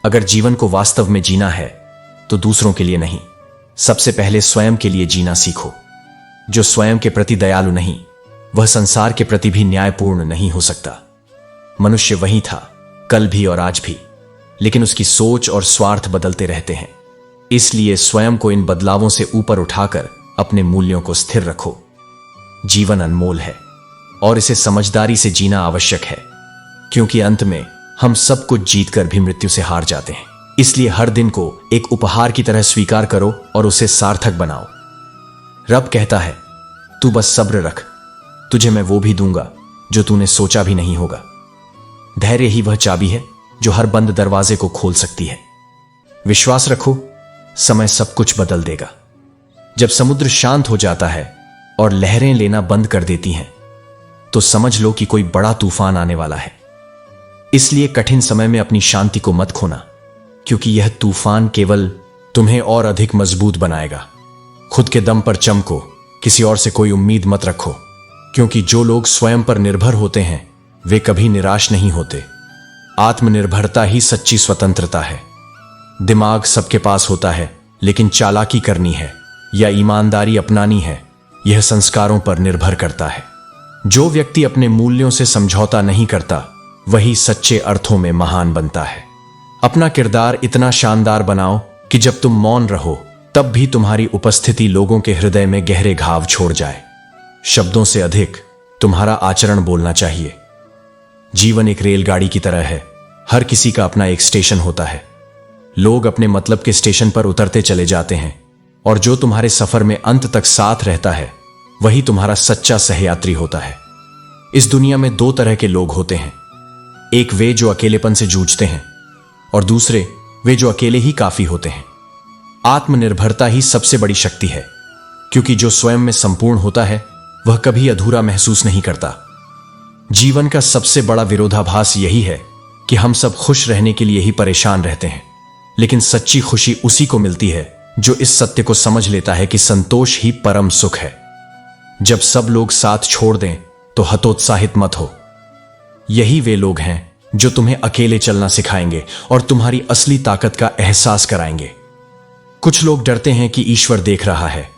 Speaker 1: अगर जीवन को वास्तव में जीना है तो दूसरों के लिए नहीं, सबसे पहले स्वयं के लिए जीना सीखो। जो स्वयं के प्रति दयालु नहीं, वह संसार के प्रति भी न्यायपूर्ण नहीं हो सकता। मनुष्य वही था, कल भी और आज भी, लेकिन उसकी सोच और स्वार्थ बदलते रहते हैं। इसलिए स्वयं को इन बदलावों से ऊपर उठाकर अपने मूल्यों को स्थिर रखो। जीवन अनमोल है और इसे समझदारी से जीना आवश्यक है, क्योंकि अंत में हम सब कुछ जीतकर भी मृत्यु से हार जाते हैं। इसलिए हर दिन को एक उपहार की तरह स्वीकार करो और उसे सार्थक बनाओ। रब कहता है, तू बस सब्र रख, तुझे मैं वो भी दूंगा जो तूने सोचा भी नहीं होगा। धैर्य ही वह चाबी है जो हर बंद दरवाजे को खोल सकती है। विश्वास रखो, समय सब कुछ बदल देगा। जब समुद्र शांत हो जाता है और लहरें लेना बंद कर देती हैं, तो समझ लो कि कोई बड़ा तूफान आने वाला है। इसलिए कठिन समय में अपनी शांति को मत खोना, क्योंकि यह तूफान केवल तुम्हें और अधिक मजबूत बनाएगा। खुद के दम पर चमको, किसी और से कोई उम्मीद मत रखो, क्योंकि जो लोग स्वयं पर निर्भर होते हैं वे कभी निराश नहीं होते। आत्मनिर्भरता ही सच्ची स्वतंत्रता है। दिमाग सबके पास होता है, लेकिन चालाकी करनी है या ईमानदारी अपनानी है, यह संस्कारों पर निर्भर करता है। जो व्यक्ति अपने मूल्यों से समझौता नहीं करता, वही सच्चे अर्थों में महान बनता है। अपना किरदार इतना शानदार बनाओ कि जब तुम मौन रहो तब भी तुम्हारी उपस्थिति लोगों के हृदय में गहरे घाव छोड़ जाए। शब्दों से अधिक तुम्हारा आचरण बोलना चाहिए। जीवन एक रेलगाड़ी की तरह है, हर किसी का अपना एक स्टेशन होता है। लोग अपने मतलब के स्टेशन पर उतरते चले जाते हैं, और जो तुम्हारे सफर में अंत तक साथ रहता है वही तुम्हारा सच्चा सहयात्री होता है। इस दुनिया में 2 तरह के लोग होते हैं, एक वे जो अकेलेपन से जूझते हैं, और दूसरे वे जो अकेले ही काफी होते हैं। आत्मनिर्भरता ही सबसे बड़ी शक्ति है, क्योंकि जो स्वयं में संपूर्ण होता है वह कभी अधूरा महसूस नहीं करता। जीवन का सबसे बड़ा विरोधाभास यही है कि हम सब खुश रहने के लिए ही परेशान रहते हैं, लेकिन सच्ची खुशी उसी को मिलती है जो इस सत्य को समझ लेता है कि संतोष ही परम सुख है। जब सब लोग साथ छोड़ दें तो हतोत्साहित मत हो। यही वे लोग हैं जो तुम्हें अकेले चलना सिखाएंगे और तुम्हारी असली ताकत का एहसास कराएंगे। कुछ लोग डरते हैं कि ईश्वर देख रहा है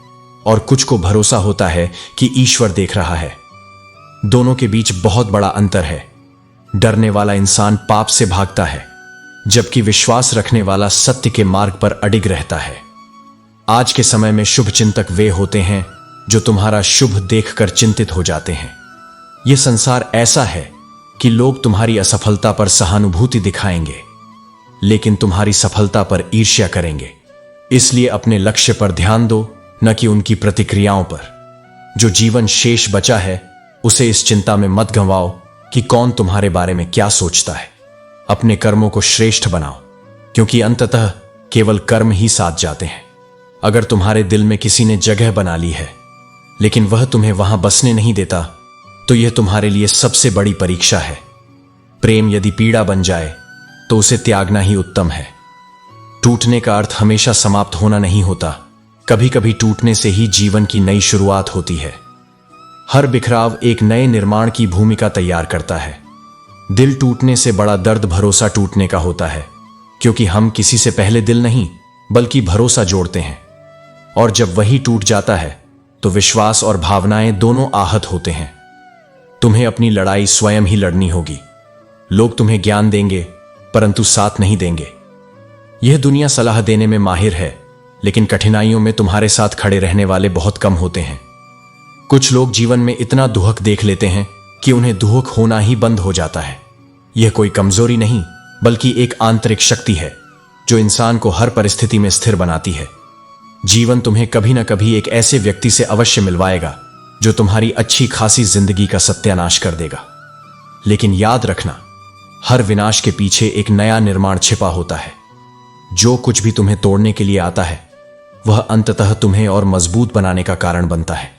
Speaker 1: और कुछ को भरोसा होता है कि ईश्वर देख रहा है। दोनों के बीच बहुत बड़ा अंतर है। डरने वाला इंसान पाप से भागता है, जबकि विश्वास रखने वाला सत्य के मार्ग पर अडिग रहता है। आज के समय में शुभ चिंतक वे होते हैं जो तुम्हारा शुभ देखकर चिंतित हो जाते हैं। यह संसार ऐसा है कि लोग तुम्हारी असफलता पर सहानुभूति दिखाएंगे, लेकिन तुम्हारी सफलता पर ईर्ष्या करेंगे। इसलिए अपने लक्ष्य पर ध्यान दो, न कि उनकी प्रतिक्रियाओं पर। जो जीवन शेष बचा है उसे इस चिंता में मत गंवाओ कि कौन तुम्हारे बारे में क्या सोचता है। अपने कर्मों को श्रेष्ठ बनाओ, क्योंकि अंततः केवल कर्म ही साथ जाते हैं। अगर तुम्हारे दिल में किसी ने जगह बना ली है लेकिन वह तुम्हें वहां बसने नहीं देता, तो यह तुम्हारे लिए सबसे बड़ी परीक्षा है। प्रेम यदि पीड़ा बन जाए तो उसे त्यागना ही उत्तम है। टूटने का अर्थ हमेशा समाप्त होना नहीं होता। कभी कभी टूटने से ही जीवन की नई शुरुआत होती है। हर बिखराव एक नए निर्माण की भूमिका तैयार करता है। दिल टूटने से बड़ा दर्द भरोसा टूटने का होता है, क्योंकि हम किसी से पहले दिल नहीं बल्कि भरोसा जोड़ते हैं, और जब वही टूट जाता है तो विश्वास और भावनाएं दोनों आहत होते हैं। तुम्हें अपनी लड़ाई स्वयं ही लड़नी होगी। लोग तुम्हें ज्ञान देंगे परंतु साथ नहीं देंगे। यह दुनिया सलाह देने में माहिर है, लेकिन कठिनाइयों में तुम्हारे साथ खड़े रहने वाले बहुत कम होते हैं। कुछ लोग जीवन में इतना दुहक देख लेते हैं कि उन्हें दुहक होना ही बंद हो जाता है। यह कोई कमजोरी नहीं बल्कि एक आंतरिक शक्ति है जो इंसान को हर परिस्थिति में स्थिर बनाती है। जीवन तुम्हें कभी न कभी एक ऐसे व्यक्ति से अवश्य मिलवाएगा जो तुम्हारी अच्छी खासी जिंदगी का सत्यानाश कर देगा। लेकिन याद रखना, हर विनाश के पीछे एक नया निर्माण छिपा होता है। जो कुछ भी तुम्हें तोड़ने के लिए आता है वह अंततः तुम्हें और मजबूत बनाने का कारण बनता है।